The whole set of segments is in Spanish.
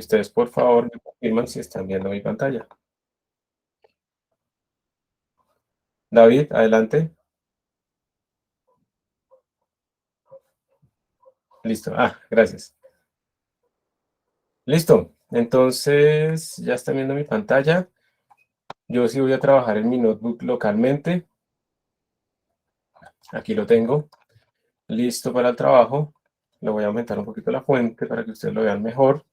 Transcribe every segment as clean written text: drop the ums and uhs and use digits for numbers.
ustedes, por favor, me confirman si están viendo mi pantalla. David, adelante. Listo. Gracias. Listo. Entonces, ya están viendo mi pantalla. Yo sí voy a trabajar en mi notebook localmente. Aquí lo tengo. Listo para el trabajo. Le voy a aumentar un poquito la fuente para que ustedes lo vean mejor.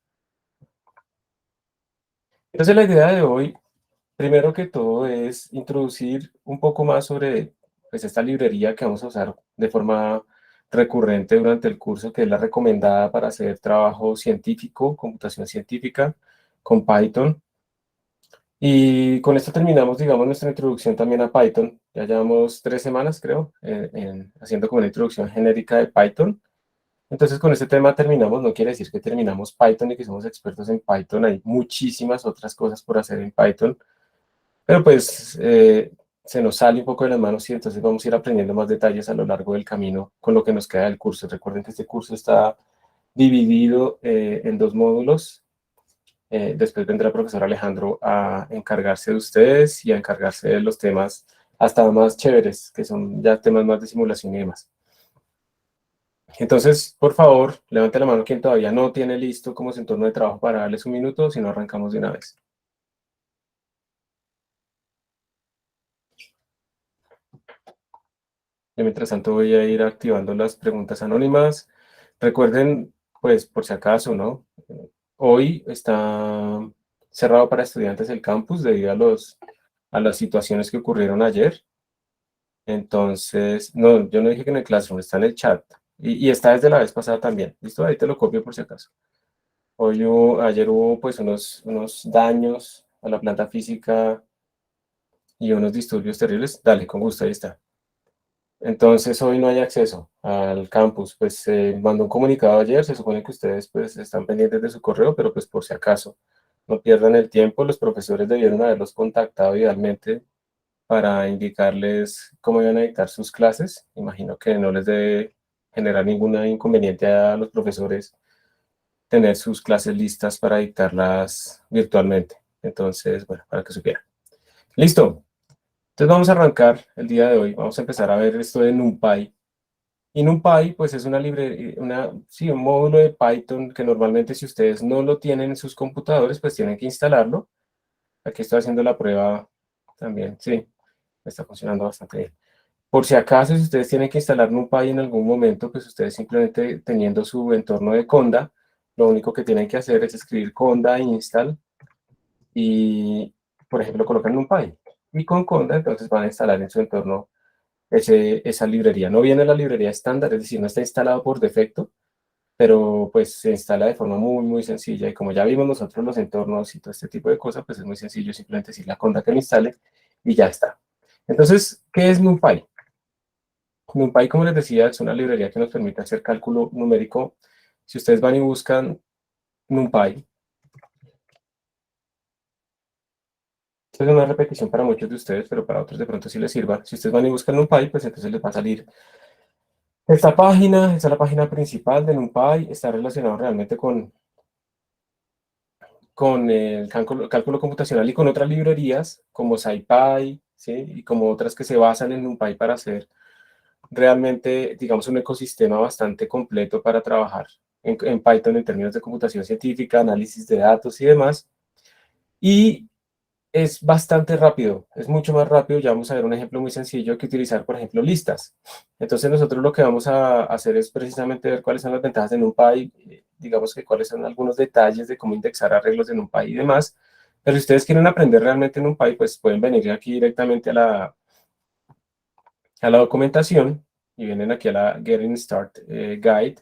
Entonces, la idea de hoy, primero que todo, es introducir un poco más sobre pues, esta librería que vamos a usar de forma recurrente durante el curso, que es la recomendada para hacer trabajo científico, computación científica, con Python. Y con esto terminamos, digamos, nuestra introducción también a Python. Ya llevamos 3 semanas, creo, haciendo como una introducción genérica de Python. Entonces, con este tema terminamos. No quiere decir que terminamos Python y que somos expertos en Python. Hay muchísimas otras cosas por hacer en Python. Pero pues se nos sale un poco de las manos y entonces vamos a ir aprendiendo más detalles a lo largo del camino con lo que nos queda del curso. Recuerden que este curso está dividido en 2 módulos. Después vendrá el profesor Alejandro a encargarse de ustedes y a encargarse de los temas hasta más chéveres, que son ya temas más de simulación y demás. Entonces, por favor, levante la mano quien todavía no tiene listo como su entorno de trabajo para darles un minuto, si no arrancamos de una vez. Yo, mientras tanto, voy a ir activando las preguntas anónimas. Recuerden, pues, por si acaso, ¿no? Hoy está cerrado para estudiantes el campus debido a las situaciones que ocurrieron ayer. Entonces, no, yo no dije que en el Classroom, está en el chat. Y está desde la vez pasada también. ¿Listo? Ahí te lo copio por si acaso. Ayer hubo pues unos daños a la planta física y unos disturbios terribles. Dale, con gusto, ahí está. Entonces hoy no hay acceso al campus. Pues se mandó un comunicado ayer, se supone que ustedes pues están pendientes de su correo, pero pues por si acaso no pierdan el tiempo, los profesores debieron haberlos contactado idealmente para indicarles cómo iban a dictar sus clases. Imagino que no les debe generar ningún inconveniente a los profesores tener sus clases listas para dictarlas virtualmente. Entonces, bueno, para que supieran. Listo. Entonces vamos a arrancar el día de hoy. Vamos a empezar a ver esto de NumPy. Y NumPy, pues es una librería, sí, un módulo de Python que normalmente si ustedes no lo tienen en sus computadores, pues tienen que instalarlo. Aquí estoy haciendo la prueba también. Sí, está funcionando bastante bien. Por si acaso, si ustedes tienen que instalar NumPy en algún momento, pues ustedes simplemente teniendo su entorno de Conda, lo único que tienen que hacer es escribir Conda install y, por ejemplo, colocan NumPy. Y con Conda, entonces van a instalar en su entorno esa librería. No viene la librería estándar, es decir, no está instalado por defecto, pero pues se instala de forma muy, muy sencilla. Y como ya vimos nosotros los entornos y todo este tipo de cosas, pues es muy sencillo simplemente decir la Conda que lo instale y ya está. Entonces, ¿qué es NumPy? NumPy, como les decía, es una librería que nos permite hacer cálculo numérico. Si ustedes van y buscan NumPy, esto es una repetición para muchos de ustedes, pero para otros de pronto sí les sirva. Si ustedes van y buscan NumPy, pues entonces les va a salir esta página. Esta es la página principal de NumPy. Está relacionado realmente con el cálculo computacional y con otras librerías como SciPy, ¿sí? Y como otras que se basan en NumPy para hacer realmente, digamos, un ecosistema bastante completo para trabajar en Python en términos de computación científica, análisis de datos y demás. Y es bastante rápido, es mucho más rápido. Ya vamos a ver un ejemplo muy sencillo que utilizar, por ejemplo, listas. Entonces nosotros lo que vamos a hacer es precisamente ver cuáles son las ventajas de NumPy, digamos que cuáles son algunos detalles de cómo indexar arreglos de NumPy y demás. Pero si ustedes quieren aprender realmente NumPy, pues pueden venir aquí directamente a la documentación y vienen aquí a la Getting Start Guide,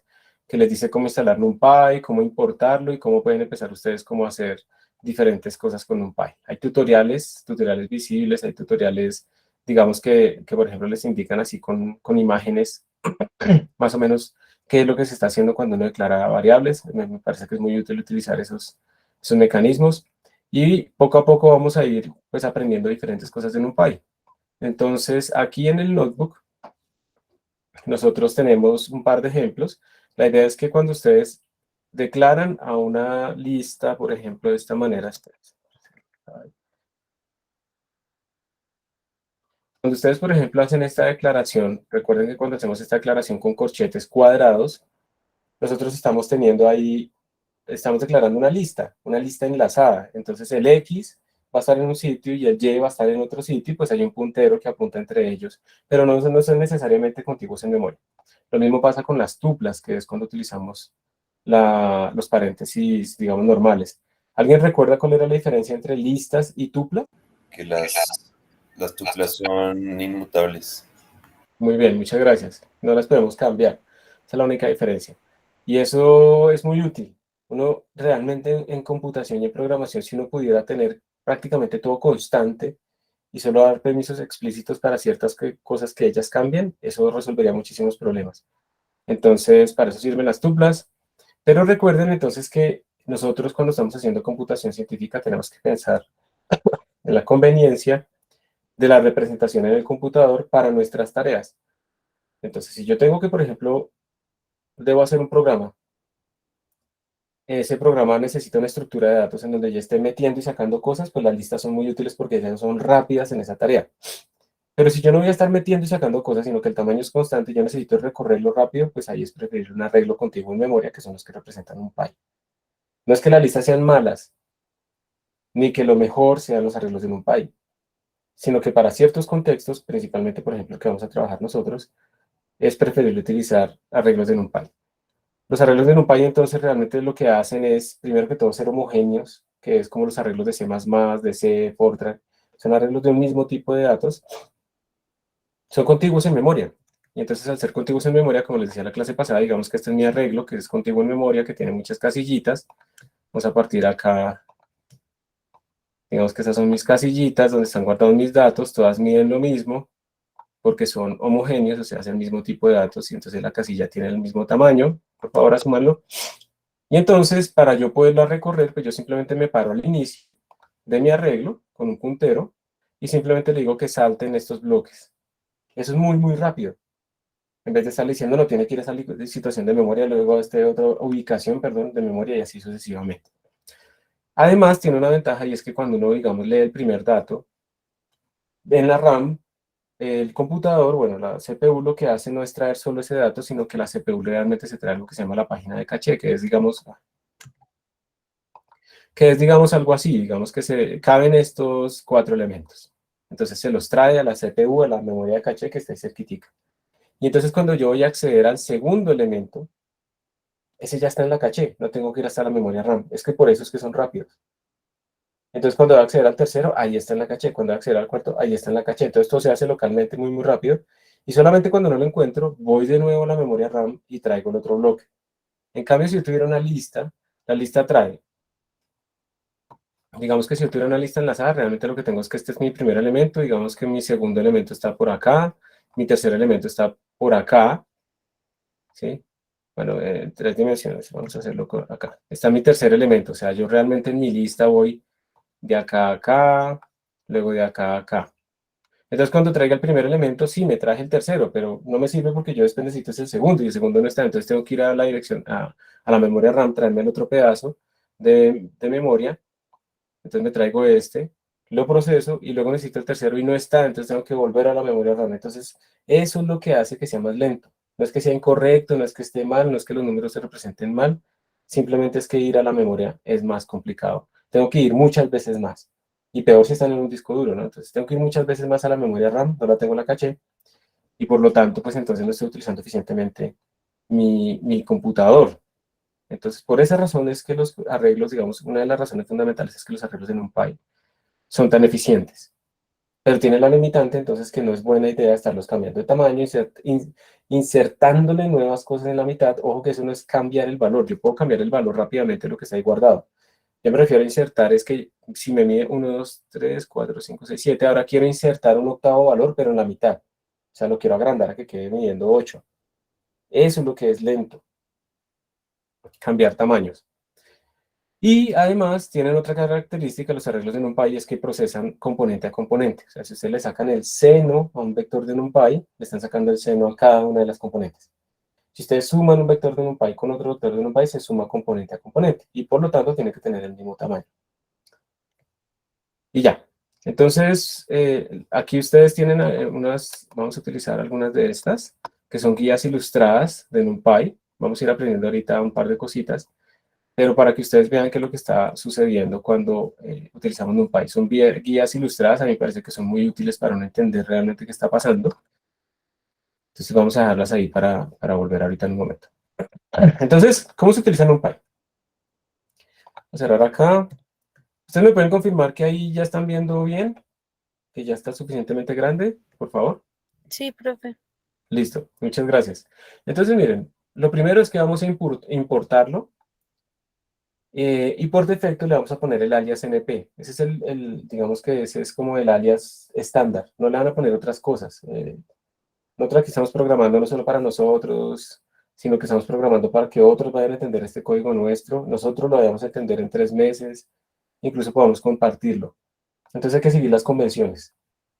que les dice cómo instalar NumPy, cómo importarlo y cómo pueden empezar ustedes cómo hacer diferentes cosas con NumPy. Hay tutoriales visibles, hay tutoriales, digamos que por ejemplo les indican así con imágenes más o menos qué es lo que se está haciendo cuando uno declara variables. Me parece que es muy útil utilizar esos mecanismos y poco a poco vamos a ir pues aprendiendo diferentes cosas de NumPy. Entonces, aquí en el notebook, nosotros tenemos un par de ejemplos. La idea es que cuando ustedes declaran a una lista, por ejemplo, de esta manera. Cuando ustedes, por ejemplo, hacen esta declaración, recuerden que cuando hacemos esta declaración con corchetes cuadrados, nosotros estamos teniendo ahí, estamos declarando una lista enlazada. Entonces el X va a estar en un sitio y el Y va a estar en otro sitio, y pues hay un puntero que apunta entre ellos, pero no son necesariamente contiguos en memoria. Lo mismo pasa con las tuplas, que es cuando utilizamos los paréntesis, digamos, normales. ¿Alguien recuerda cuál era la diferencia entre listas y tupla? Que las tuplas son inmutables. Muy bien, muchas gracias. No las podemos cambiar. Esa es la única diferencia. Y eso es muy útil. Uno realmente en computación y en programación, si uno pudiera tener prácticamente todo constante y solo dar permisos explícitos para ciertas cosas que ellas cambien, eso resolvería muchísimos problemas. Entonces, para eso sirven las tuplas. Pero recuerden entonces que nosotros cuando estamos haciendo computación científica tenemos que pensar en la conveniencia de la representación en el computador para nuestras tareas. Entonces, si yo tengo que, por ejemplo, debo hacer un programa, ese programa necesita una estructura de datos en donde yo esté metiendo y sacando cosas, pues las listas son muy útiles porque ellas son rápidas en esa tarea. Pero si yo no voy a estar metiendo y sacando cosas, sino que el tamaño es constante y yo necesito recorrerlo rápido, pues ahí es preferible un arreglo contiguo en memoria, que son los que representan un PY. No es que las listas sean malas, ni que lo mejor sean los arreglos de NumPy, sino que para ciertos contextos, principalmente por ejemplo el que vamos a trabajar nosotros, es preferible utilizar arreglos de NumPy. Los arreglos de NumPy entonces realmente lo que hacen es, primero que todo, ser homogéneos, que es como los arreglos de C++, de C, Fortran, son arreglos de un mismo tipo de datos, son contiguos en memoria. Y entonces al ser contiguos en memoria, como les decía en la clase pasada, digamos que este es mi arreglo, que es contiguo en memoria, que tiene muchas casillitas. Vamos a partir acá. Digamos que esas son mis casillitas donde están guardados mis datos, todas miden lo mismo porque son homogéneos, o sea, es el mismo tipo de datos y entonces la casilla tiene el mismo tamaño. Por favor, asúmanlo. Y entonces, para yo poderla recorrer, pues yo simplemente me paro al inicio de mi arreglo con un puntero y simplemente le digo que salten estos bloques. Eso es muy, muy rápido. En vez de estar diciendo, no, tiene que ir a esa situación de memoria, luego a esta otra ubicación, perdón, de memoria y así sucesivamente. Además, tiene una ventaja y es que cuando uno, digamos, lee el primer dato, en la RAM, el computador, bueno, la CPU lo que hace no es traer solo ese dato, sino que la CPU realmente se trae algo que se llama la página de caché, que es, digamos, algo así, digamos que se caben estos 4 elementos. Entonces se los trae a la CPU, a la memoria de caché que está ahí cerquitica. Y entonces cuando yo voy a acceder al segundo elemento, ese ya está en la caché, no tengo que ir hasta la memoria RAM. Es que por eso es que son rápidos. Entonces, cuando va a acceder al tercero, ahí está en la caché. Cuando va a acceder al cuarto, ahí está en la caché. Entonces, esto se hace localmente muy, muy rápido. Y solamente cuando no lo encuentro, voy de nuevo a la memoria RAM y traigo el otro bloque. En cambio, si yo tuviera una lista, la lista trae. Digamos que si yo tuviera una lista enlazada, realmente lo que tengo es que este es mi primer elemento. Digamos que mi segundo elemento está por acá. Mi tercer elemento está por acá. ¿Sí? Bueno, en 3 dimensiones. Vamos a hacerlo acá. Está mi tercer elemento. O sea, yo realmente en mi lista voy de acá a acá, luego de acá a acá. Entonces, cuando traiga el primer elemento, sí, me traje el tercero, pero no me sirve porque yo después necesito el segundo y el segundo no está. Entonces, tengo que ir a la dirección, a la memoria RAM, traerme el otro pedazo de memoria. Entonces, me traigo este, lo proceso y luego necesito el tercero y no está. Entonces, tengo que volver a la memoria RAM. Entonces, eso es lo que hace que sea más lento. No es que sea incorrecto, no es que esté mal, no es que los números se representen mal. Simplemente es que ir a la memoria es más complicado. Tengo que ir muchas veces más. Y peor si están en un disco duro, ¿no? Entonces tengo que ir muchas veces más a la memoria RAM, no la tengo en la caché, y por lo tanto, pues entonces no estoy utilizando eficientemente mi computador. Entonces, por esa razón es que los arreglos, digamos, una de las razones fundamentales es que los arreglos en NumPy son tan eficientes. Pero tiene la limitante, entonces, que no es buena idea estarlos cambiando de tamaño, insertándole nuevas cosas en la mitad. Ojo que eso no es cambiar el valor. Yo puedo cambiar el valor rápidamente, lo que está ahí guardado. Yo me refiero a insertar, es que si me mide 1, 2, 3, 4, 5, 6, 7, ahora quiero insertar un octavo valor, pero en la mitad. O sea, lo quiero agrandar a que quede midiendo 8. Eso es lo que es lento, cambiar tamaños. Y además tienen otra característica, los arreglos de NumPy, es que procesan componente a componente. O sea, si ustedes le sacan el seno a un vector de NumPy, le están sacando el seno a cada una de las componentes. Si ustedes suman un vector de NumPy con otro vector de NumPy, se suma componente a componente, y por lo tanto tiene que tener el mismo tamaño. Y ya. Entonces, aquí ustedes tienen vamos a utilizar algunas de estas, que son guías ilustradas de NumPy. Vamos a ir aprendiendo ahorita un par de cositas, pero para que ustedes vean qué es lo que está sucediendo cuando utilizamos NumPy. Son guías ilustradas, a mí me parece que son muy útiles para uno entender realmente qué está pasando. Entonces vamos a dejarlas ahí para volver ahorita en un momento. Entonces, ¿cómo se utiliza NumPy? Voy a cerrar acá. ¿Ustedes me pueden confirmar que ahí ya están viendo bien? ¿Que ya está suficientemente grande, por favor? Sí, profe. Listo, muchas gracias. Entonces, miren, lo primero es que vamos a importarlo y por defecto le vamos a poner el alias NP. Ese es digamos que ese es como el alias estándar. No le van a poner otras cosas. Nosotros aquí estamos programando no solo para nosotros, sino que estamos programando para que otros vayan a entender este código nuestro. Nosotros lo vayamos a entender en 3 meses, incluso podamos compartirlo. Entonces hay que seguir las convenciones.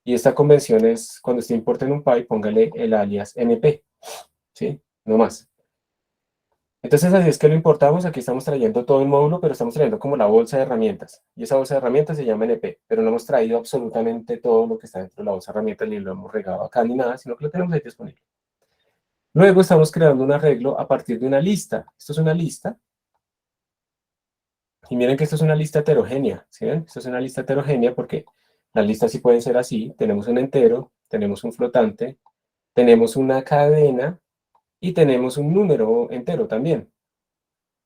Y esta convención es, cuando usted importe en un NumPy, póngale el alias NP, ¿sí? No más. Entonces así es que lo importamos, aquí estamos trayendo todo el módulo, pero estamos trayendo como la bolsa de herramientas. Y esa bolsa de herramientas se llama NP, pero no hemos traído absolutamente todo lo que está dentro de la bolsa de herramientas, ni lo hemos regado acá ni nada, sino que lo tenemos ahí disponible. Luego estamos creando un arreglo a partir de una lista. Esto es una lista. Y miren que esto es una lista heterogénea, ¿sí ven? Esto es una lista heterogénea porque las listas sí pueden ser así. Tenemos un entero, tenemos un flotante, tenemos una cadena y tenemos un número entero también.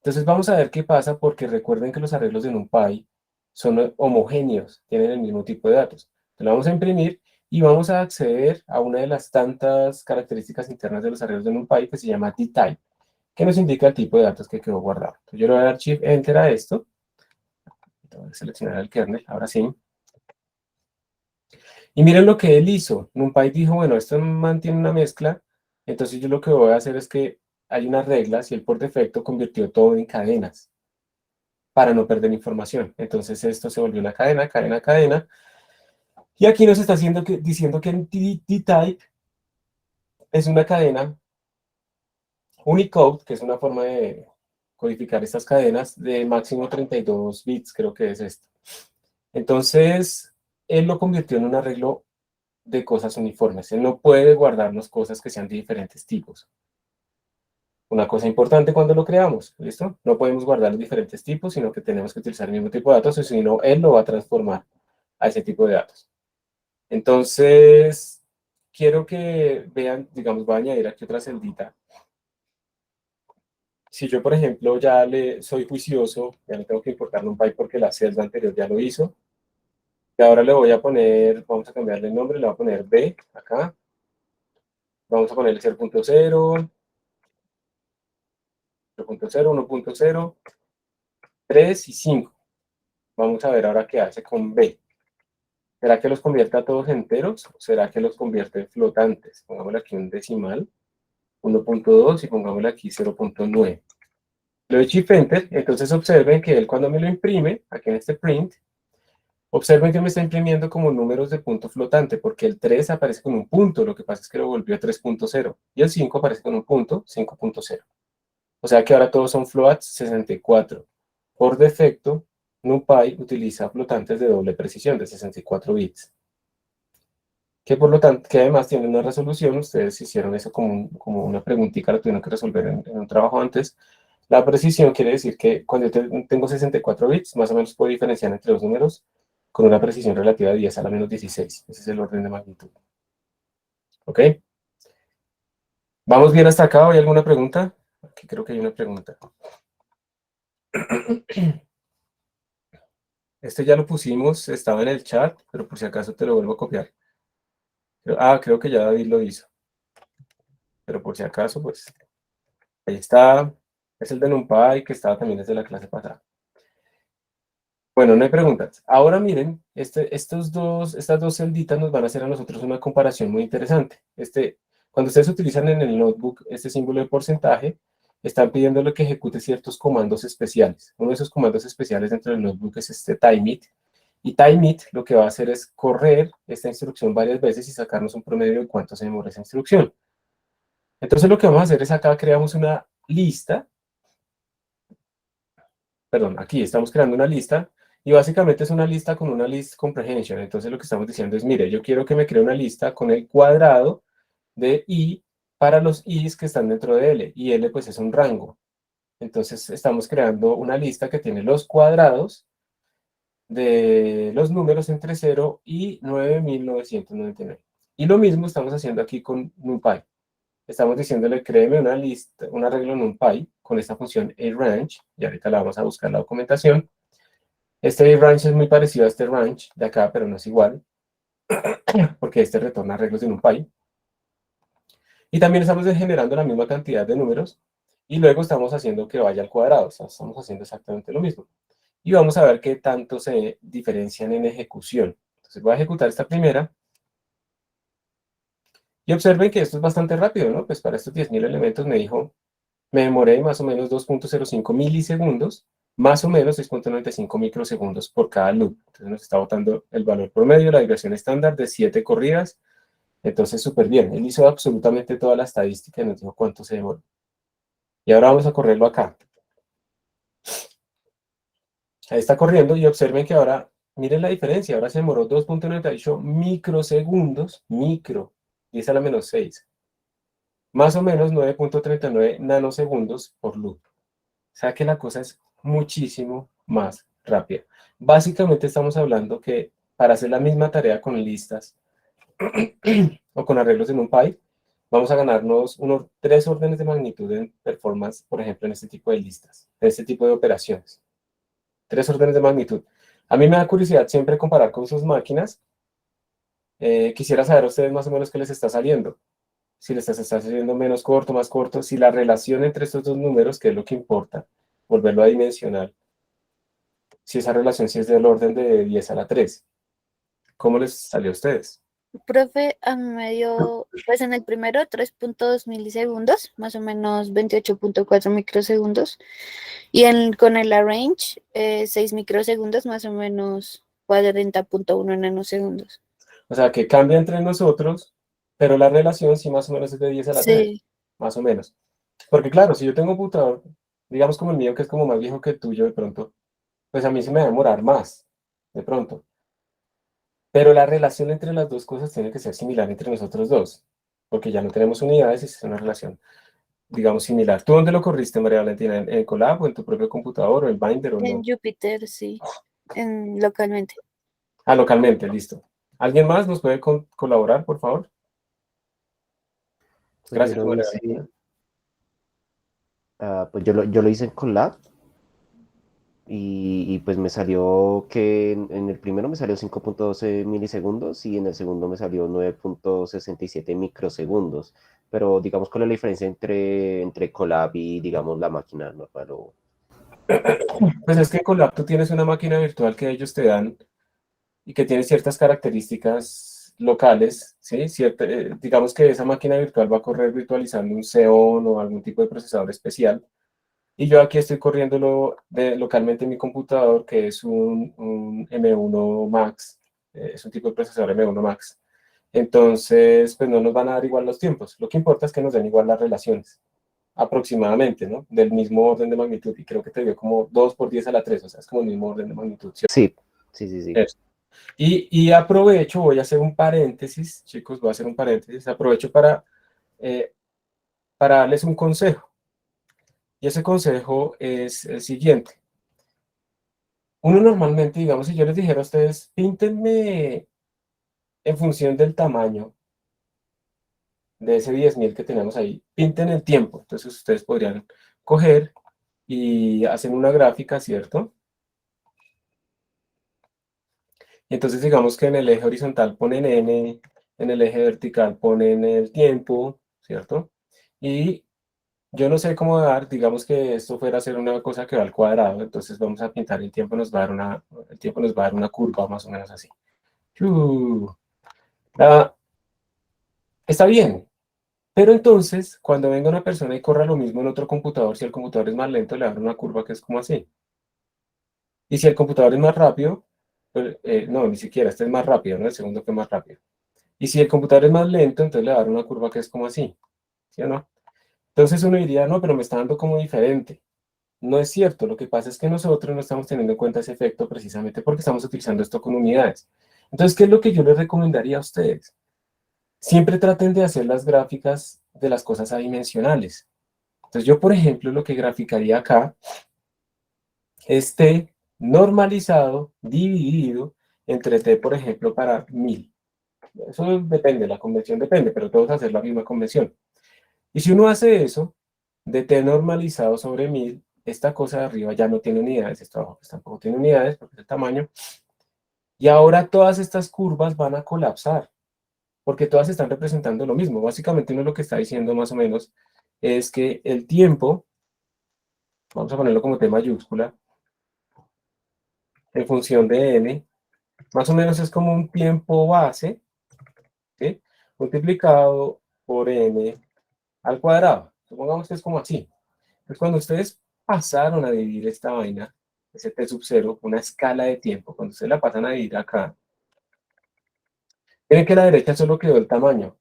Entonces vamos a ver qué pasa porque recuerden que los arreglos de NumPy son homogéneos, tienen el mismo tipo de datos. Entonces lo vamos a imprimir y vamos a acceder a una de las tantas características internas de los arreglos de NumPy que se llama dtype, que nos indica el tipo de datos que quedó guardado. Entonces yo le voy a dar Shift Enter a esto. Voy a seleccionar el kernel, ahora sí. Y miren lo que él hizo. NumPy dijo, bueno, esto mantiene una mezcla, entonces yo lo que voy a hacer es que hay unas reglas y él por defecto convirtió todo en cadenas para no perder información. Entonces esto se volvió una cadena, cadena, cadena. Y aquí nos está diciendo que el dtype es una cadena Unicode, que es una forma de codificar estas cadenas de máximo 32 bits, creo que es esto. Entonces, él lo convirtió en un arreglo de cosas uniformes. Él no puede guardarnos cosas que sean de diferentes tipos. Una cosa importante cuando lo creamos, ¿listo? No podemos guardar los diferentes tipos, sino que tenemos que utilizar el mismo tipo de datos, o si no, él lo va a transformar a ese tipo de datos. Entonces, quiero que vean, digamos, voy a añadir aquí otra celdita. Si yo, por ejemplo, ya le soy juicioso, ya no tengo que importar NumPy porque la celda anterior ya lo hizo, y ahora le voy a poner, vamos a cambiarle el nombre, le voy a poner B acá, vamos a ponerle 0.0, 0.0, 1.0, 3 y 5. Vamos a ver ahora qué hace con B. ¿Será que los convierte a todos enteros o será que los convierte en flotantes? Pongámosle aquí un decimal, 1.2 y pongámosle aquí 0.9. Le doy Shift Enter, entonces observen que él cuando me lo imprime, aquí en este print, observen que me está imprimiendo como números de punto flotante, porque el 3 aparece con un punto, lo que pasa es que lo volvió a 3.0, y el 5 aparece con un punto, 5.0. O sea que ahora todos son floats 64. Por defecto, NumPy utiliza flotantes de doble precisión, de 64 bits. Que por lo tanto, que además tienen una resolución, ustedes hicieron eso como una preguntita, lo tuvieron que resolver en un trabajo antes. La precisión quiere decir que cuando yo tengo 64 bits, más o menos puedo diferenciar entre los números con una precisión relativa de 10 a la menos 16. Ese es el orden de magnitud. ¿Ok? ¿Vamos bien hasta acá? ¿Hay alguna pregunta? Aquí creo que hay una pregunta. Este ya lo pusimos, estaba en el chat, pero por si acaso te lo vuelvo a copiar. Creo que ya David lo hizo. Pero por si acaso, pues, ahí está. Es el de NumPy que estaba también desde la clase pasada. Bueno, no hay preguntas. Ahora miren, estas dos celditas nos van a hacer a nosotros una comparación muy interesante. Cuando ustedes utilizan en el notebook este símbolo de porcentaje, están pidiéndole que ejecute ciertos comandos especiales. Uno de esos comandos especiales dentro del notebook es este timeit. Y timeit lo que va a hacer es correr esta instrucción varias veces y sacarnos un promedio de cuánto se demora esa instrucción. Entonces lo que vamos a hacer es acá creamos una lista, perdón, aquí estamos creando una lista y básicamente es una lista con una list comprehension. Entonces lo que estamos diciendo es, mire, yo quiero que me cree una lista con el cuadrado de i para los i's que están dentro de L, y L pues es un rango. Entonces estamos creando una lista que tiene los cuadrados de los números entre 0 y 9999. Y lo mismo estamos haciendo aquí con NumPy. Estamos diciéndole, créeme una lista, un arreglo NumPy con esta función aRange, y ahorita la vamos a buscar la documentación. Este aRange es muy parecido a este range de acá, pero no es igual, porque este retorna arreglos de NumPy. Y también estamos generando la misma cantidad de números, y luego estamos haciendo que vaya al cuadrado, o sea, estamos haciendo exactamente lo mismo. Y vamos a ver qué tanto se diferencian en ejecución. Entonces voy a ejecutar esta primera, y observen que esto es bastante rápido, ¿no? Pues para estos 10.000 elementos me dijo, me demoré más o menos 2.05 milisegundos, más o menos 6.95 microsegundos por cada loop. Entonces nos está botando el valor promedio, la diversión estándar de 7 corridas. Entonces súper bien, él hizo absolutamente toda la estadística y nos dijo cuánto se demoró. Y ahora vamos a correrlo acá. Ahí está corriendo y observen que ahora, miren la diferencia, ahora se demoró 2.98 microsegundos, micro, 10 a la menos 6. Más o menos 9.39 nanosegundos por loop. O sea que la cosa es muchísimo más rápida. Básicamente estamos hablando que para hacer la misma tarea con listas o con arreglos en un NumPy, vamos a ganarnos unos 3 órdenes de magnitud en performance, por ejemplo, en este tipo de listas, en este tipo de operaciones. 3 órdenes de magnitud. A mí me da curiosidad siempre comparar con sus máquinas. Quisiera saber a ustedes más o menos qué les está saliendo. Si les está saliendo menos corto, más corto, si la relación entre estos dos números, que es lo que importa, volverlo a dimensional, si esa relación sí es del orden de 10 a la 3. ¿Cómo les salió a ustedes? Profe, a mí me dio, pues en el primero 3.2 milisegundos, más o menos 28.4 microsegundos, y con el arrange 6 microsegundos, más o menos 40.1 nanosegundos. O sea, que cambia entre nosotros, pero la relación sí más o menos es de 10 a la 3, Sí, más o menos. Porque claro, si yo tengo un computador, digamos como el mío, que es como más viejo que el tuyo de pronto, pues a mí se me va a demorar más, de pronto. Pero la relación entre las dos cosas tiene que ser similar entre nosotros dos, porque ya no tenemos unidades y es una relación, digamos, similar. ¿Tú dónde lo corriste, María Valentina? ¿En Colab o en tu propio computador o en Binder o en no? Jupyter, sí, localmente. Ah, localmente, listo. ¿Alguien más nos puede colaborar, por favor? Pues yo Gracias, lo María hice, Valentina. pues yo lo hice en Colab y pues me salió que en el primero me salió 5.12 milisegundos y en el segundo me salió 9.67 microsegundos. Pero digamos, ¿cuál es la diferencia entre Colab y, digamos, la máquina normal? Pues es que en Colab tú tienes una máquina virtual que ellos te dan y que tiene ciertas características locales, ¿sí? Digamos que esa máquina virtual va a correr virtualizando un Xeon o algún tipo de procesador especial. Y yo aquí estoy corriéndolo localmente en mi computador, que es un M1 Max, es un tipo de procesador M1 Max. Entonces, pues no nos van a dar igual los tiempos. Lo que importa es que nos den igual las relaciones, aproximadamente, ¿no? Del mismo orden de magnitud. Y creo que te dio como 2 por 10 a la 3, o sea, es como el mismo orden de magnitud, ¿cierto? Sí, sí, sí, sí. Eso. Y aprovecho, voy a hacer un paréntesis, chicos, voy a hacer un paréntesis, aprovecho eh, para darles un consejo. Y ese consejo es el siguiente. Uno normalmente, digamos, si yo les dijera a ustedes, píntenme en función del tamaño de ese 10.000 que tenemos ahí, pinten el tiempo. Entonces ustedes podrían coger y hacen una gráfica, ¿cierto? Y entonces digamos que en el eje horizontal ponen n, en el eje vertical ponen el tiempo, ¿cierto? Y yo no sé cómo dar, digamos que esto fuera a ser una cosa que va al cuadrado, entonces vamos a pintar el tiempo, el tiempo nos va a dar una curva más o menos así. Ah, está bien, pero entonces cuando venga una persona y corra lo mismo en otro computador, si el computador es más lento, le abre una curva que es como así. Y si el computador es más rápido, pues, no, ni siquiera, este es más rápido, ¿no? El segundo que es más rápido. Y si el computador es más lento, entonces le va a dar una curva que es como así. ¿sí o no? Entonces uno diría, no, pero me está dando como diferente. No es cierto, lo que pasa es que nosotros no estamos teniendo en cuenta ese efecto precisamente porque estamos utilizando esto con unidades. Entonces, ¿qué es lo que yo les recomendaría a ustedes? Siempre traten de hacer las gráficas de las cosas adimensionales. Entonces yo, por ejemplo, lo que graficaría acá es T normalizado dividido entre T, por ejemplo, para 1000. Eso depende, la convención depende, pero todos hacer la misma convención. Y si uno hace eso, de T normalizado sobre 1000, esta cosa de arriba ya no tiene unidades, esto abajo pues tampoco tiene unidades porque es el tamaño. Y ahora todas estas curvas van a colapsar, porque todas están representando lo mismo. Básicamente uno lo que está diciendo más o menos es que el tiempo, vamos a ponerlo como T mayúscula, en función de n, más o menos es como un tiempo base, ¿sí? Multiplicado por n al cuadrado. Supongamos que es como así. Entonces, cuando ustedes pasaron a dividir esta vaina, ese t sub 0, una escala de tiempo, cuando ustedes la pasan a dividir acá, miren que a la derecha solo quedó el tamaño.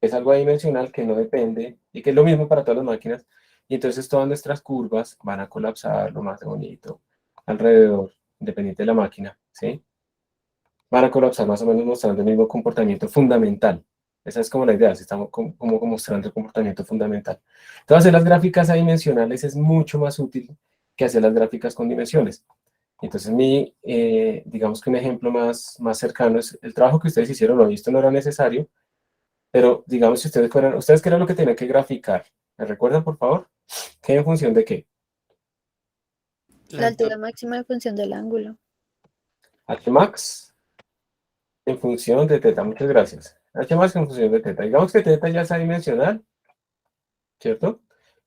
Es algo adimensional que no depende, y que es lo mismo para todas las máquinas, y entonces todas nuestras curvas van a colapsar lo más de bonito alrededor, independiente de la máquina, ¿sí? Van a colapsar más o menos mostrando el mismo comportamiento fundamental. Esa es como la idea, estamos como mostrando el comportamiento fundamental. Entonces, hacer las gráficas adimensionales es mucho más útil que hacer las gráficas con dimensiones. Entonces, digamos que un ejemplo más cercano es el trabajo que ustedes hicieron hoy. Esto no era necesario, pero digamos si ustedes qué era lo que tenían que graficar. ¿Me recuerdan, por favor? ¿Qué en función de qué? La altura máxima en función del ángulo. Hmax en función de teta. Muchas gracias. Hmax en función de teta. Digamos que teta ya es adimensional, ¿cierto?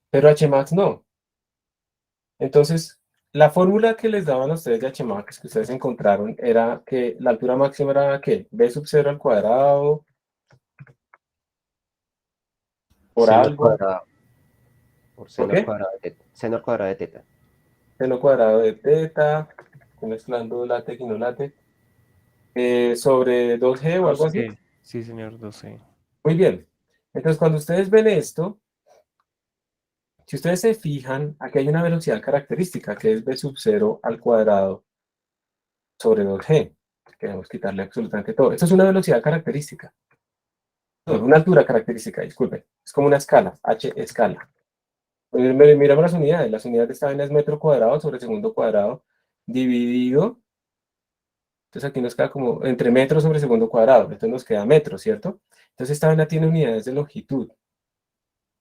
Pero Hmax no. Entonces, la fórmula que les daban a ustedes de Hmax, que ustedes encontraron, era que la altura máxima era ¿qué? B sub 0 al cuadrado por Seno al algo. cuadrado. Por ¿Por seno al qué? cuadrado seno al cuadrado de teta. Seno cuadrado de teta, estoy mezclando látex y no látex, sobre 2G o algo así. 12. Sí, señor, 12. Muy bien. Entonces, cuando ustedes ven esto, si ustedes se fijan, aquí hay una velocidad característica, que es B sub 0 al cuadrado sobre 2G. Queremos quitarle absolutamente todo. Esto es una velocidad característica. No, una altura característica, disculpen. Es como una escala, H escala. Miramos las unidades. Las unidades de esta vaina es metro cuadrado sobre segundo cuadrado dividido. Entonces aquí nos queda como entre metro sobre segundo cuadrado. Entonces nos queda metro, ¿cierto? Entonces esta vaina tiene unidades de longitud.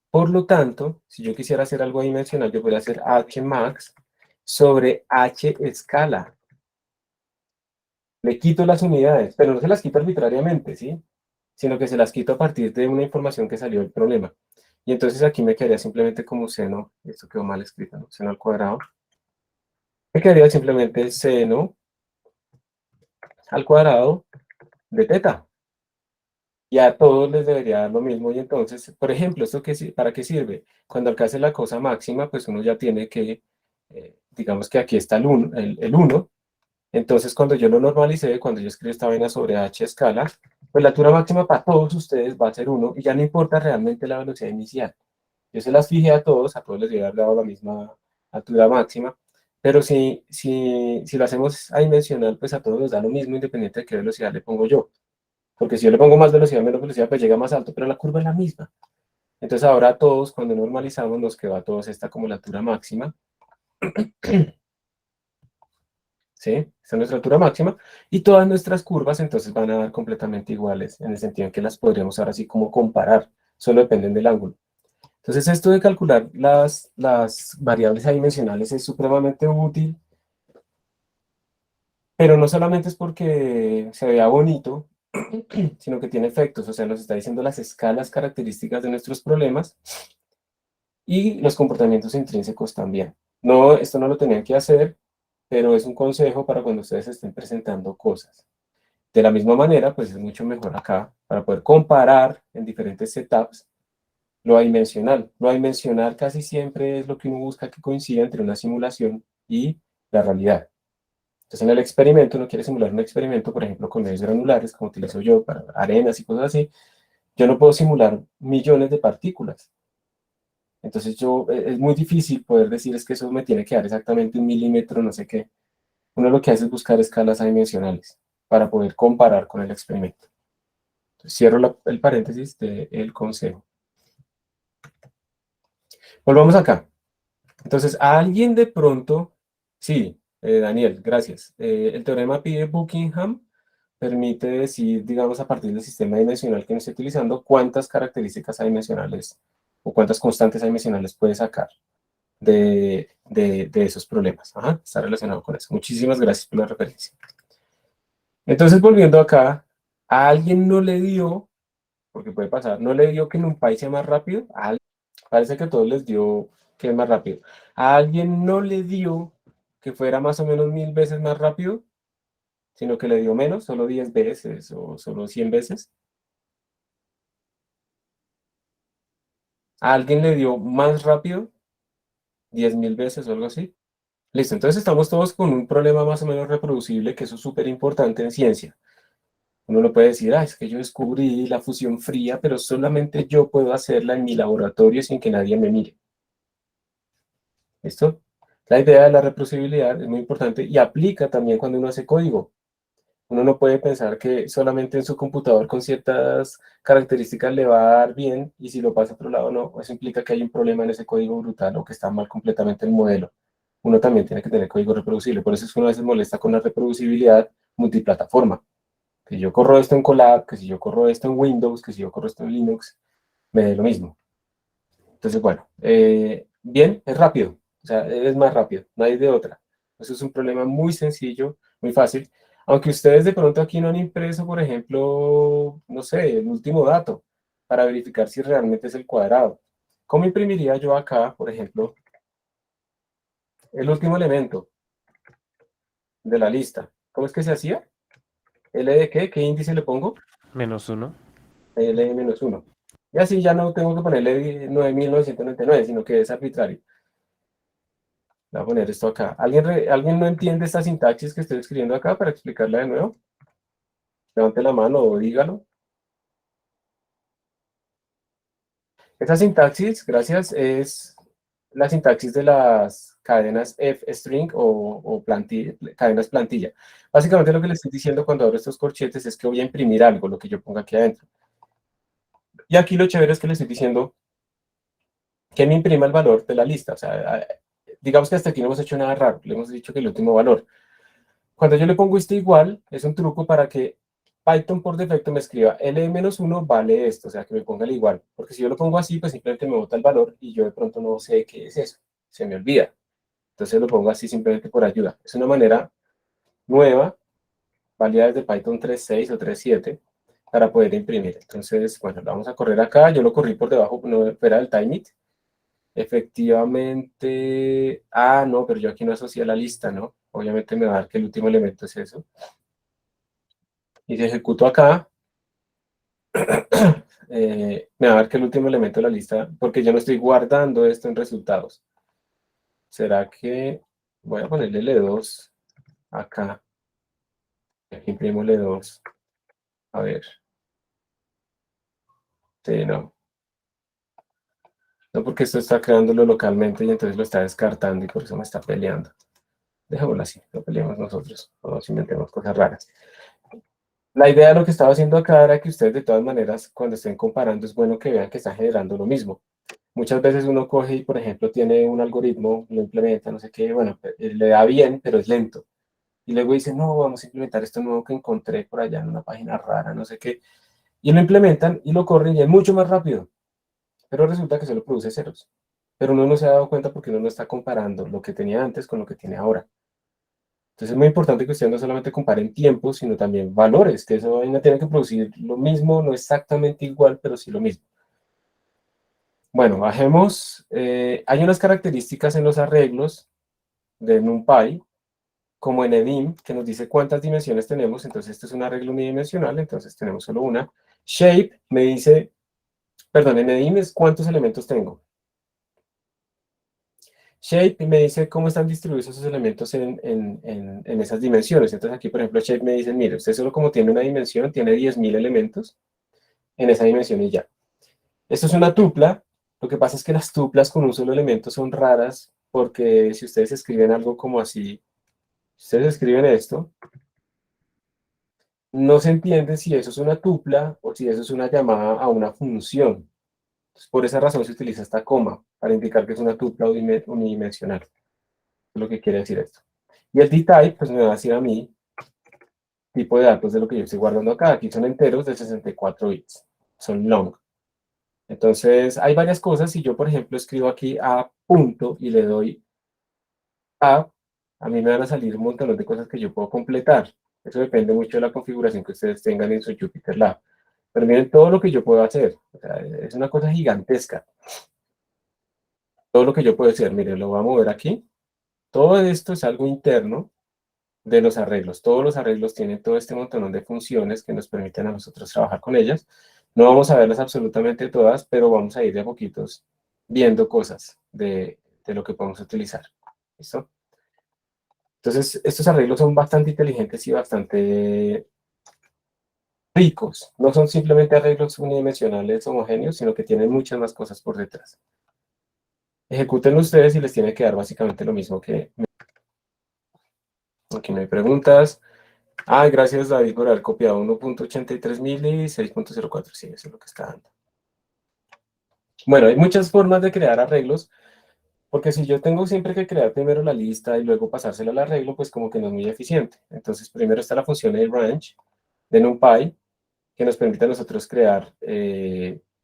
Por lo tanto, si yo quisiera hacer algo adimensional, yo podría hacer Hmax sobre H escala. Le quito las unidades, pero no se las quito arbitrariamente, ¿sí? Sino que se las quito a partir de una información que salió del problema. Y entonces aquí me quedaría simplemente como seno, esto quedó mal escrito, ¿no? Seno al cuadrado. Me quedaría simplemente seno al cuadrado de teta. Y a todos les debería dar lo mismo. Y entonces, por ejemplo, ¿esto para qué sirve? Cuando alcance la cosa máxima, pues uno ya tiene que, digamos que aquí está el 1. Entonces, cuando yo lo normalicé, cuando yo escribo esta vaina sobre h escala, pues la altura máxima para todos ustedes va a ser 1 y ya no importa realmente la velocidad inicial. Yo se las fijé a todos les debe haber dado la misma altura máxima, pero si lo hacemos adimensional, pues a todos les da lo mismo independiente de qué velocidad le pongo yo. Porque si yo le pongo más velocidad, menos velocidad, pues llega más alto, pero la curva es la misma. Entonces ahora a todos, cuando normalizamos, nos queda a todos esta como la altura máxima. ¿Sí? Esta es nuestra altura máxima. Y todas nuestras curvas entonces van a dar completamente iguales, en el sentido en que las podríamos ahora sí como comparar. Solo dependen del ángulo. Entonces esto de calcular las variables adimensionales es supremamente útil. Pero no solamente es porque se vea bonito, sino que tiene efectos, o sea, nos está diciendo las escalas características de nuestros problemas y los comportamientos intrínsecos también. No, esto no lo tenían que hacer, pero es un consejo para cuando ustedes estén presentando cosas. De la misma manera, pues es mucho mejor acá, para poder comparar en diferentes setups lo adimensional. Lo adimensional casi siempre es lo que uno busca que coincida entre una simulación y la realidad. Entonces, en el experimento, uno quiere simular un experimento, por ejemplo, con medios granulares, como utilizo yo para arenas y cosas así. Yo no puedo simular millones de partículas. Entonces es muy difícil poder decir es que eso me tiene que dar exactamente 1 milímetro, no sé qué. Uno lo que hace es buscar escalas adimensionales para poder comparar con el experimento. Entonces, cierro el paréntesis del consejo. Volvamos acá. Entonces, a alguien de pronto, sí, Daniel, gracias. El teorema pide Buckingham permite decir, digamos, a partir del sistema dimensional que no esté utilizando, cuántas características adimensionales o cuántas constantes adimensionales puede sacar de esos problemas. Ajá, está relacionado con eso. Muchísimas gracias por la referencia. Entonces, volviendo acá, a alguien no le dio, porque puede pasar, no le dio que NumPy sea más rápido. Parece que a todos les dio que es más rápido. A alguien no le dio que fuera más o menos 1000 veces más rápido, sino que le dio menos, solo 10 veces o solo 100 veces. A alguien le dio más rápido, 10.000 veces o algo así. Listo, entonces estamos todos con un problema más o menos reproducible, que eso es súper importante en ciencia. Uno no puede decir, es que yo descubrí la fusión fría, pero solamente yo puedo hacerla en mi laboratorio sin que nadie me mire. ¿Listo? La idea de la reproducibilidad es muy importante y aplica también cuando uno hace código. Uno no puede pensar que solamente en su computador con ciertas características le va a dar bien y si lo pasa a otro lado no. Eso implica que hay un problema en ese código brutal o que está mal completamente el modelo. Uno también tiene que tener código reproducible. Por eso es que uno a veces molesta con la reproducibilidad multiplataforma. Que yo corro esto en Colab, que si yo corro esto en Windows, que si yo corro esto en Linux, me dé lo mismo. Entonces, bueno, bien, es rápido. O sea, es más rápido, no hay de otra. Eso es un problema muy sencillo, muy fácil. Aunque ustedes de pronto aquí no han impreso, por ejemplo, no sé, el último dato, para verificar si realmente es el cuadrado. ¿Cómo imprimiría yo acá, por ejemplo, el último elemento de la lista? ¿Cómo es que se hacía? ¿L de qué? ¿Qué índice le pongo? -1. L de -1. Y así ya no tengo que ponerle 9.999, sino que es arbitrario. Voy a poner esto acá. ¿Alguien no entiende esta sintaxis que estoy escribiendo acá para explicarla de nuevo? Levante la mano o dígalo. Esa sintaxis, gracias, es la sintaxis de las cadenas f-string o cadenas plantilla. Básicamente lo que le estoy diciendo cuando abro estos corchetes es que voy a imprimir algo, lo que yo ponga aquí adentro. Y aquí lo chévere es que le estoy diciendo que me imprima el valor de la lista. O sea, digamos que hasta aquí no hemos hecho nada raro, le hemos dicho que el último valor. Cuando yo le pongo este igual, es un truco para que Python por defecto me escriba L-1 vale esto, o sea, que me ponga el igual. Porque si yo lo pongo así, pues simplemente me bota el valor y yo de pronto no sé qué es eso. Se me olvida. Entonces lo pongo así simplemente por ayuda. Es una manera nueva, válida desde Python 3.6 o 3.7, para poder imprimir. Entonces, bueno, lo vamos a correr acá. Yo lo corrí por debajo, no fuera del timeit. Efectivamente, no, pero yo aquí no asocié la lista, ¿no? Obviamente me va a dar que el último elemento es eso. Y si ejecuto acá, me va a dar que el último elemento de la lista, porque yo no estoy guardando esto en resultados. ¿Será que voy a ponerle L2 acá? Aquí imprimo L2. A ver. Sí, no. No, porque esto está creándolo localmente y entonces lo está descartando y por eso me está peleando. Dejémoslo así, no peleemos nosotros, no nos inventemos cosas raras. La idea de lo que estaba haciendo acá era que ustedes de todas maneras, cuando estén comparando, es bueno que vean que está generando lo mismo. Muchas veces uno coge y, por ejemplo, tiene un algoritmo, lo implementa, no sé qué, bueno, le da bien, pero es lento. Y luego dice, no, vamos a implementar esto nuevo que encontré por allá en una página rara, no sé qué. Y lo implementan y lo corren y es mucho más rápido. Pero resulta que solo produce ceros. Pero uno no se ha dado cuenta porque uno no está comparando lo que tenía antes con lo que tiene ahora. Entonces es muy importante que ustedes no solamente comparen tiempos, sino también valores, que eso vaina tiene que producir lo mismo, no exactamente igual, pero sí lo mismo. Bueno, bajemos. Hay unas características en los arreglos de NumPy, como en edim, que nos dice cuántas dimensiones tenemos. Entonces este es un arreglo unidimensional, entonces tenemos solo una. Shape me dice, perdón, en edim es cuántos elementos tengo. Shape me dice cómo están distribuidos esos elementos en esas dimensiones. Entonces aquí, por ejemplo, Shape me dice, mire, usted solo como tiene una dimensión, tiene 10.000 elementos. en esa dimensión y ya. Esto es una tupla. Lo que pasa es que las tuplas con un solo elemento son raras porque si ustedes escriben algo como así, si ustedes escriben esto, no se entiende si eso es una tupla o si eso es una llamada a una función. Entonces, por esa razón se utiliza esta coma para indicar que es una tupla unidimensional. Es lo que quiere decir esto. Y el dtype pues me va a decir a mí tipo de datos de lo que yo estoy guardando acá. Aquí son enteros de 64 bits. Son long. Entonces, hay varias cosas. Si yo, por ejemplo, escribo aquí a punto y le doy a mí me van a salir un montón de cosas que yo puedo completar. Eso depende mucho de la configuración que ustedes tengan en su Jupyter Lab. Pero miren todo lo que yo puedo hacer. O sea, es una cosa gigantesca. Todo lo que yo puedo hacer. Miren, lo voy a mover aquí. Todo esto es algo interno de los arreglos. Todos los arreglos tienen todo este montón de funciones que nos permiten a nosotros trabajar con ellas. No vamos a verlas absolutamente todas, pero vamos a ir de a poquitos viendo cosas de lo que podemos utilizar. ¿Listo? Entonces, estos arreglos son bastante inteligentes y bastante ricos. No son simplemente arreglos unidimensionales homogéneos, sino que tienen muchas más cosas por detrás. Ejecútenlo ustedes y les tiene que dar básicamente lo mismo que... Aquí no hay preguntas. Gracias David por haber copiado 1.83 y 6.04. Sí, eso es lo que está dando. Bueno, hay muchas formas de crear arreglos, porque si yo tengo siempre que crear primero la lista y luego pasársela al arreglo, pues como que no es muy eficiente. Entonces, primero está la función arange de NumPy, que nos permite a nosotros crear,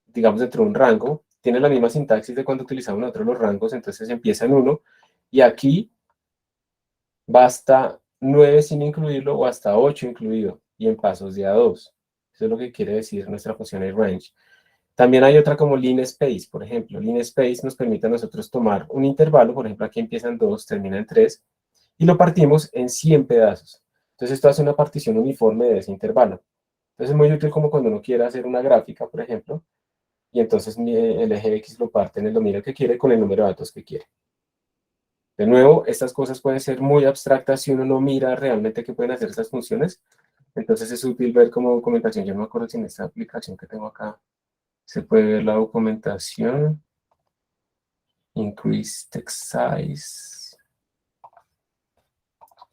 digamos, dentro de un rango. Tiene la misma sintaxis de cuando utilizamos nosotros los rangos, entonces empieza en 1, y aquí va hasta 9 sin incluirlo o hasta 8 incluido, y en pasos de a 2. Eso es lo que quiere decir nuestra función arange. También hay otra como linspace, por ejemplo. Linspace nos permite a nosotros tomar un intervalo, por ejemplo, aquí empieza en 2, termina en 3, y lo partimos en 100 pedazos. Entonces esto hace una partición uniforme de ese intervalo. Entonces es muy útil como cuando uno quiere hacer una gráfica, por ejemplo, y entonces el eje X lo parte en el dominio que quiere con el número de datos que quiere. De nuevo, estas cosas pueden ser muy abstractas si uno no mira realmente qué pueden hacer estas funciones. Entonces es útil ver como documentación. Yo no me acuerdo si en esta aplicación que tengo acá se puede ver la documentación. Increase text size.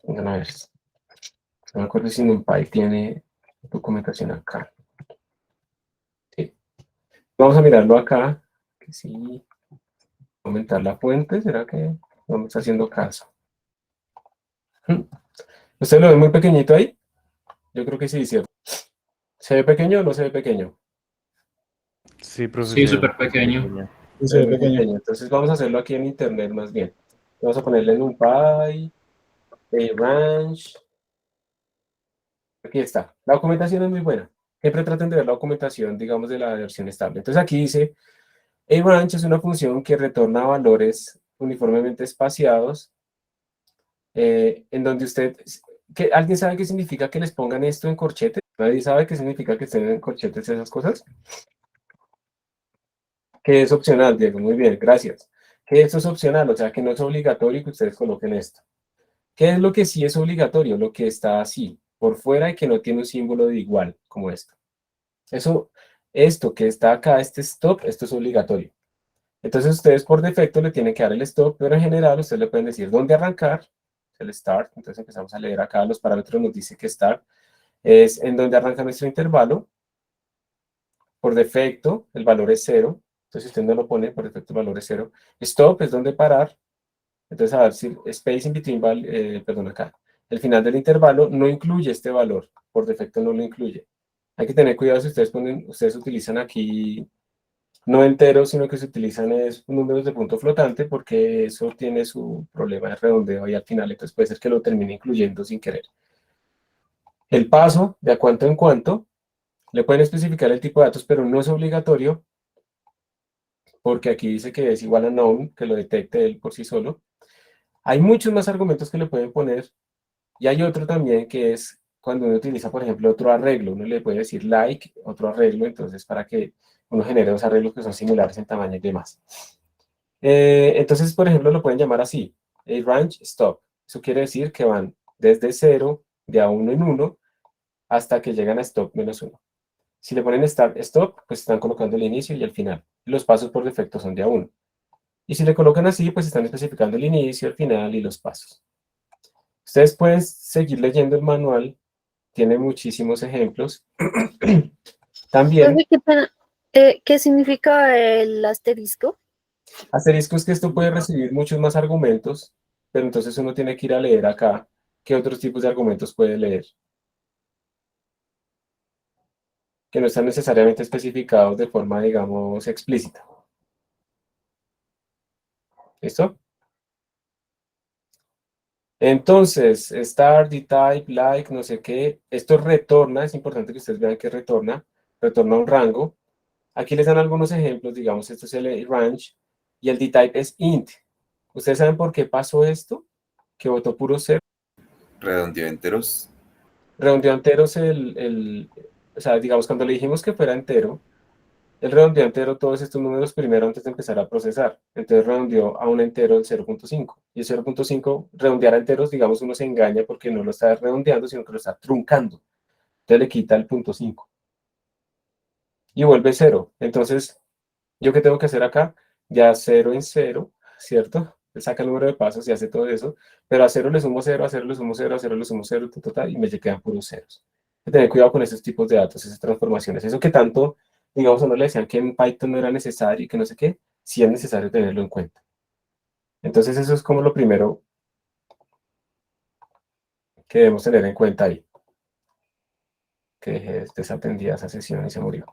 Vengan a ver. No me acuerdo si NumPy tiene documentación acá. Sí. Vamos a mirarlo acá. Que sí. Aumentar la fuente. ¿Será que no me está haciendo caso? ¿Usted lo ve muy pequeñito ahí? Yo creo que sí, ¿cierto? ¿Se ve pequeño o no se ve pequeño? Sí, Sí, profesor. súper pequeño. Se ve muy pequeño. Entonces vamos a hacerlo aquí en internet más bien. Vamos a ponerle en NumPy, arange. Aquí está. La documentación es muy buena. Siempre traten de ver la documentación, digamos, de la versión estable. Entonces aquí dice, arange es una función que retorna valores uniformemente espaciados, en donde usted... ¿Alguien sabe qué significa que les pongan esto en corchetes? ¿Nadie sabe qué significa que estén en corchetes esas cosas? Que es opcional, Diego. Muy bien, gracias. Que esto es opcional, o sea, que no es obligatorio que ustedes coloquen esto. ¿Qué es lo que sí es obligatorio? Lo que está así, por fuera y que no tiene un símbolo de igual, como esto. Esto que está acá, este stop, esto es obligatorio. Entonces ustedes por defecto le tienen que dar el stop, pero en general ustedes le pueden decir dónde arrancar, el start. Entonces empezamos a leer acá, los parámetros nos dice que start es en donde arranca nuestro intervalo. Por defecto el valor es 0. Entonces si usted no lo pone, por defecto el valor es 0. Stop es donde parar. Entonces a ver si space in between, perdón, acá. El final del intervalo no incluye este valor. Por defecto no lo incluye. Hay que tener cuidado si ustedes utilizan aquí no enteros, sino que se utilizan números de punto flotante, porque eso tiene su problema de redondeo ahí al final, entonces puede ser que lo termine incluyendo sin querer. El paso, de a cuánto en cuánto, le pueden especificar el tipo de datos, pero no es obligatorio, porque aquí dice que es igual a known, que lo detecte él por sí solo. Hay muchos más argumentos que le pueden poner, y hay otro también que es cuando uno utiliza, por ejemplo, otro arreglo, uno le puede decir like, otro arreglo, entonces para que uno genere dos arreglos que son similares en tamaño y demás. Entonces, por ejemplo, lo pueden llamar así, arange stop. Eso quiere decir que van desde 0, de a 1 en 1, hasta que llegan a stop -1. Si le ponen start, stop, pues están colocando el inicio y el final. Los pasos por defecto son de a 1. Y si le colocan así, pues están especificando el inicio, el final y los pasos. Ustedes pueden seguir leyendo el manual, tiene muchísimos ejemplos. También, Profe, ¿qué significa el asterisco? asterisco es que esto puede recibir muchos más argumentos, pero entonces uno tiene que ir a leer acá qué otros tipos de argumentos puede leer, que no están necesariamente especificados de forma, digamos, explícita. ¿Listo? Entonces, start, type, like, no sé qué, esto retorna, es importante que ustedes vean que retorna un rango. Aquí les dan algunos ejemplos, digamos, esto es el range, y el dtype es int. ¿Ustedes saben por qué pasó esto? Que votó puro cero. Redondeó enteros. Redondeó enteros o sea, digamos, cuando le dijimos que fuera entero, él redondeó entero todos estos números primero antes de empezar a procesar. Entonces redondeó a un entero el 0.5. Y el 0.5, redondear a enteros, digamos, uno se engaña porque no lo está redondeando, sino que lo está truncando. Entonces le quita el 0.5. Y vuelve 0. Entonces, ¿yo qué tengo que hacer acá? Ya 0 en 0, ¿cierto? Le saca el número de pasos y hace todo eso. Pero a 0 le sumo 0, a 0 le sumo 0, a 0 le sumo 0, y me quedan puros ceros. Hay que tener cuidado con esos tipos de datos, esas transformaciones. Eso que tanto, digamos, a uno le decían que en Python no era necesario y que no sé qué, sí es necesario tenerlo en cuenta. Entonces, eso es como lo primero que debemos tener en cuenta ahí. Que dejé desatendida esa sesión y se murió.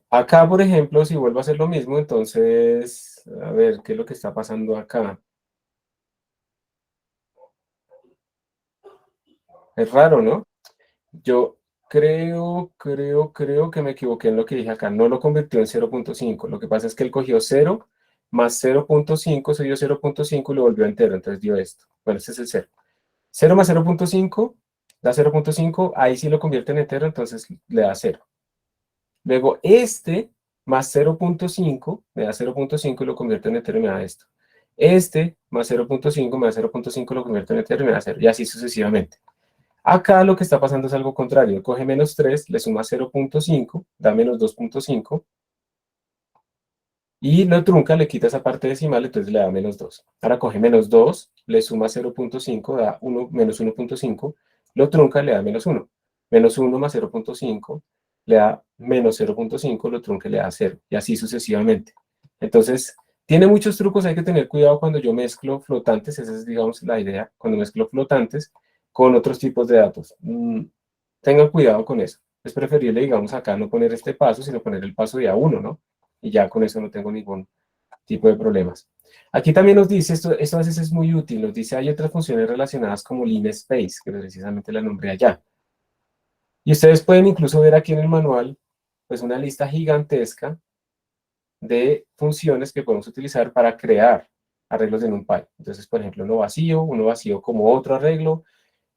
Acá, por ejemplo, si vuelvo a hacer lo mismo, entonces, a ver, ¿qué es lo que está pasando acá? Es raro, ¿no? Yo creo que me equivoqué en lo que dije acá. No lo convirtió en 0.5. Lo que pasa es que él cogió 0 más 0.5, se dio 0.5 y lo volvió entero, entonces dio esto. Bueno, este es el 0. 0 más 0.5 da 0.5, ahí sí lo convierte en entero, entonces le da 0. Luego este más 0.5 me da 0.5 y lo convierte en entero y me da esto. Este más 0.5 me da 0.5 y lo convierte en entero y me da 0. Y así sucesivamente. Acá lo que está pasando es algo contrario. Coge menos 3, le suma 0.5, da menos 2.5. Y lo trunca, le quita esa parte decimal, entonces le da menos 2. Ahora coge menos 2, le suma 0.5, da 1, menos 1.5. Lo trunca, le da menos 1. Menos 1 más 0.5 le da menos 0.5, lo trunca y le da 0. Y así sucesivamente. Entonces, tiene muchos trucos, hay que tener cuidado cuando yo mezclo flotantes, esa es, digamos, la idea, cuando mezclo flotantes con otros tipos de datos. Tengan cuidado con eso. Es preferible, digamos, acá no poner este paso, sino poner el paso de A1, ¿no? Y ya con eso no tengo ningún tipo de problemas. Aquí también nos dice, esto a veces es muy útil, nos dice hay otras funciones relacionadas como linspace, que precisamente la nombré allá. Y ustedes pueden incluso ver aquí en el manual, pues una lista gigantesca de funciones que podemos utilizar para crear arreglos de NumPy. Entonces, por ejemplo, uno vacío como otro arreglo,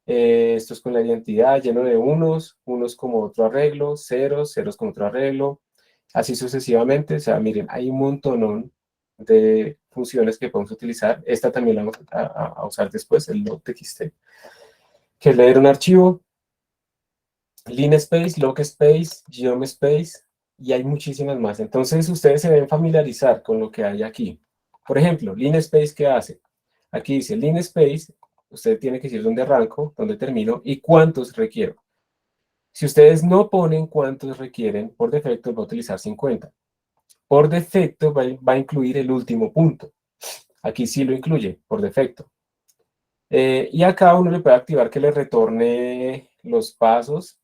esto es con la identidad lleno de unos como otro arreglo, ceros como otro arreglo, así sucesivamente. O sea, miren, hay un montón de funciones que podemos utilizar. Esta también la vamos a usar después, el load.txt, que es leer un archivo, linspace, lockspace, geomspace, y hay muchísimas más. Entonces, ustedes se deben familiarizar con lo que hay aquí. Por ejemplo, linspace, ¿qué hace? Aquí dice linspace, usted tiene que decir dónde arranco, dónde termino y cuántos requiero. Si ustedes no ponen cuántos requieren, por defecto va a utilizar 50. Por defecto va a incluir el último punto. Aquí sí lo incluye, por defecto. Y acá uno le puede activar que le retorne los pasos,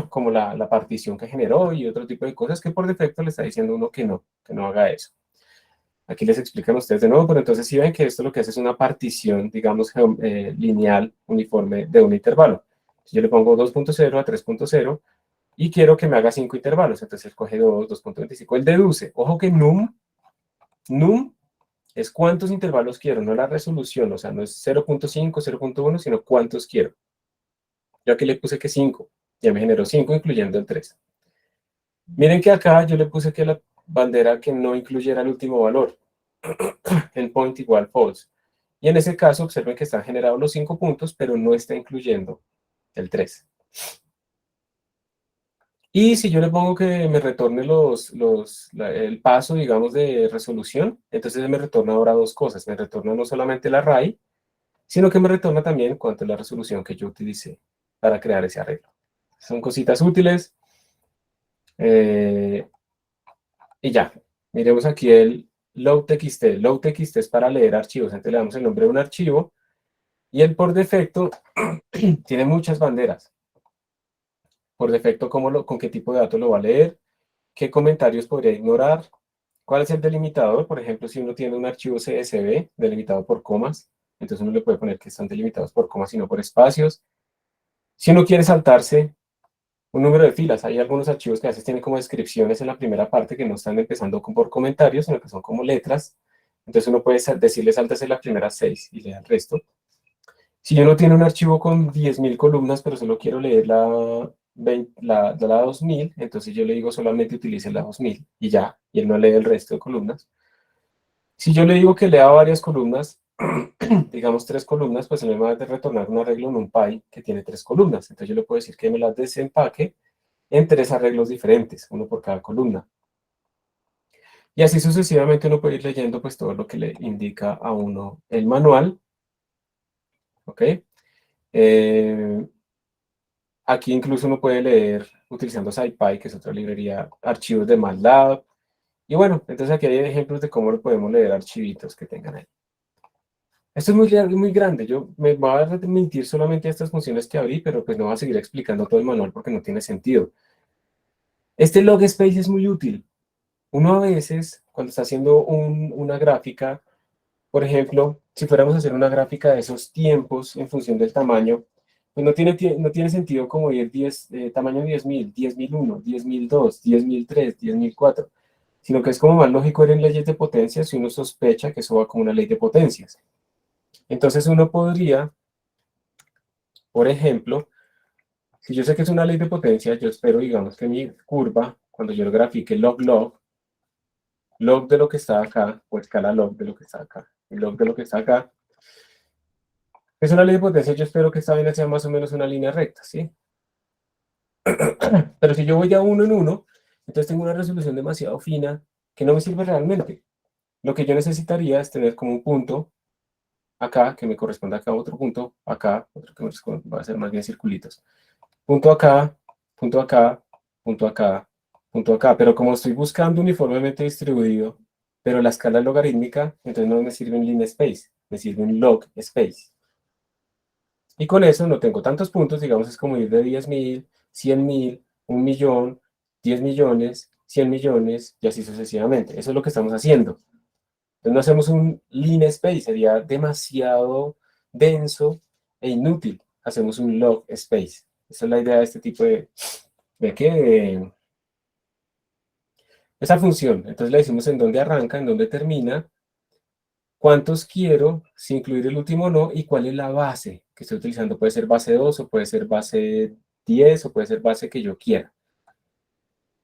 como la partición que generó y otro tipo de cosas que por defecto le está diciendo uno que no haga eso. Aquí les explican ustedes de nuevo, pero entonces si ven que esto lo que hace es una partición, digamos, lineal, uniforme de un intervalo. Si yo le pongo 2.0 a 3.0 y quiero que me haga 5 intervalos, entonces él coge 2, 2.25, él deduce. Ojo que num es cuántos intervalos quiero, no la resolución, o sea, no es 0.5, 0.1, sino cuántos quiero. Yo aquí le puse que 5, ya me generó 5 incluyendo el 3. Miren que acá yo le puse que la bandera que no incluyera el último valor, endpoint igual false. Y en ese caso, observen que están generados los 5 puntos, pero no está incluyendo el 3. Y si yo le pongo que me retorne el paso, digamos, de resolución, entonces me retorna ahora dos cosas. Me retorna no solamente el array, sino que me retorna también cuánto es la resolución que yo utilicé para crear ese arreglo. Son cositas útiles. Y ya, miremos aquí el load.txt. Load.txt es para leer archivos. Entonces le damos el nombre de un archivo y él por defecto tiene muchas banderas. Por defecto, con qué tipo de datos lo va a leer, qué comentarios podría ignorar, cuál es el delimitador. Por ejemplo, si uno tiene un archivo CSV delimitado por comas, entonces uno le puede poner que están delimitados por comas y no por espacios. Si uno quiere saltarse un número de filas, hay algunos archivos que a veces tienen como descripciones en la primera parte que no están empezando por comentarios, sino que son como letras. Entonces uno puede decirle sáltese las primeras 6 y lea el resto. Si yo no tiene un archivo con 10.000 columnas, pero solo quiero leer la 2000, entonces yo le digo solamente utilice la 2000 y ya, y él no lee el resto de columnas. Si yo le digo que lea varias columnas, digamos 3 columnas, pues él me va a retornar un arreglo en un NumPy que tiene 3 columnas. Entonces yo le puedo decir que me las desempaque en 3 arreglos diferentes, uno por cada columna. Y así sucesivamente uno puede ir leyendo pues todo lo que le indica a uno el manual. ¿Ok? Aquí incluso uno puede leer utilizando SciPy, que es otra librería, archivos de MATLAB. Y bueno, entonces aquí hay ejemplos de cómo lo podemos leer archivitos que tengan ahí. Esto es muy grande. Yo me voy a remitir solamente a estas funciones que abrí, pero pues no voy a seguir explicando todo el manual porque no tiene sentido. Este log space es muy útil. Uno a veces, cuando está haciendo una gráfica, por ejemplo, si fuéramos a hacer una gráfica de esos tiempos en función del tamaño, pues no tiene sentido como ir tamaño 10.000, 10.001, 10.002, 10.003, 10.004, sino que es como más lógico ir en leyes de potencias si uno sospecha que eso va como una ley de potencias. Entonces uno podría, por ejemplo, si yo sé que es una ley de potencia, yo espero, digamos, que mi curva, cuando yo lo grafique log de lo que está acá, o escala log de lo que está acá, y log de lo que está acá, es una ley de potencia, yo espero que esta vaina sea más o menos una línea recta, ¿sí? Pero si yo voy de uno en uno, entonces tengo una resolución demasiado fina que no me sirve realmente. Lo que yo necesitaría es tener como un punto acá, que me corresponda acá, otro punto acá, otro que me va a ser más bien circulitos. Punto acá, punto acá, punto acá, punto acá. Pero como estoy buscando uniformemente distribuido, pero la escala es logarítmica, entonces no me sirve un line space, me sirve un log space. Y con eso no tengo tantos puntos, digamos, es como ir de 10.000, 100.000, 1.000.000, 10 millones, 100 millones, y así sucesivamente. Eso es lo que estamos haciendo. Entonces no hacemos un line space, sería demasiado denso e inútil. Hacemos un log space. Esa es la idea de este tipo de esa función. Entonces le decimos en dónde arranca, en dónde termina, cuántos quiero, si incluir el último o no, y cuál es la base que estoy utilizando. Puede ser base 2, o puede ser base 10, o puede ser base que yo quiera.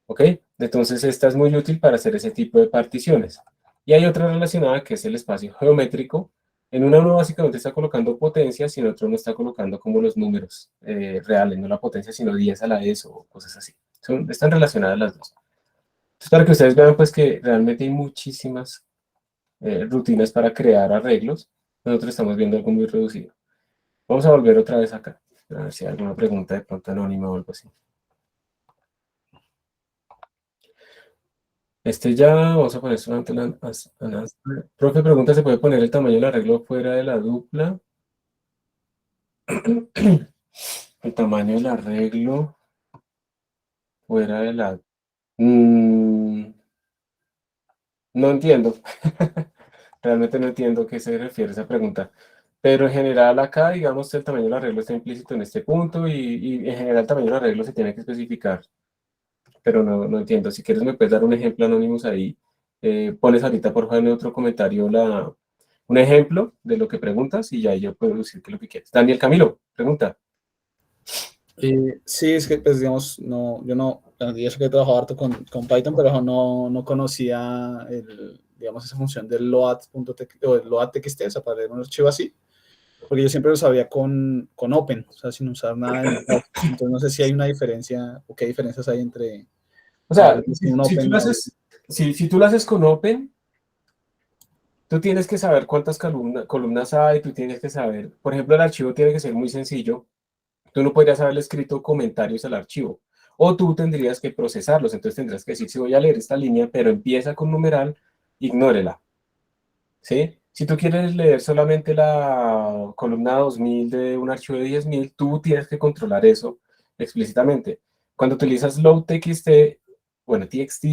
¿Ok? Entonces esta es muy útil para hacer ese tipo de particiones. Y hay otra relacionada que es el espacio geométrico. En una uno básicamente está colocando potencias y en otro uno está colocando como los números reales, no la potencia, sino 10 a la S o cosas así. Están relacionadas las dos. Entonces, para que ustedes vean pues que realmente hay muchísimas rutinas para crear arreglos. Nosotros estamos viendo algo muy reducido. Vamos a volver otra vez acá. A ver si hay alguna pregunta de pronto anónima o algo así. Ya, vamos a poner solamente la profe pregunta, ¿se puede poner el tamaño del arreglo fuera de la dupla? El tamaño del arreglo fuera de la... no entiendo. Realmente no entiendo a qué se refiere esa pregunta. Pero en general acá, digamos, el tamaño del arreglo está implícito en este punto y en general el tamaño del arreglo se tiene que especificar. Pero no entiendo. Si quieres me puedes dar un ejemplo, Anonymous, ahí. Pones ahorita, por favor, en otro comentario un ejemplo de lo que preguntas y ya yo puedo decirte lo que quieres. Daniel Camilo, pregunta. Sí, es que, pues, digamos, yo sé que he trabajado harto con Python, pero no conocía, digamos, esa función del load.txt, o el load.txt, o sea, para leer un archivo así. Porque yo siempre lo sabía con Open, o sea, sin usar nada de Metadata. Entonces no sé si hay una diferencia o qué diferencias hay entre O saber sea, que es un Open. si tú lo haces con Open, tú tienes que saber cuántas columnas hay, tú tienes que saber, por ejemplo, el archivo tiene que ser muy sencillo. Tú no podrías haberle escrito comentarios al archivo. O tú tendrías que procesarlos. Entonces tendrías que decir, si voy a leer esta línea, pero empieza con numeral, ignórela. ¿Sí? Si tú quieres leer solamente la columna 2000 de un archivo de 10.000, tú tienes que controlar eso explícitamente. Cuando utilizas load.txt, bueno, txt,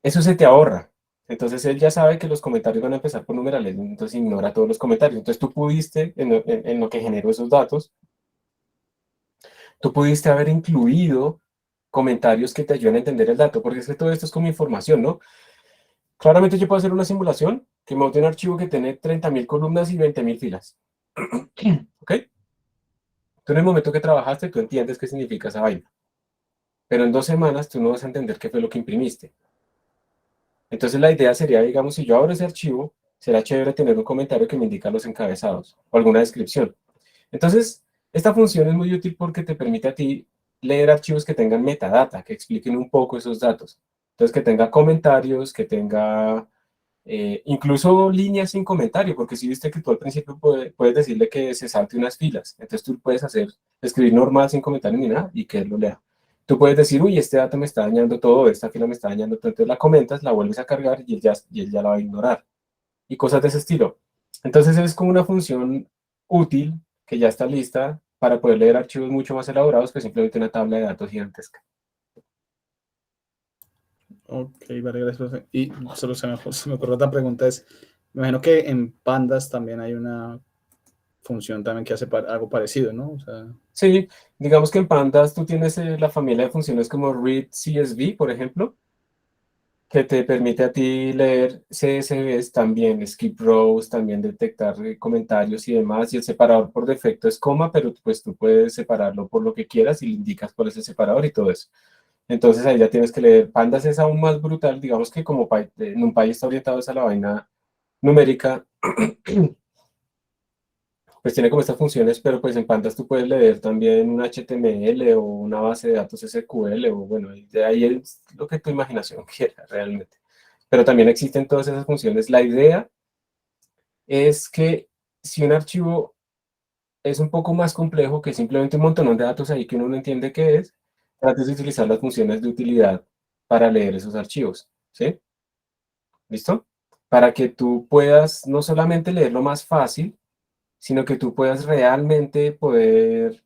eso se te ahorra. Entonces él ya sabe que los comentarios van a empezar por numerales, entonces ignora todos los comentarios. Entonces tú pudiste, en lo que generó esos datos, tú pudiste haber incluido comentarios que te ayuden a entender el dato, porque es que todo esto es como información, ¿no? Claramente yo puedo hacer una simulación que me bote un archivo que tiene 30.000 columnas y 20.000 filas. ¿Ok? Tú en el momento que trabajaste, tú entiendes qué significa esa vaina. Pero en 2 semanas tú no vas a entender qué fue lo que imprimiste. Entonces la idea sería, digamos, si yo abro ese archivo, será chévere tener un comentario que me indica los encabezados o alguna descripción. Entonces, esta función es muy útil porque te permite a ti leer archivos que tengan metadata, que expliquen un poco esos datos. Entonces, que tenga comentarios, que tenga incluso líneas sin comentario, porque si viste que tú al principio puedes decirle que se salte unas filas. Entonces, tú puedes escribir normal sin comentario ni nada y que él lo lea. Tú puedes decir, uy, este dato me está dañando todo, esta fila me está dañando todo. Entonces la comentas, la vuelves a cargar y él ya la va a ignorar. Y cosas de ese estilo. Entonces es como una función útil que ya está lista para poder leer archivos mucho más elaborados que simplemente una tabla de datos gigantesca. Ok, vale, gracias, profe. Y solo se me ocurrió otra pregunta, me imagino que en Pandas también hay una función también que hace algo parecido, ¿no? O sea, Sí, digamos que en Pandas tú tienes la familia de funciones como read CSV, por ejemplo, que te permite a ti leer CSVs también, skip rows, también detectar comentarios y demás, y el separador por defecto es coma, pero pues tú puedes separarlo por lo que quieras y le indicas cuál es el separador y todo eso. Entonces ahí ya tienes que leer. Pandas es aún más brutal, digamos que como NumPy está orientado a la vaina numérica, pues tiene como estas funciones, pero pues en Pandas tú puedes leer también un HTML o una base de datos SQL, o bueno, de ahí es lo que tu imaginación quiera realmente. Pero también existen todas esas funciones. La idea es que si un archivo es un poco más complejo que simplemente un montón de datos ahí que uno no entiende qué es, trates de utilizar las funciones de utilidad para leer esos archivos, ¿sí? ¿Listo? Para que tú puedas no solamente leerlo más fácil, sino que tú puedas realmente poder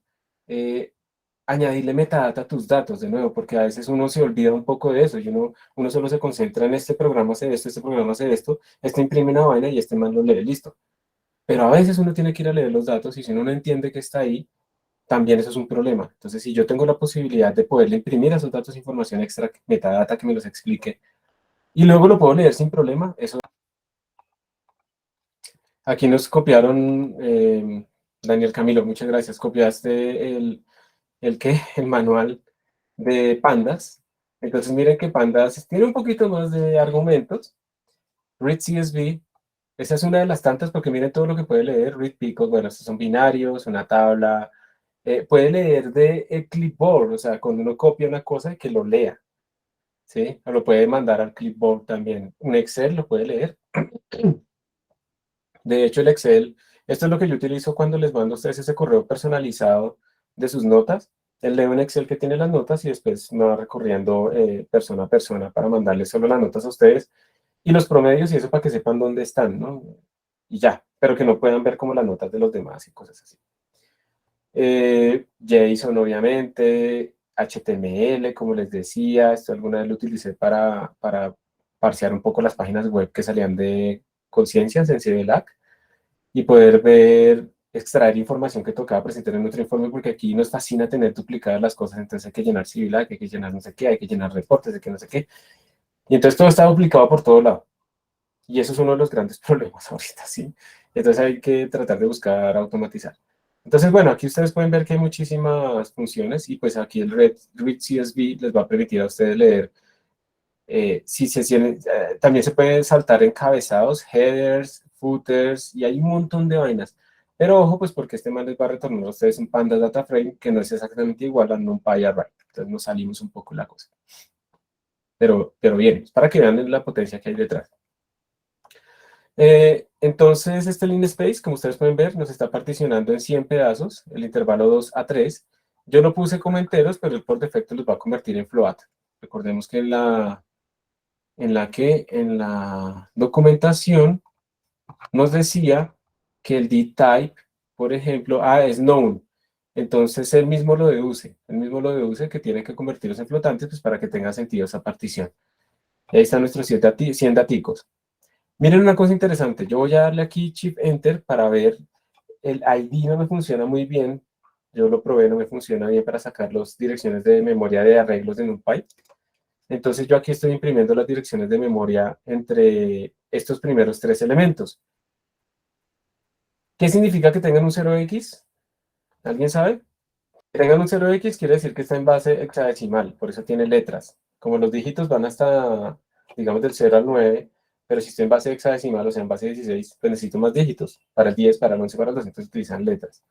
añadirle metadata a tus datos de nuevo, porque a veces uno se olvida un poco de eso, y uno solo se concentra en este programa hace esto, este programa hace esto, este imprime una vaina y este man lo lee, listo. Pero a veces uno tiene que ir a leer los datos y si uno no entiende que está ahí, también eso es un problema. Entonces, si yo tengo la posibilidad de poderle imprimir a esos datos información extra, metadata que me los explique, y luego lo puedo leer sin problema, eso. Aquí nos copiaron, Daniel Camilo, muchas gracias. Copiaste ¿qué? El manual de Pandas. Entonces miren que Pandas tiene un poquito más de argumentos. Read CSV, esa es una de las tantas porque miren todo lo que puede leer. Read Picos, bueno, estos son binarios, una tabla. Puede leer de el clipboard, o sea, cuando uno copia una cosa que lo lea, ¿sí? O lo puede mandar al clipboard también. Un Excel lo puede leer. De hecho, el Excel, esto es lo que yo utilizo cuando les mando a ustedes ese correo personalizado de sus notas. Él lee un Excel que tiene las notas y después me va recorriendo persona a persona para mandarles solo las notas a ustedes y los promedios y eso para que sepan dónde están, ¿no? Y ya, pero que no puedan ver como las notas de los demás y cosas así. JSON, obviamente, HTML, como les decía, esto alguna vez lo utilicé para parsear un poco las páginas web que salían de Conciencias en CDLAC y poder ver, extraer información que tocaba presentar en nuestro informe, porque aquí nos fascina tener duplicadas las cosas, entonces hay que llenar CIVILAC, hay que llenar no sé qué, hay que llenar reportes de que no sé qué, y entonces todo está duplicado por todo lado, y eso es uno de los grandes problemas ahorita, ¿sí? Entonces hay que tratar de buscar automatizar. Entonces, bueno, aquí ustedes pueden ver que hay muchísimas funciones, y pues aquí el Read CSV les va a permitir a ustedes leer. También se pueden saltar encabezados, headers, footers, y hay un montón de vainas. Pero ojo, pues porque este man les va a retornar a ustedes un pandas data frame que no es exactamente igual a NumPy array. Entonces nos salimos un poco la cosa. Pero bien, es para que vean la potencia que hay detrás. Entonces, este line space, como ustedes pueden ver, nos está particionando en 100 pedazos, el intervalo 2 a 3. Yo no puse como enteros, pero él por defecto los va a convertir en float. Recordemos que en la documentación nos decía que el dtype, por ejemplo, es known. Entonces, él mismo lo deduce. Él mismo lo deduce que tiene que convertirlos en flotantes pues, para que tenga sentido esa partición. Y ahí están nuestros 100 daticos. Miren una cosa interesante. Yo voy a darle aquí Shift Enter para ver. El ID no me funciona muy bien. Yo lo probé, no me funciona bien para sacar las direcciones de memoria de arreglos de NumPy. Entonces yo aquí estoy imprimiendo las direcciones de memoria entre estos primeros 3 elementos. ¿Qué significa que tengan un 0x? ¿Alguien sabe? Que tengan un 0x quiere decir que está en base hexadecimal, por eso tiene letras. Como los dígitos van hasta, digamos, del 0 al 9, pero si estoy en base hexadecimal, o sea, en base 16, pues necesito más dígitos. Para el 10, para el 11, para el 200 utilizan letras.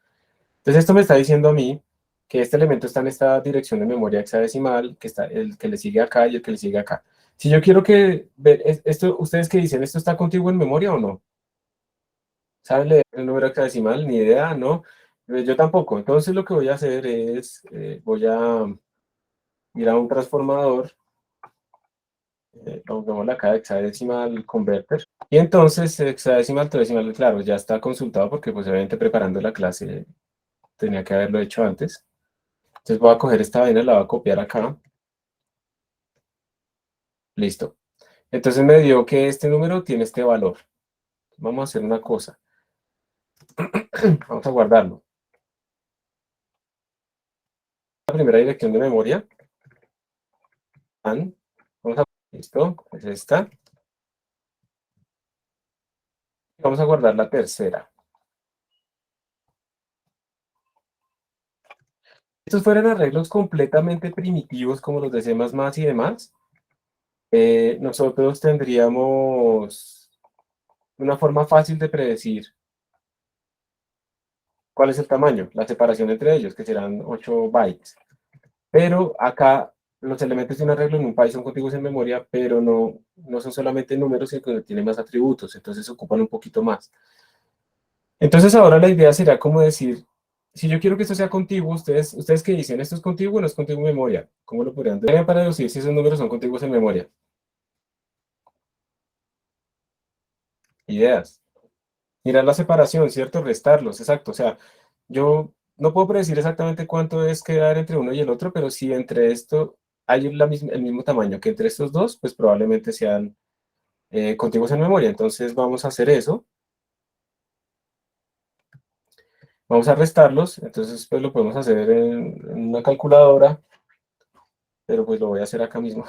Entonces esto me está diciendo a mí que este elemento está en esta dirección de memoria hexadecimal, que está el que le sigue acá y el que le sigue acá. Si yo quiero que ver esto, ustedes que dicen, ¿esto está contigo en memoria o no? ¿Saben leer el número hexadecimal? Ni idea, ¿no? Yo tampoco. Entonces lo que voy a hacer es, voy a ir a un transformador, pongámosle acá hexadecimal converter, y entonces hexadecimal to decimal, claro, ya está consultado porque pues obviamente preparando la clase tenía que haberlo hecho antes. Entonces voy a coger esta vaina, la voy a copiar acá. Listo. Entonces me dio que este número tiene este valor. Vamos a hacer una cosa. Vamos a guardarlo. La primera dirección de memoria. Listo, es esta. Vamos a guardar la tercera. Estos fueran arreglos completamente primitivos como los de C++ y demás. Nosotros tendríamos una forma fácil de predecir cuál es el tamaño, la separación entre ellos, que serán 8 bytes. Pero acá los elementos de un arreglo en NumPy son contiguos en memoria, pero no son solamente números, sino que tienen más atributos, entonces ocupan un poquito más. Entonces ahora la idea será como decir, si yo quiero que esto sea contiguo, ustedes que dicen, ¿esto es contiguo o no es contiguo en memoria? ¿Cómo lo podrían decir para deducir si esos números son contiguos en memoria? Ideas. Mirar la separación, ¿cierto? Restarlos, exacto. O sea, yo no puedo predecir exactamente cuánto es quedar entre uno y el otro, pero si entre esto hay el mismo tamaño que entre estos dos, pues probablemente sean contiguos en memoria. Entonces vamos a hacer eso. Vamos a restarlos. Entonces pues lo podemos hacer en una calculadora, pero pues lo voy a hacer acá mismo.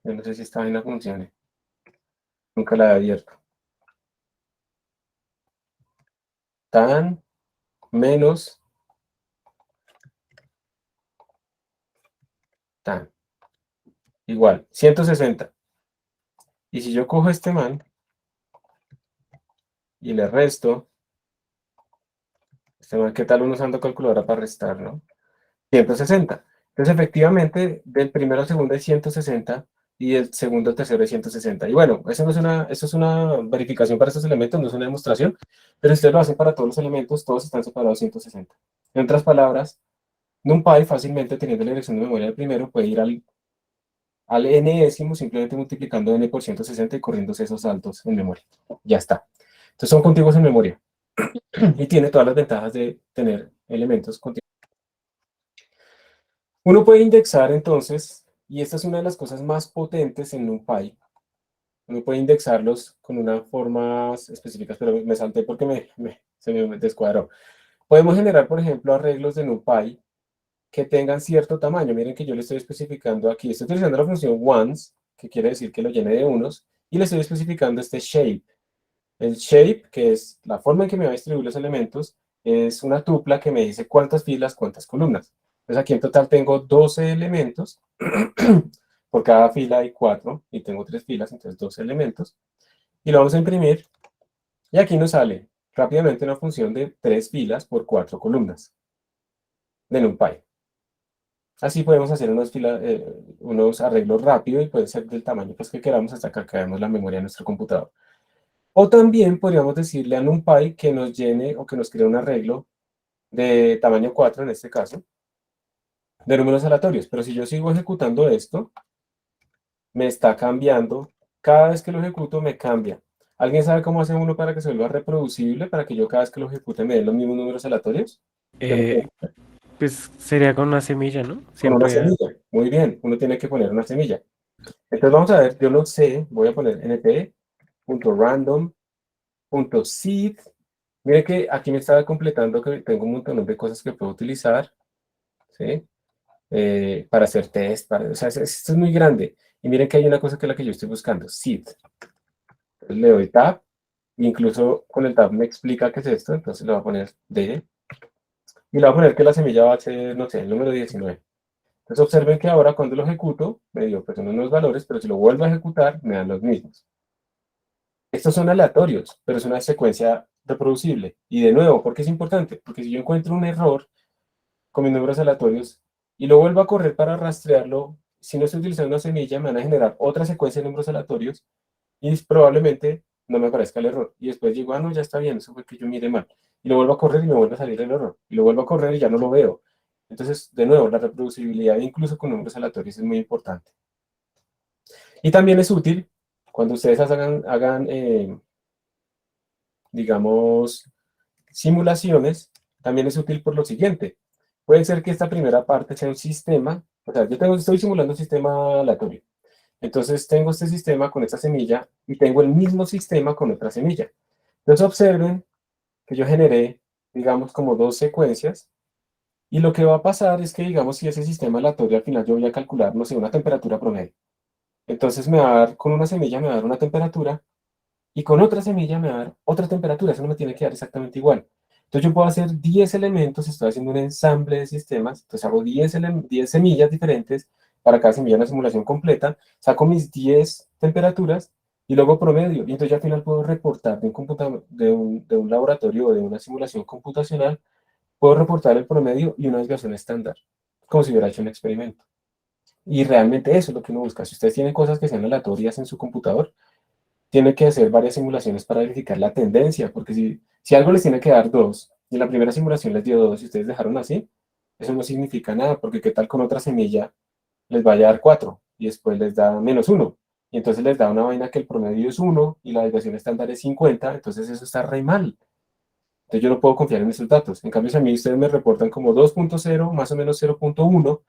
Yo no sé si esta vaina funcione. Nunca la he abierto. Tan menos tan. Igual, 160. Y si yo cojo este man y le resto, este man, ¿qué tal uno usando calculadora para restar, no? 160. Entonces, efectivamente, del primero al segundo es 160 y del segundo al tercero es 160. Y bueno, eso es una verificación para estos elementos, no es una demostración, pero ustedes lo hacen para todos los elementos, todos están separados 160. En otras palabras, NumPy fácilmente teniendo la dirección de memoria del primero puede ir al n-ésimo simplemente multiplicando n por 160 y corriéndose esos saltos en memoria. Ya está. Entonces son contiguos en memoria. Y tiene todas las ventajas de tener elementos contiguos. Uno puede indexar entonces, y esta es una de las cosas más potentes en NumPy, uno puede indexarlos con unas formas específicas, pero me salté porque se me descuadró. Podemos generar, por ejemplo, arreglos de NumPy que tengan cierto tamaño. Miren que yo le estoy especificando aquí, estoy utilizando la función ones, que quiere decir que lo llene de unos, y le estoy especificando este shape. El shape, que es la forma en que me va a distribuir los elementos, es una tupla que me dice cuántas filas, cuántas columnas. Entonces aquí en total tengo 12 elementos, por cada fila hay 4, y tengo 3 filas, entonces 12 elementos. y lo vamos a imprimir, y aquí nos sale rápidamente una función de 3 filas por 4 columnas de NumPy. Así podemos hacer unos arreglos rápidos y pueden ser del tamaño pues, que queramos hasta que acabemos la memoria de nuestro computador. O también podríamos decirle a NumPy que nos llene o que nos cree un arreglo de tamaño 4 en este caso, de números aleatorios. Pero si yo sigo ejecutando esto, me está cambiando. Cada vez que lo ejecuto me cambia. ¿Alguien sabe cómo hace uno para que se vuelva reproducible? Para que yo cada vez que lo ejecute me den los mismos números aleatorios. Pues sería con una semilla, ¿no? Con una Siempre. semilla. Muy bien, uno tiene que poner una semilla. Entonces vamos a ver, yo lo sé, voy a poner np.random.seed. Miren que aquí me estaba completando que tengo un montón de cosas que puedo utilizar, ¿sí? Para hacer test, o sea, esto es muy grande. Y miren que hay una cosa que es la que yo estoy buscando, seed. Entonces le doy tab, incluso con el tab me explica qué es esto, entonces le voy a poner D, y le voy a poner que la semilla va a ser, no sé, el número 19. Entonces observen que ahora cuando lo ejecuto, me dio pues unos valores, pero si lo vuelvo a ejecutar, me dan los mismos. Estos son aleatorios, pero es una secuencia reproducible. Y de nuevo, ¿por qué es importante? Porque si yo encuentro un error con mis números aleatorios y lo vuelvo a correr para rastrearlo, si no estoy utilizando una semilla, me van a generar otra secuencia de números aleatorios y probablemente no me aparezca el error. Y después digo, ah, no, ya está bien, eso fue que yo miré mal. Y lo vuelvo a correr y me vuelve a salir el error. Y lo vuelvo a correr y ya no lo veo. Entonces, de nuevo, la reproducibilidad, incluso con números aleatorios, es muy importante. Y también es útil cuando ustedes hagan digamos, simulaciones, también es útil por lo siguiente. Puede ser que esta primera parte sea un sistema, o sea, estoy simulando un sistema aleatorio. Entonces tengo este sistema con esta semilla y tengo el mismo sistema con otra semilla. Entonces observen que yo generé, digamos, como dos secuencias. Y lo que va a pasar es que, digamos, si ese sistema aleatorio al final yo voy a calcular, no sé, una temperatura promedio. Entonces me va a dar, con una semilla me va a dar una temperatura y con otra semilla me va a dar otra temperatura. Eso no me tiene que dar exactamente igual. Entonces yo puedo hacer 10 elementos, estoy haciendo un ensamble de sistemas, entonces hago 10 semillas diferentes, para cada semilla una simulación completa, saco mis 10 temperaturas y luego promedio. Y entonces ya al final puedo reportar de un laboratorio o de una simulación computacional, puedo reportar el promedio y una desviación estándar, como si hubiera hecho un experimento. Y realmente eso es lo que uno busca. Si ustedes tienen cosas que sean aleatorias en su computador, tiene que hacer varias simulaciones para verificar la tendencia, porque si algo les tiene que dar 2, y en la primera simulación les dio 2 y ustedes dejaron así, eso no significa nada, porque qué tal con otra semilla les vaya a dar 4, y después les da -1, y entonces les da una vaina que el promedio es 1, y la desviación estándar es 50, entonces eso está re mal. Entonces yo no puedo confiar en esos datos. En cambio, si a mí ustedes me reportan como 2.0, más o menos 0.1,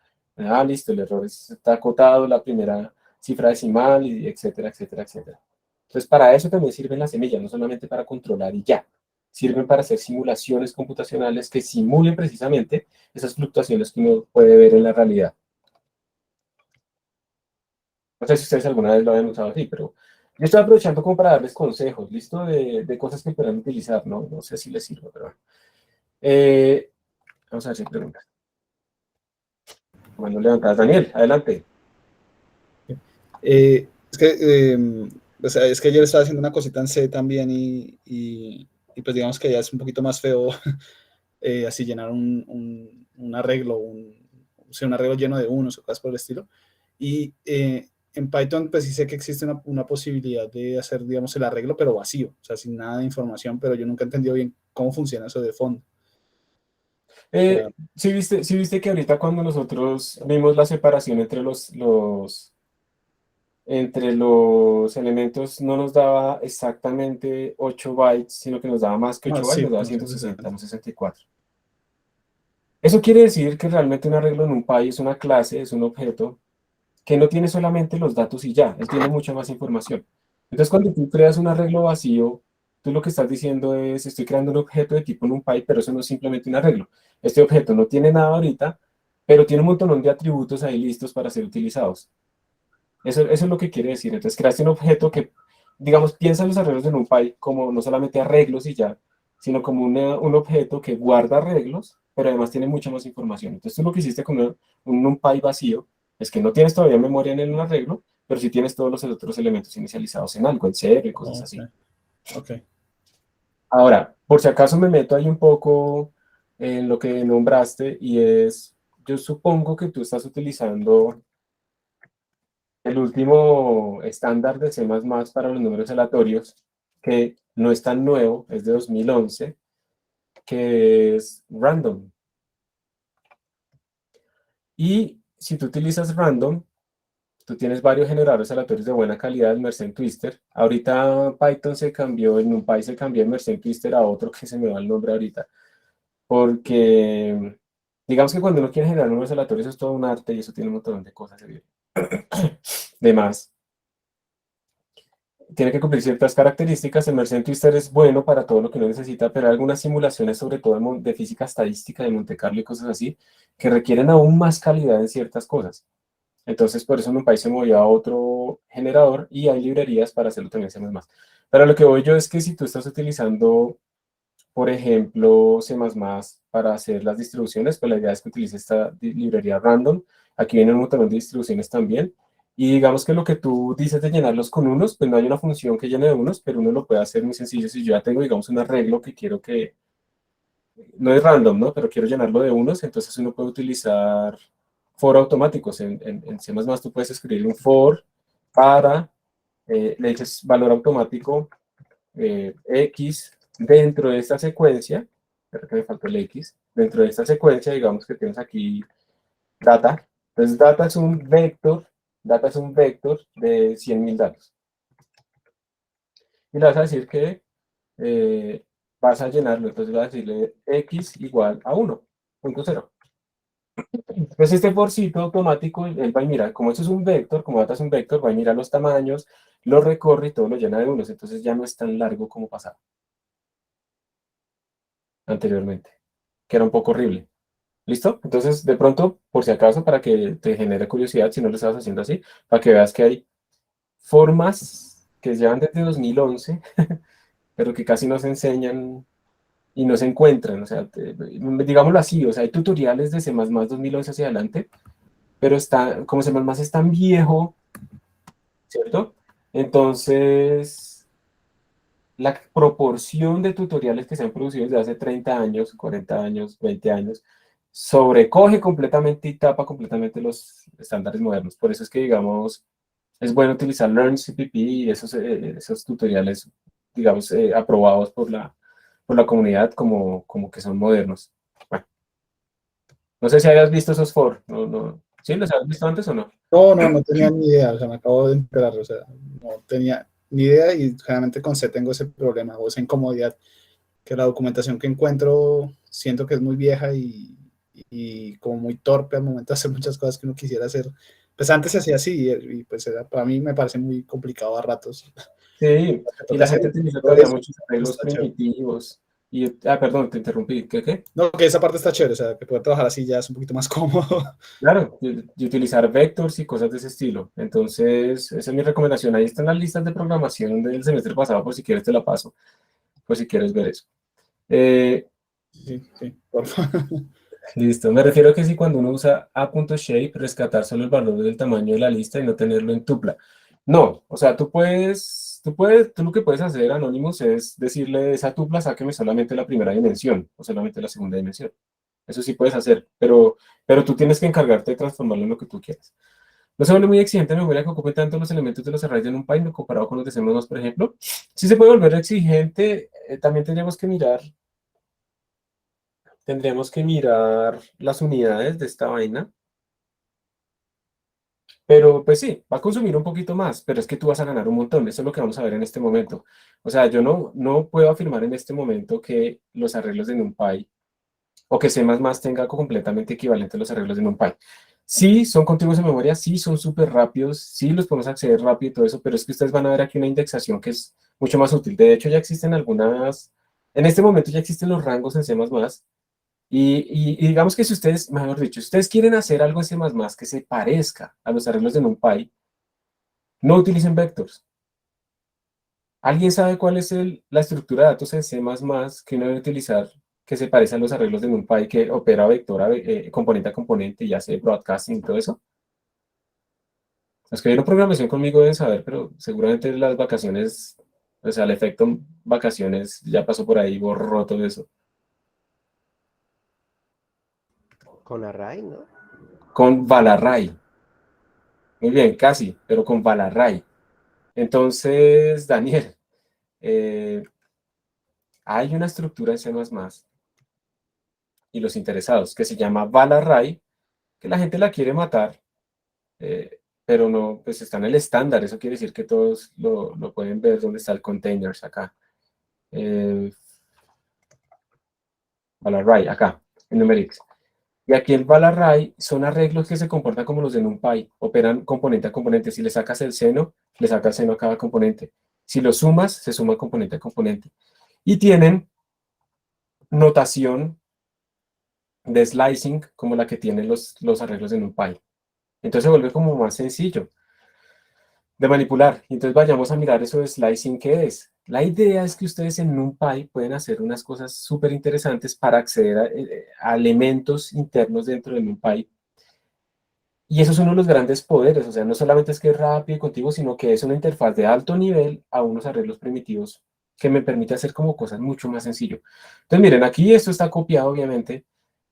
listo, el error está acotado, la primera cifra decimal, y etcétera, etcétera, etcétera. Entonces, para eso también sirven las semillas, no solamente para controlar y ya. Sirven para hacer simulaciones computacionales que simulen precisamente esas fluctuaciones que uno puede ver en la realidad. No sé si ustedes alguna vez lo habían usado así, pero yo estoy aprovechando como para darles consejos, ¿listo? De cosas que puedan utilizar, ¿no? No sé si les sirve, pero vamos a ver si hay preguntas. Mano levantadas. Daniel, adelante. O sea, es que ayer estaba haciendo una cosita en C también y pues digamos que ya es un poquito más feo así llenar un arreglo, un arreglo lleno de unos o cosas por el estilo. Y en Python pues sí sé que existe una posibilidad de hacer, digamos, el arreglo, pero vacío, o sea, sin nada de información, pero yo nunca he entendido bien cómo funciona eso de fondo. ¿Sí viste que ahorita cuando nosotros vimos la separación entre los elementos no nos daba exactamente 8 bytes, sino que nos daba más que 8 bytes, Sí, nos daba no, 160, no 64. Eso quiere decir que realmente un arreglo en un NumPy es una clase, es un objeto, que no tiene solamente los datos y ya, él tiene mucha más información. Entonces, cuando tú creas un arreglo vacío, tú lo que estás diciendo es, estoy creando un objeto de tipo NumPy, pero eso no es simplemente un arreglo. Este objeto no tiene nada ahorita, pero tiene un montón de atributos ahí listos para ser utilizados. Eso es lo que quiere decir. Entonces, creaste un objeto que, digamos, piensa en los arreglos de NumPy como no solamente arreglos y ya, sino como un objeto que guarda arreglos, pero además tiene mucha más información. Entonces, tú lo que hiciste con un NumPy vacío es que no tienes todavía memoria en un arreglo, pero sí tienes todos los otros elementos inicializados en algo, en cero y cosas así. Ok. Ahora, por si acaso me meto ahí un poco en lo que nombraste, y es, yo supongo que tú estás utilizando el último estándar de C++ para los números aleatorios, que no es tan nuevo, es de 2011, que es random. Y si tú utilizas random, tú tienes varios generadores aleatorios de buena calidad, el Mersenne Twister. Ahorita Python se cambió, en NumPy se cambió el Mersenne Twister a otro que se me va el nombre ahorita. Porque digamos que cuando uno quiere generar números aleatorios es todo un arte y eso tiene un montón de cosas de más. Tiene que cumplir ciertas características. El Mersenne Twister es bueno para todo lo que uno necesita, pero hay algunas simulaciones, sobre todo de física estadística, de Monte Carlo y cosas así, que requieren aún más calidad en ciertas cosas. Entonces, por eso NumPy se movió a otro generador y hay librerías para hacerlo también C++. Pero lo que voy yo es que si tú estás utilizando, por ejemplo, C++ para hacer las distribuciones, pues la idea es que utilices esta librería random. Aquí vienen un montón de distribuciones también. Y digamos que lo que tú dices de llenarlos con unos, pues no hay una función que llene de unos, pero uno lo puede hacer muy sencillo. Si yo ya tengo, digamos, un arreglo que quiero que, no es random, ¿no? Pero quiero llenarlo de unos, entonces uno puede utilizar for automáticos. En C++ tú puedes escribir un for para, le dices valor automático X dentro de esta secuencia, espera que me faltó el X, dentro de esta secuencia, digamos que tienes aquí data. Entonces data es un vector de 100.000 datos. Y le vas a decir que vas a llenarlo, entonces vas a decirle X igual a 1.0. Pues este forcito automático, él va a mirar, como esto es un vector, como data es un vector, va a mirar los tamaños, lo recorre y todo lo llena de unos, entonces ya no es tan largo como pasaba anteriormente, que era un poco horrible. ¿Listo? Entonces, de pronto, por si acaso, para que te genere curiosidad, si no lo estabas haciendo así, para que veas que hay formas que llevan desde 2011, pero que casi no se enseñan y no se encuentran. O sea, digámoslo así, o sea, hay tutoriales de C++ 2011 hacia adelante, pero está, como C++ es tan viejo, ¿cierto? Entonces, la proporción de tutoriales que se han producido desde hace 30 años, 40 años, 20 años, sobrecoge completamente y tapa completamente los estándares modernos. Por eso es que, digamos, es bueno utilizar LearnCPP y esos tutoriales, digamos, aprobados por la comunidad como que son modernos. Bueno, no sé si hayas visto esos for, ¿sí los has visto antes o no? No tenía ni idea, o sea, me acabo de enterar, o sea, no tenía ni idea y generalmente con C tengo ese problema o esa incomodidad, que la documentación que encuentro siento que es muy vieja y como muy torpe al momento de hacer muchas cosas que uno quisiera hacer. Pues antes se hacía así y pues para mí me parece muy complicado a ratos. Sí, y Toca la hacer gente utiliza todo todavía eso, muchos arreglos está chévere. primitivos. Perdón, te interrumpí. ¿Qué? No, que esa parte está chévere, o sea, que poder trabajar así ya es un poquito más cómodo. Claro, y utilizar vectors y cosas de ese estilo. Entonces, esa es mi recomendación. Ahí están las listas de programación del semestre pasado, por si quieres te la paso, por si quieres ver eso. Sí, por favor. Listo, me refiero a que si cuando uno usa a.shape, rescatar solo el valor del tamaño de la lista y no tenerlo en tupla. No, o sea, tú lo que puedes hacer, Anonymous, es decirle a esa tupla, sáqueme solamente la primera dimensión o solamente la segunda dimensión. Eso sí puedes hacer, pero tú tienes que encargarte de transformarlo en lo que tú quieras. No se vuelve muy exigente en memoria que ocupe tanto los elementos de los arrays de NumPy comparado con los de C++, por ejemplo. Sí se puede volver exigente, también tendríamos que mirar las unidades de esta vaina. Pero pues sí, va a consumir un poquito más, pero es que tú vas a ganar un montón. Eso es lo que vamos a ver en este momento. O sea, yo no puedo afirmar en este momento que los arreglos de NumPy o que C++ tenga completamente equivalente a los arreglos de NumPy. Sí, son contiguos en memoria, sí, son súper rápidos, sí, los podemos acceder rápido y todo eso, pero es que ustedes van a ver aquí una indexación que es mucho más útil. De hecho, ya existen en este momento ya existen los rangos en C++. Y digamos que si ustedes, mejor dicho, si ustedes quieren hacer algo en C++ que se parezca a los arreglos de NumPy, no utilicen vectors. ¿Alguien sabe cuál es la estructura de datos en C++ que uno debe utilizar que se parece a los arreglos de NumPy, que opera vector componente a componente y hace broadcasting y todo eso? Los que vieron programación conmigo deben saber, pero seguramente las vacaciones, o sea, el efecto vacaciones ya pasó por ahí, borró todo eso. Con Array, ¿no? Con Valarray. Muy bien, casi, pero con Valarray. Entonces, Daniel, eh, hay una estructura en C++ y los interesados que se llama Valarray, que la gente la quiere matar, pero no, pues está en el estándar. Eso quiere decir que todos lo pueden ver donde está el containers acá. Valarray, acá, en numerics. Y aquí el Valarray son arreglos que se comportan como los de NumPy, operan componente a componente. Si le sacas el seno, le sacas el seno a cada componente. Si lo sumas, se suma componente a componente. Y tienen notación de slicing como la que tienen los arreglos de NumPy. Entonces se vuelve como más sencillo de manipular. Y entonces vayamos a mirar eso de slicing, ¿qué es? La idea es que ustedes en NumPy pueden hacer unas cosas súper interesantes para acceder a elementos internos dentro de NumPy. Y eso es uno de los grandes poderes, o sea, no solamente es que es rápido y contigo, sino que es una interfaz de alto nivel a unos arreglos primitivos que me permite hacer como cosas mucho más sencillo. Entonces, miren, aquí esto está copiado, obviamente,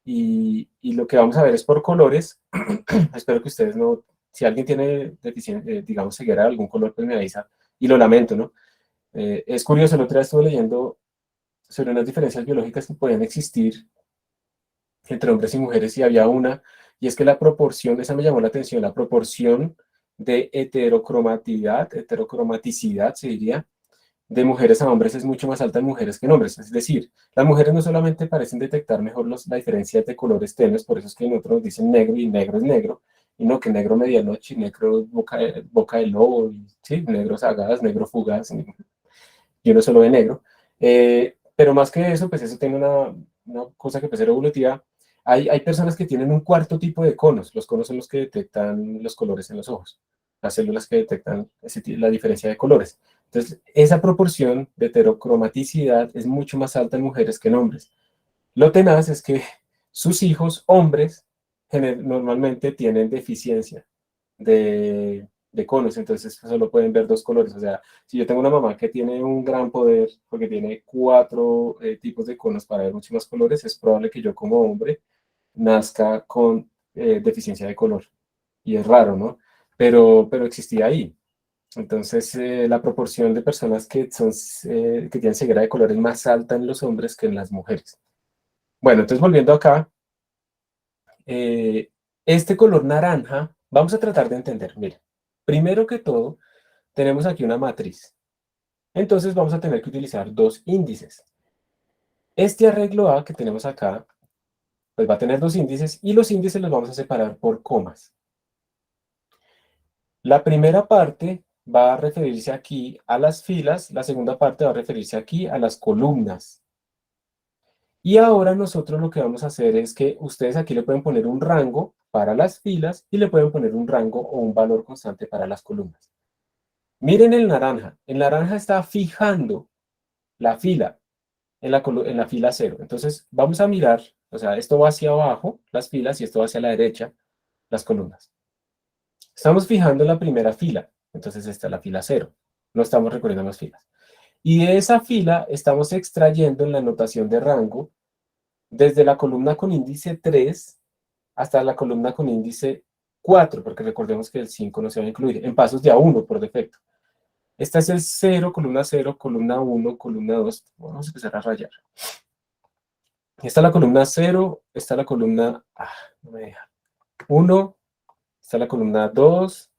y lo que vamos a ver es por colores. Espero que ustedes no, si alguien tiene deficiencia, digamos, ceguera de algún color, pues me avisa, y lo lamento, ¿no? Es curioso, el otro día estuve leyendo sobre unas diferencias biológicas que podían existir entre hombres y mujeres, y había una, y es que la proporción, esa me llamó la atención, la proporción de heterocromaticidad, se diría, de mujeres a hombres es mucho más alta en mujeres que en hombres. Es decir, las mujeres no solamente parecen detectar mejor la diferencia de colores tenues, por eso es que nosotros nos dicen negro y negro es negro, y no que negro medianoche, negro boca de lobo, y, sí, negro sagaz, negro fugaz, y uno solo ve negro. Pero más que eso, pues eso tiene una cosa que puede ser evolutiva. Hay personas que tienen un cuarto tipo de conos. Los conos son los que detectan los colores en los ojos, las células que detectan la diferencia de colores. Entonces, esa proporción de heterocromaticidad es mucho más alta en mujeres que en hombres. Lo tenaz es que sus hijos, hombres, normalmente tienen deficiencia de conos, entonces pues, solo pueden ver dos colores. O sea, si yo tengo una mamá que tiene un gran poder, porque tiene 4 tipos de conos para ver muchos más colores, es probable que yo como hombre nazca con deficiencia de color. Y es raro, ¿no? Pero existía ahí. Entonces, la proporción de personas que tienen ceguera de color es más alta en los hombres que en las mujeres. Bueno, entonces volviendo acá, este color naranja, vamos a tratar de entender. Mira, primero que todo, tenemos aquí una matriz. Entonces vamos a tener que utilizar dos índices. Este arreglo A que tenemos acá, pues va a tener dos índices y los índices los vamos a separar por comas. La primera parte va a referirse aquí a las filas, la segunda parte va a referirse aquí a las columnas. Y ahora nosotros lo que vamos a hacer es que ustedes aquí le pueden poner un rango para las filas y le pueden poner un rango o un valor constante para las columnas. Miren el naranja está fijando la fila en la fila 0. Entonces vamos a mirar, o sea, esto va hacia abajo, las filas, y esto va hacia la derecha, las columnas. Estamos fijando la primera fila, entonces esta es la fila 0. No estamos recorriendo las filas. Y de esa fila estamos extrayendo en la notación de rango desde la columna con índice 3 hasta la columna con índice 4, porque recordemos que el 5 no se va a incluir, en pasos de A1 por defecto. Esta es el 0, columna 1, columna 2. Vamos a empezar a rayar. Esta es la columna 0, esta es la columna no me deja. 1, esta es la columna 2,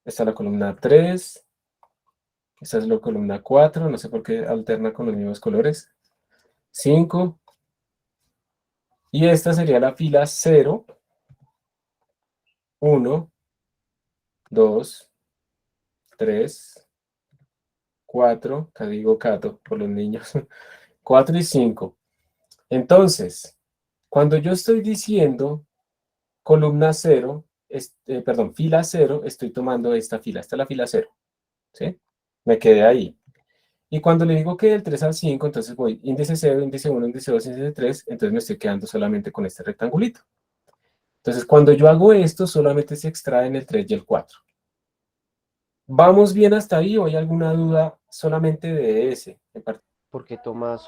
esta es la columna 3, esta es la columna 4, no sé por qué alterna con los mismos colores. 5, y esta sería la fila 0, 1, 2, 3, 4, acá digo Cato por los niños, 4 y 5. Entonces, cuando yo estoy diciendo columna 0, perdón, fila 0, estoy tomando esta fila, esta es la fila 0, ¿sí? Me quedé ahí. Y cuando le digo que del 3 al 5, entonces voy índice 0, índice 1, índice 2, índice 3, entonces me estoy quedando solamente con este rectangulito. Entonces, cuando yo hago esto, solamente se extraen el 3 y el 4. ¿Vamos bien hasta ahí o hay alguna duda solamente de ese? ¿Por qué toma,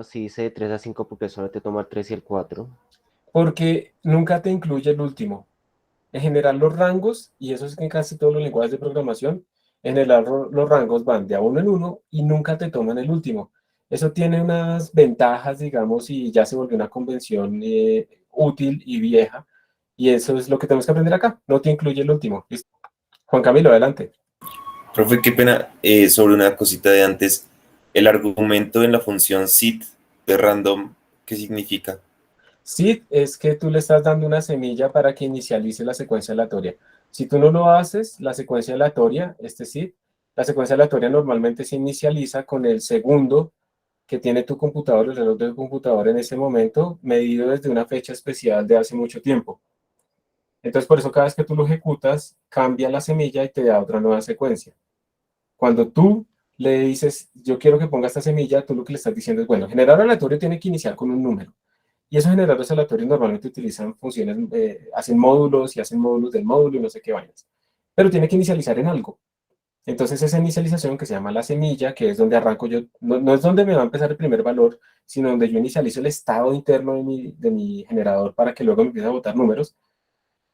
si dice de 3 a 5, porque solamente toma el 3 y el 4? Porque nunca te incluye el último. En general los rangos, y eso es en casi todos los lenguajes de programación, en general los rangos van de a uno en uno y nunca te toman el último. Eso tiene unas ventajas, digamos, y ya se volvió una convención útil y vieja, y eso es lo que tenemos que aprender acá. No te incluye el último. ¿Listo? Juan Camilo, adelante. Profe, qué pena, sobre una cosita de antes, el argumento en la función sit de random, ¿qué significa? Seed es que tú le estás dando una semilla para que inicialice la secuencia aleatoria. Si tú no lo haces, la secuencia aleatoria, este seed, la secuencia aleatoria normalmente se inicializa con el segundo que tiene tu computador, el reloj de tu computador en ese momento, medido desde una fecha especial de hace mucho tiempo. Entonces, por eso cada vez que tú lo ejecutas, cambia la semilla y te da otra nueva secuencia. Cuando tú le dices, yo quiero que ponga esta semilla, tú lo que le estás diciendo es, bueno, generar aleatorio tiene que iniciar con un número. Y esos generadores aleatorios normalmente utilizan funciones, hacen módulos y hacen módulos del módulo y no sé qué vainas. Pero tiene que inicializar en algo. Entonces esa inicialización que se llama la semilla, que es donde arranco yo, no es donde me va a empezar el primer valor, sino donde yo inicializo el estado interno de mi generador para que luego me empiece a botar números,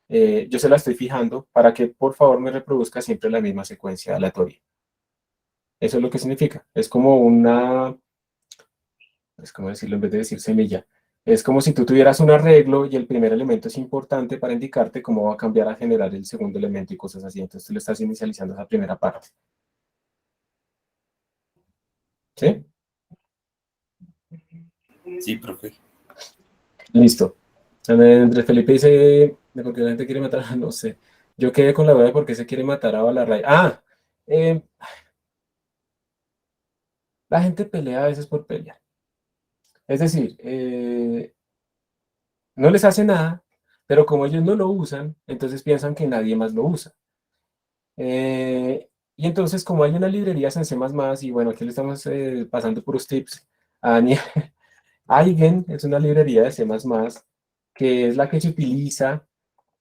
yo se la estoy fijando para que por favor me reproduzca siempre la misma secuencia aleatoria. Eso es lo que significa. Es como una, es como decirlo en vez de decir semilla. Es como si tú tuvieras un arreglo y el primer elemento es importante para indicarte cómo va a cambiar a generar el segundo elemento y cosas así. Entonces tú le estás inicializando esa primera parte. ¿Sí? Sí, profe. Listo. Andrés Felipe dice, ¿de por qué la gente quiere matar? No sé. Yo quedé con la duda de por qué se quiere matar a Balarray. Ah, eh, la gente pelea a veces por pelear. Es decir, no les hace nada, pero como ellos no lo usan, entonces piensan que nadie más lo usa. Y entonces, como hay una librería en C++, y bueno, aquí le estamos pasando puros tips a Daniel, Eigen es una librería de C++ que es la que se utiliza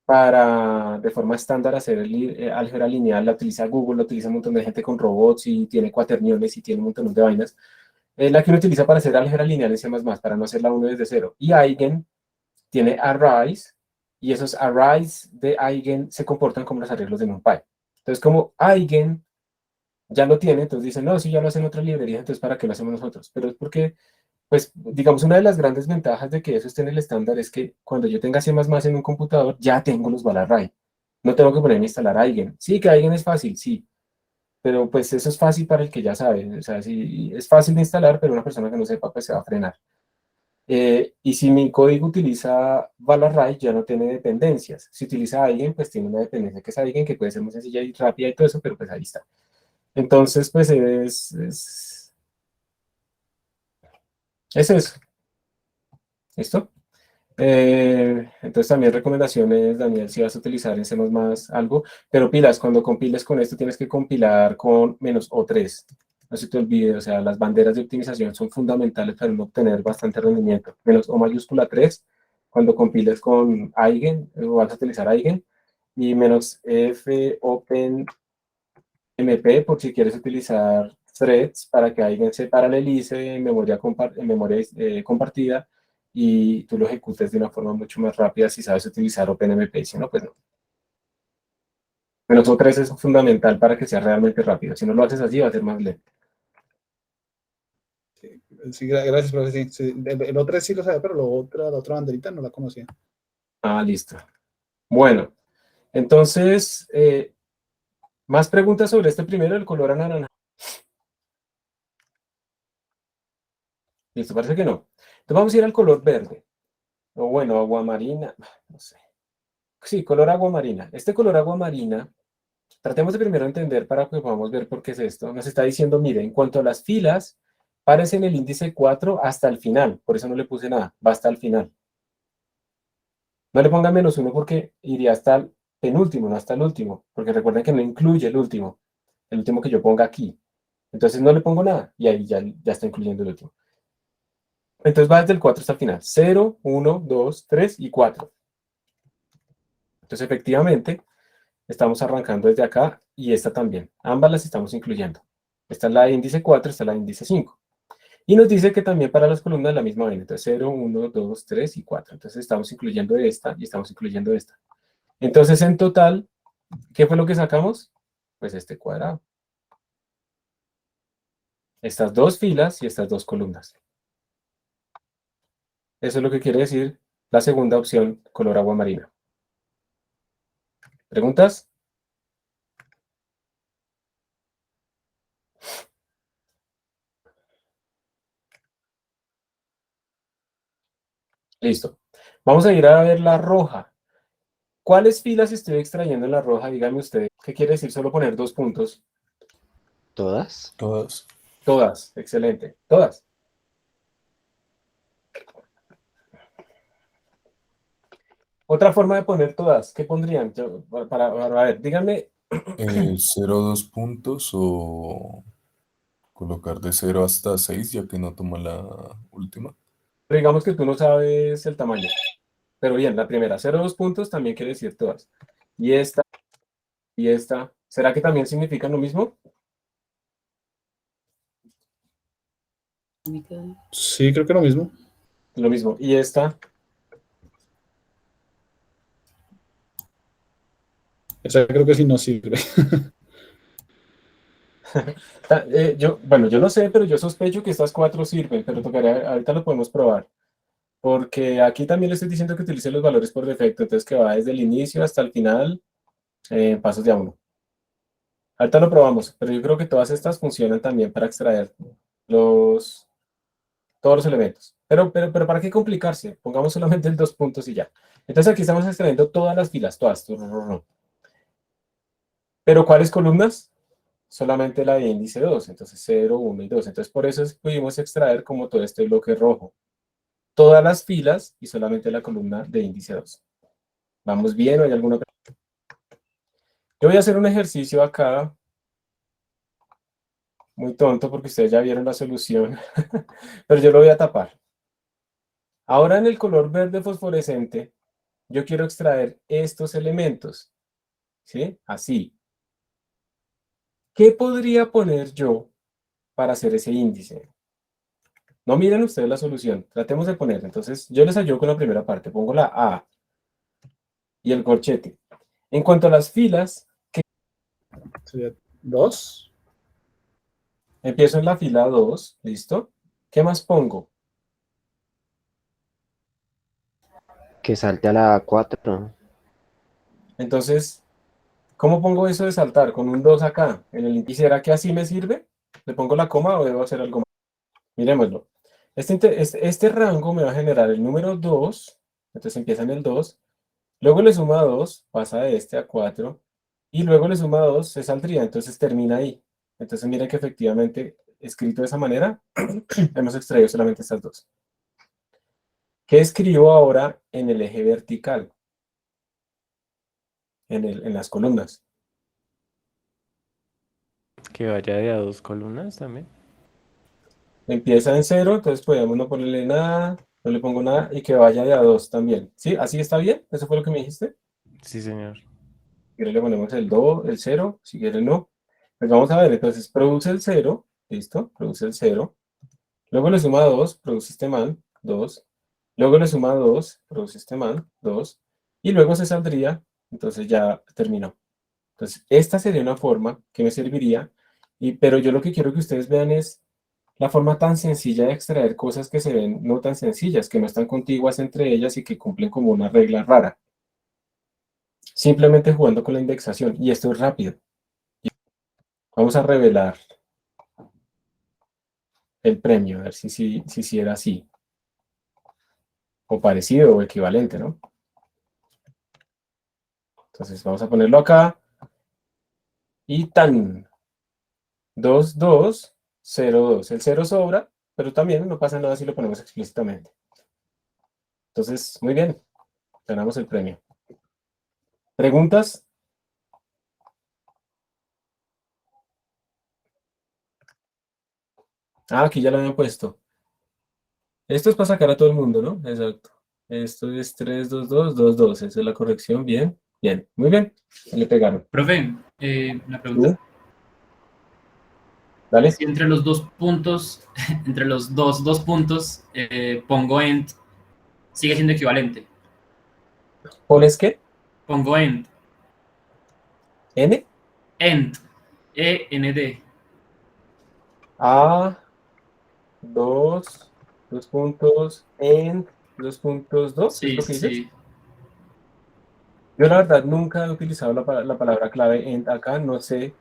para, de forma estándar, hacer álgebra lineal. La utiliza Google, la utiliza un montón de gente con robots y tiene cuaterniones y tiene un montón de vainas. Es la que uno utiliza para hacer álgebra lineal en C++, para no hacerla uno desde cero. Y Eigen tiene arrays, y esos arrays de Eigen se comportan como los arreglos de NumPy. Entonces, como Eigen ya lo tiene, entonces dicen, no, si ya lo hacen otras librerías, entonces ¿para qué lo hacemos nosotros? Pero es porque, pues, digamos, una de las grandes ventajas de que eso esté en el estándar es que cuando yo tenga C++ en un computador, ya tengo los Balarray. No tengo que ponerme a instalar Eigen. Sí, que Eigen es fácil, sí, pero pues eso es fácil para el que ya sabe. O sea, sí, es fácil de instalar, pero una persona que no sepa, pues se va a frenar. Y si mi código utiliza Balarray, ya no tiene dependencias. Si utiliza Eigen, pues tiene una dependencia que es Eigen, que puede ser muy sencilla y rápida y todo eso, pero pues ahí está. Entonces, pues es eso. ¿Listo? Entonces también recomendaciones, Daniel, si vas a utilizar en C++ algo, pero pilas, cuando compiles con esto tienes que compilar con -O3. No se te olvide, o sea, las banderas de optimización son fundamentales para uno obtener bastante rendimiento. -O3, cuando compiles con Eigen, o vas a utilizar Eigen, y -F Open MP por si quieres utilizar threads para que alguien se paralelice en memoria, compartida y tú lo ejecutes de una forma mucho más rápida si sabes utilizar OpenMP, si no, pues no. -O3 es fundamental para que sea realmente rápido. Si no lo haces así, va a ser más lento. Sí, gracias, profe. Sí, sí. El otro sí lo sabía, pero la otra banderita no la conocía. Ah, listo. Bueno, entonces, más preguntas sobre este primero, el color anaranjado. Listo, parece que no. Entonces vamos a ir al color verde. O bueno, agua marina, no sé. Sí, color agua marina. Este color agua marina, tratemos de primero entender para que podamos ver por qué es esto. Nos está diciendo, mire, en cuanto a las filas, párese en el índice 4 hasta el final. Por eso no le puse nada, va hasta el final. No le ponga -1 porque iría hasta el penúltimo, no hasta el último. Porque recuerden que no incluye el último que yo ponga aquí. Entonces no le pongo nada y ahí ya está incluyendo el último. Entonces va desde el 4 hasta el final. 0, 1, 2, 3 y 4. Entonces efectivamente estamos arrancando desde acá y esta también. Ambas las estamos incluyendo. Esta es la de índice 4, esta es la de índice 5. Y nos dice que también para las columnas la misma vaina. Entonces 0, 1, 2, 3 y 4. Entonces estamos incluyendo esta y estamos incluyendo esta. Entonces en total, ¿qué fue lo que sacamos? Pues este cuadrado. Estas dos filas y estas dos columnas. Eso es lo que quiere decir la segunda opción, color agua marina. ¿Preguntas? Listo. Vamos a ir a ver la roja. ¿Cuáles filas estoy extrayendo en la roja? Díganme ustedes. ¿Qué quiere decir solo poner 2 puntos? ¿Todas? Todas. Todas. Excelente. Todas. Otra forma de poner todas. ¿Qué pondrían? Para ver, díganme. 0, 2 puntos o colocar de 0 hasta 6, ya que no toma la última. Pero digamos que tú no sabes el tamaño. Pero bien, la primera, 0, 2 puntos también quiere decir todas. Y esta, ¿será que también significan lo mismo? Sí, creo que lo mismo. Lo mismo. Y esta, Esa creo que sí no sirve. yo no sé, pero yo sospecho que estas 4 sirven, pero tocaría, ahorita lo podemos probar. Porque aquí también le estoy diciendo que utilice los valores por defecto, entonces que va desde el inicio hasta el final, pasos de a uno. Ahorita lo probamos, pero yo creo que todas estas funcionan también para extraer todos los elementos. Pero ¿para qué complicarse? Pongamos solamente el 2 puntos y ya. Entonces aquí estamos extrayendo todas las filas, todas. ¿Pero cuáles columnas? Solamente la de índice 2, entonces 0, 1 y 2. Entonces por eso pudimos extraer como todo este bloque rojo. Todas las filas y solamente la columna de índice 2. ¿Vamos bien o hay alguna pregunta? Yo voy a hacer un ejercicio acá, muy tonto porque ustedes ya vieron la solución, pero yo lo voy a tapar. Ahora en el color verde fosforescente, yo quiero extraer estos elementos, ¿sí? Así. ¿Qué podría poner yo para hacer ese índice? No miren ustedes la solución, tratemos de poner. Entonces, yo les ayudo con la primera parte. Pongo la A y el corchete. En cuanto a las filas, Sería 2. empiezo en la fila 2, ¿listo? ¿Qué más pongo? Que salte a la 4. Entonces, ¿cómo pongo eso de saltar? Con un 2 acá. ¿Y será que así me sirve? ¿Le pongo la coma o debo hacer algo más? Miremoslo. Este rango me va a generar el número 2, entonces empieza en el 2, luego le suma 2, pasa de este a 4, y luego le suma 2, se saldría, entonces termina ahí. Entonces miren que efectivamente, escrito de esa manera, hemos extraído solamente estas dos. ¿Qué escribo ahora en el eje vertical? En las columnas. Que vaya de a 2 columnas también. Empieza en 0, entonces podemos no ponerle nada, no le pongo nada, y que vaya de a 2 también. ¿Sí? ¿Así está bien? ¿Eso fue lo que me dijiste? Sí, señor. Si quieres le ponemos el 2, el 0, si quieres no. Pues vamos a ver, entonces produce el 0, listo, produce el 0. Luego le suma 2, produce este man, 2. Luego le suma 2, produce este man, 2. Y luego se saldría, entonces ya terminó. Entonces, esta sería una forma que me serviría, pero yo lo que quiero que ustedes vean es la forma tan sencilla de extraer cosas que se ven no tan sencillas, que no están contiguas entre ellas y que cumplen como una regla rara. Simplemente jugando con la indexación. Y esto es rápido. Vamos a revelar el premio, a ver si era así. O parecido o equivalente, ¿no? Entonces vamos a ponerlo acá. Y tan. 2, 2, 0, 2. El 0 sobra, pero también no pasa nada si lo ponemos explícitamente. Entonces, muy bien. Ganamos el premio. ¿Preguntas? Ah, aquí ya lo habían puesto. Esto es para sacar a todo el mundo, ¿no? Exacto. Esto es 3, 2, 2, 2, 2. Esa es la corrección, bien. Bien, muy bien. Le pegaron. Profe, una pregunta. ¿Sí? Dale. Si entre los dos puntos, entre los dos puntos, pongo end, sigue siendo equivalente. ¿Pones qué? Pongo end, ¿N? end, E-N-D. A, dos puntos, en, dos, ¿es Sí, lo que sí, dices? sí. Yo la verdad nunca he utilizado la palabra clave en acá, no sé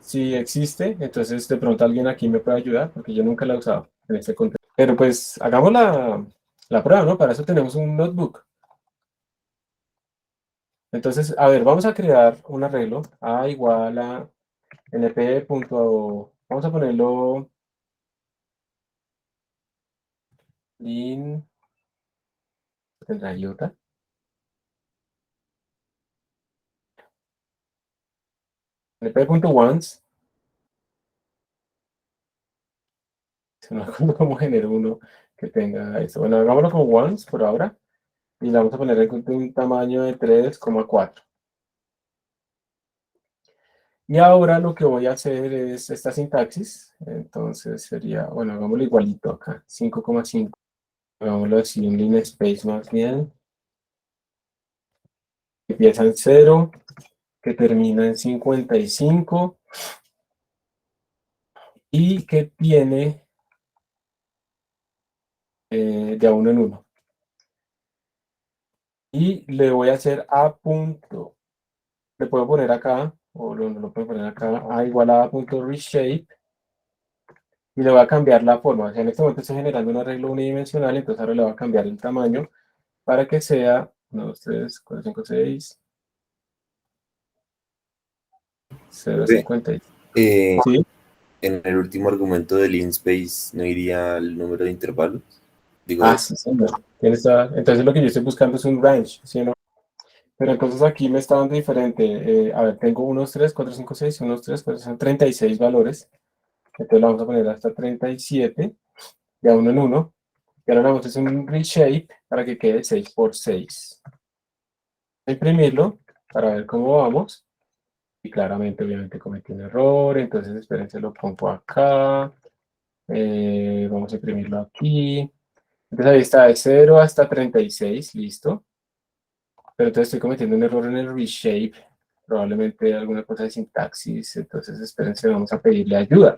si existe, entonces de pronto alguien aquí me puede ayudar, porque yo nunca la he usado en este contexto. Pero pues hagamos la prueba, ¿no? Para eso tenemos un notebook. Entonces, a ver, vamos a crear un arreglo. A igual a np. Vamos a ponerlo lin, tendrá iota. np.once. No me acuerdo cómo genero uno que tenga eso. Bueno, hagámoslo con once por ahora. Y le vamos a poner un tamaño de 3,4. Y ahora lo que voy a hacer es esta sintaxis. Entonces sería, bueno, hagámoslo igualito acá, 5,5. Hagámoslo así, un linspace más bien. Que empieza en 0, que termina en 55 y que tiene de a uno en uno. Y le voy a hacer a punto. Le puedo poner acá, o no lo puedo poner acá, a igual a punto reshape. Y le voy a cambiar la forma. O sea, en este momento estoy generando un arreglo unidimensional, entonces ahora le voy a cambiar el tamaño para que sea 1, 2, 3, 4, 5, 6, 0, Ve, 50. eh, Sí. en el último argumento del InSpace no iría el número de intervalos. Digo, Ah, sí, señor. Entonces lo que yo estoy buscando es un range, ¿sí o no? Pero entonces aquí me está dando diferente. A ver, tengo unos 3, 4, 5, 6, unos 3, 4, son 36 valores. Entonces lo vamos a poner hasta 37, ya uno en uno. Y ahora le vamos a hacer un reshape para que quede 6 por 6. Voy a imprimirlo para ver cómo vamos. Y claramente, obviamente, cometí un error. Entonces, espérense, lo pongo acá. Vamos a imprimirlo aquí. Entonces, ahí está, de 0 hasta 36, listo. Pero entonces estoy cometiendo un error en el reshape. Probablemente alguna cosa de sintaxis. Entonces, espérense, vamos a pedirle ayuda.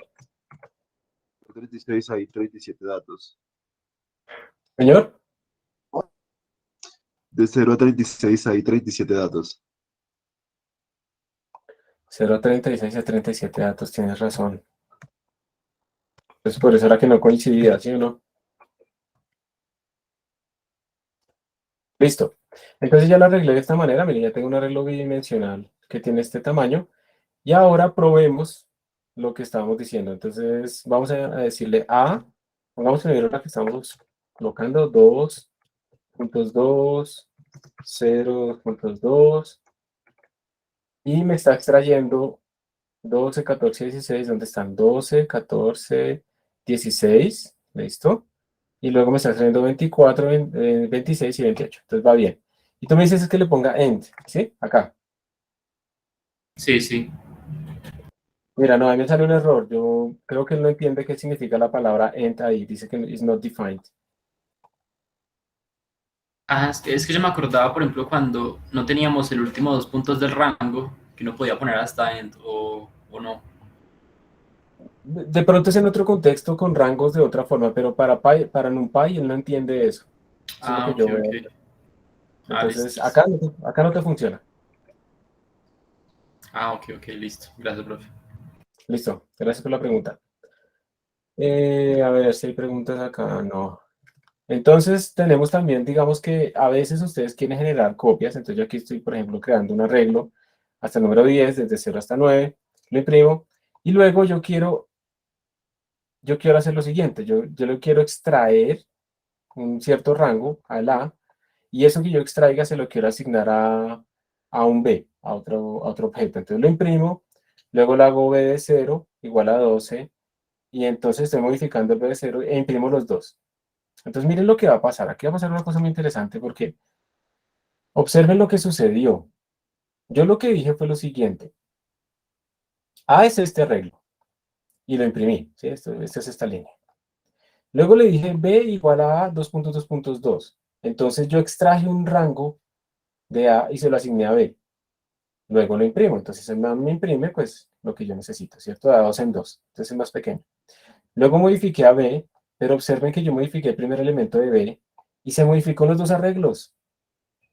36 hay 37 datos. Señor, De 0 a 36 hay 37 datos. 0,36 a 37 datos, tienes razón. Pues por eso era que no coincidía, ¿sí o no? Listo. Entonces ya lo arreglé de esta manera. Miren, ya tengo un arreglo bidimensional que tiene este tamaño. Y ahora probemos lo que estábamos diciendo. Entonces vamos a decirle a, pongamos primero la que estamos colocando, 2.2, 0.2. Y me está extrayendo 12, 14, 16. ¿Dónde están? 12, 14, 16. ¿Listo? Y luego me está saliendo 24, 26 y 28. Entonces va bien. Y tú me dices es que le ponga end, ¿sí? Acá. Sí, sí. Mira, no, a mí me sale un error. Yo creo que él no entiende qué significa la palabra end ahí. Dice que is not defined. Ah, es que yo me acordaba, por ejemplo, cuando no teníamos el último dos puntos del rango, que uno podía poner hasta end o no. De pronto es en otro contexto con rangos de otra forma, pero para NumPy él no entiende eso. Eso es lo Ah, que ok, yo veo. ok. Ah, listo, Entonces, listo. acá no te funciona. Ah, ok, ok, listo. Gracias, profe. Listo. Gracias por la pregunta. A ver si hay preguntas acá. No. Entonces tenemos también, digamos que a veces ustedes quieren generar copias, entonces yo aquí estoy, por ejemplo, creando un arreglo hasta el número 10, desde 0 hasta 9, lo imprimo, y luego yo quiero hacer lo siguiente, yo le quiero extraer un cierto rango al A, y eso que yo extraiga se lo quiero asignar a un B, a otro objeto. Entonces lo imprimo, luego le hago B de 0 igual a 12, y entonces estoy modificando el B de 0 e imprimo los dos. Entonces miren lo que va a pasar. Aquí va a pasar una cosa muy interesante porque Observen lo que sucedió. Yo lo que dije fue lo siguiente. A es este arreglo. Y lo imprimí. ¿Sí? Esta es esta línea. Luego le dije B igual a A 2.2.2. Entonces yo extraje un rango de A y se lo asigné a B. Luego lo imprimo. Entonces me imprime pues lo que yo necesito, ¿cierto? Da 2 en 2. Entonces es más pequeño. Luego modifiqué a B, pero observen que yo modifiqué el primer elemento de B y se modificó los dos arreglos.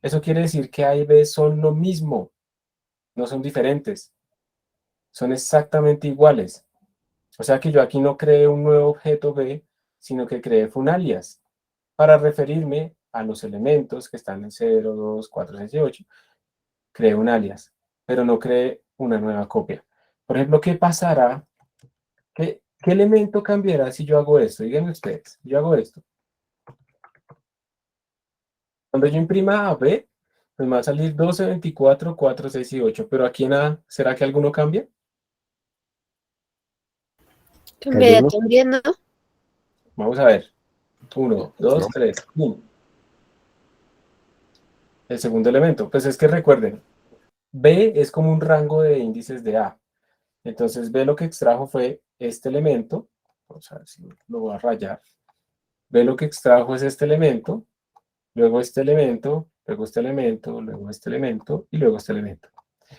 Eso quiere decir que A y B son lo mismo, no son diferentes. Son exactamente iguales. O sea que yo aquí no creé un nuevo objeto B, sino que creé fue un alias para referirme a los elementos que están en 0, 2, 4, 6 y 8. Creé un alias, pero no creé una nueva copia. Por ejemplo, ¿qué pasará? ¿Qué elemento cambiará si yo hago esto? Díganme ustedes, yo hago esto. Cuando yo imprima A, B, pues me va a salir 12, 24, 4, 6 y 8. Pero aquí en A, ¿será que alguno cambia? Cambia ¿Alguno? también, ¿no? Vamos a ver. 1, 2, No. 3. ¡Pum! El segundo elemento. Pues es que recuerden, B es como un rango de índices de A. Entonces B lo que extrajo fue este elemento. Vamos a ver si lo voy a rayar. B lo que extrajo es este elemento, luego este elemento, luego este elemento, luego este elemento y luego este elemento.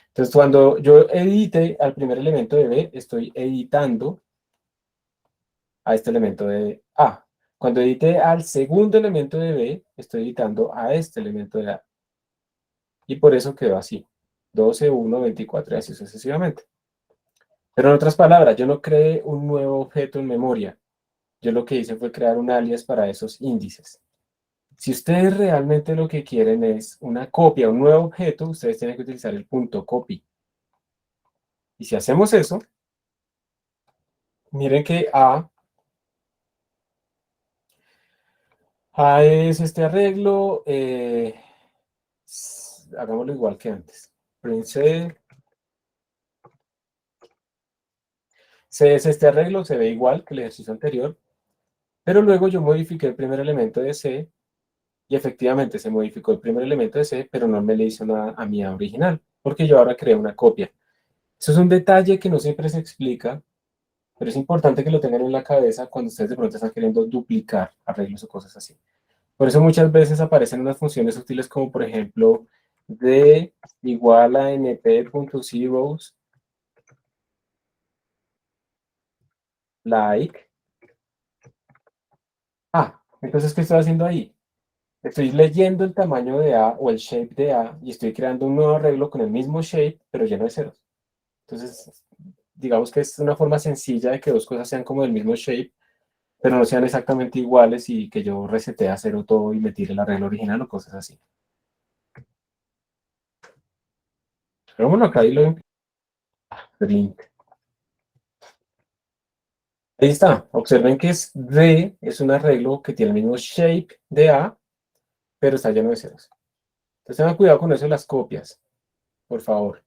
Entonces cuando yo edite al primer elemento de B, estoy editando a este elemento de A. Cuando edite al segundo elemento de B, estoy editando a este elemento de A. Y por eso quedó así. 12, 1, 24 y así sucesivamente. Pero en otras palabras, yo no creé un nuevo objeto en memoria. Yo lo que hice fue crear un alias para esos índices. Si ustedes realmente lo que quieren es una copia, un nuevo objeto, ustedes tienen que utilizar el punto copy. Y si hacemos eso, miren que A es este arreglo. Hagámoslo igual que antes. Print C. C es este arreglo, se ve igual que el ejercicio anterior. Pero luego yo modifiqué el primer elemento de C y efectivamente se modificó el primer elemento de C, pero no me le hizo nada a mi A original, porque yo ahora creé una copia. Eso es un detalle que no siempre se explica, pero es importante que lo tengan en la cabeza cuando ustedes de pronto están queriendo duplicar arreglos o cosas así. Por eso muchas veces aparecen unas funciones útiles como por ejemplo d igual a np.zeros like. Entonces, ¿qué estoy haciendo ahí? Estoy leyendo el tamaño de A o el shape de A y estoy creando un nuevo arreglo con el mismo shape, pero lleno de ceros. Entonces, digamos que es una forma sencilla de que dos cosas sean como del mismo shape, pero no sean exactamente iguales y que yo resete a cero todo y me tire el arreglo original o cosas así. Pero bueno, acá ahí lo print. Ahí está. Observen que es D, es un arreglo que tiene el mismo shape de A, pero está lleno de ceros. Entonces tengan cuidado con eso de las copias, por favor.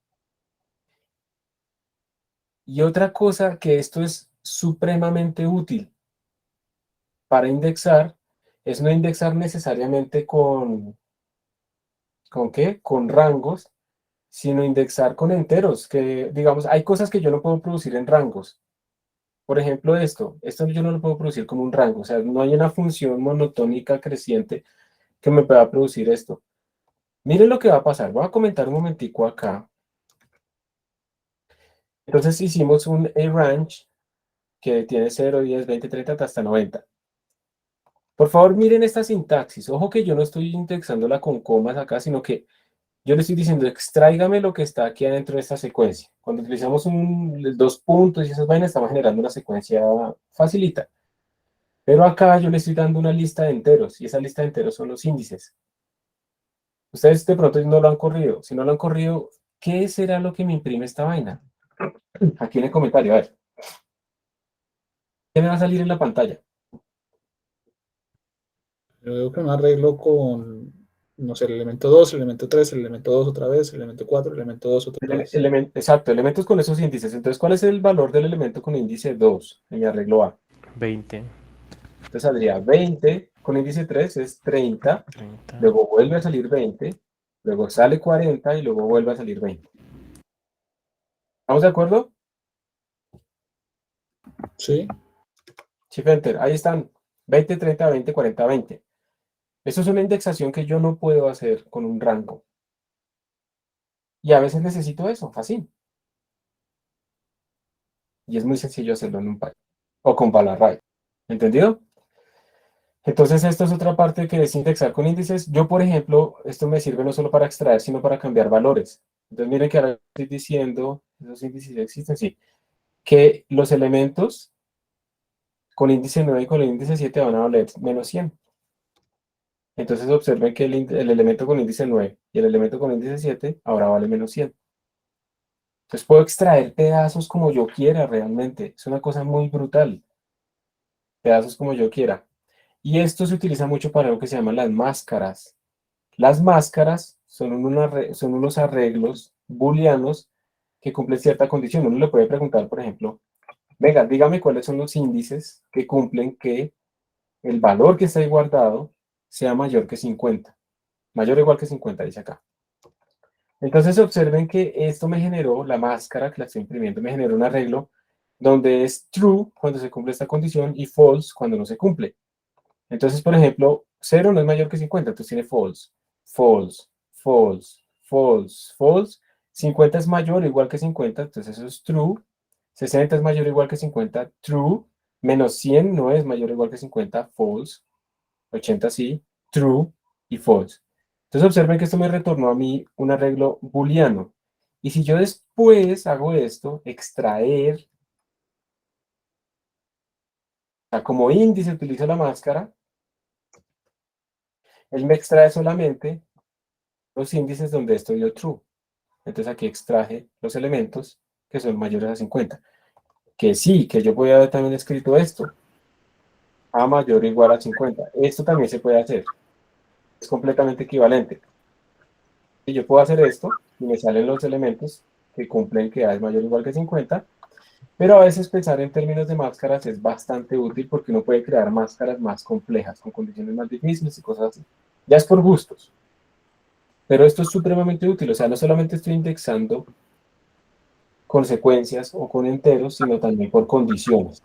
Y otra cosa que esto es supremamente útil para indexar, es no indexar necesariamente ¿con qué? Con rangos, sino indexar con enteros, que digamos, hay cosas que yo no puedo producir en rangos. Por ejemplo, esto yo no lo puedo producir como un rango, o sea, no hay una función monotónica creciente que me pueda producir esto. Miren lo que va a pasar, voy a comentar un momentico acá. Entonces hicimos un A-Range que tiene 0, 10, 20, 30 hasta 90. Por favor, miren esta sintaxis. Ojo que yo no estoy indexándola con comas acá, sino que yo le estoy diciendo, extráigame lo que está aquí adentro de esta secuencia. Cuando utilizamos dos puntos y esas vainas, estamos generando una secuencia facilita. Pero acá yo le estoy dando una lista de enteros, y esa lista de enteros son los índices. Ustedes de pronto no lo han corrido. Si no lo han corrido, ¿qué será lo que me imprime esta vaina? Aquí en el comentario, a ver. ¿Qué me va a salir en la pantalla? Yo veo que un arreglo con, no sé, el elemento 2, el elemento 3, el elemento 2 otra vez, el elemento 4, el elemento 2 otra vez. Exacto, elementos con esos índices. Entonces, ¿cuál es el valor del elemento con índice 2 en mi arreglo A? 20, Entonces saldría 20, con índice 3 es 30, 30. luego vuelve a salir 20, luego sale 40 y luego vuelve a salir 20. ¿Estamos de acuerdo? Sí. Shift Enter, ahí están, 20, 30, 20, 40, 20. Eso es una indexación que yo no puedo hacer con un rango. Y a veces necesito eso, así. Y es muy sencillo hacerlo en NumPy o con Balarray. ¿Entendido? Entonces, esto es otra parte que es indexar con índices. Yo, por ejemplo, esto me sirve no solo para extraer, sino para cambiar valores. Entonces, miren que ahora estoy diciendo, esos índices existen, sí, que los elementos con índice 9 y con el índice 7 van a valer menos 100. Entonces, observen que el elemento con índice 9 y el elemento con índice 7 ahora vale menos 100. Entonces, puedo extraer pedazos como yo quiera realmente. Es una cosa muy brutal. Pedazos como yo quiera. Y esto se utiliza mucho para lo que se llaman las máscaras. Las máscaras son unos arreglos booleanos que cumplen cierta condición. Uno le puede preguntar, por ejemplo, venga, dígame cuáles son los índices que cumplen que el valor que está ahí guardado sea mayor que 50. Mayor o igual que 50, dice acá. Entonces observen que esto me generó, la máscara que la estoy imprimiendo, me generó un arreglo donde es true cuando se cumple esta condición y false cuando no se cumple. Entonces, por ejemplo, 0 no es mayor que 50, entonces tiene false, false, false, false, false. 50 es mayor o igual que 50, entonces eso es true. 60 es mayor o igual que 50, true. Menos 100 no es mayor o igual que 50, false. 80 sí, true y false. Entonces observen que esto me retornó a mí un arreglo booleano. Y si yo después hago esto, extraer, o sea, como índice utilizo la máscara, él me extrae solamente los índices donde esto dio true. Entonces aquí extraje los elementos que son mayores a 50. Que sí, que yo podía haber también escrito esto. A mayor o igual a 50. Esto también se puede hacer. Es completamente equivalente. Y yo puedo hacer esto y me salen los elementos que cumplen que A es mayor o igual que 50. Pero a veces pensar en términos de máscaras es bastante útil porque uno puede crear máscaras más complejas, con condiciones más difíciles y cosas así. Ya es por gustos. Pero esto es supremamente útil. O sea, no solamente estoy indexando consecuencias o con enteros, sino también por condiciones.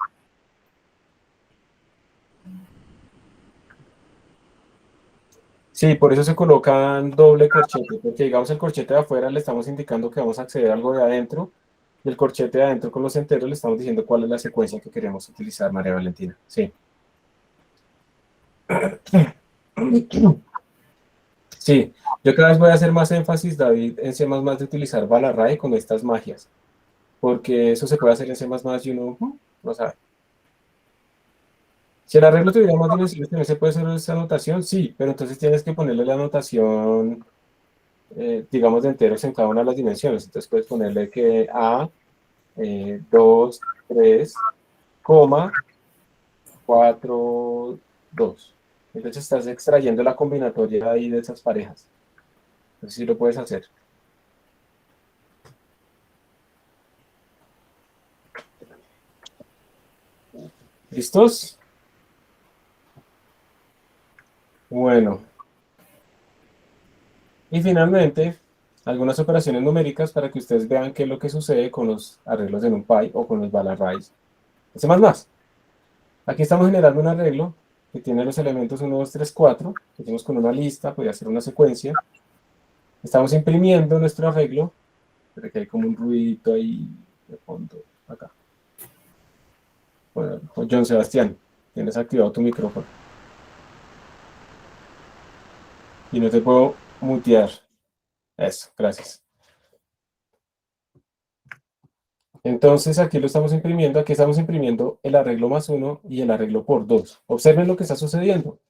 Sí, por eso se colocan doble corchete, porque digamos el corchete de afuera le estamos indicando que vamos a acceder a algo de adentro, y el corchete de adentro con los enteros le estamos diciendo cuál es la secuencia que queremos utilizar, María Valentina. Sí. Sí, yo cada vez voy a hacer más énfasis, David, en C++ de utilizar Balarray con estas magias, porque eso se puede hacer en C++ y uno no sabe. Si el arreglo tuviera más dimensiones, ¿también se puede hacer esa anotación? Sí, pero entonces tienes que ponerle la anotación, digamos, de enteros en cada una de las dimensiones. Entonces puedes ponerle que A, 2, 3, 4, 2. Entonces estás extrayendo la combinatoria ahí de esas parejas. Entonces sí lo puedes hacer. ¿Listos? Bueno. Y finalmente, algunas operaciones numéricas para que ustedes vean qué es lo que sucede con los arreglos de NumPy o con los Balarrays. C++. Aquí estamos generando un arreglo que tiene los elementos 1, 2, 3, 4, que tenemos con una lista, podría ser una secuencia. Estamos imprimiendo nuestro arreglo, pero que hay como un ruidito ahí de fondo, acá. Bueno, John Sebastián, tienes activado tu micrófono. Y no te puedo mutear. Eso, gracias. Entonces aquí lo estamos imprimiendo, aquí estamos imprimiendo el arreglo más 1 y el arreglo por 2. Observen lo que está sucediendo.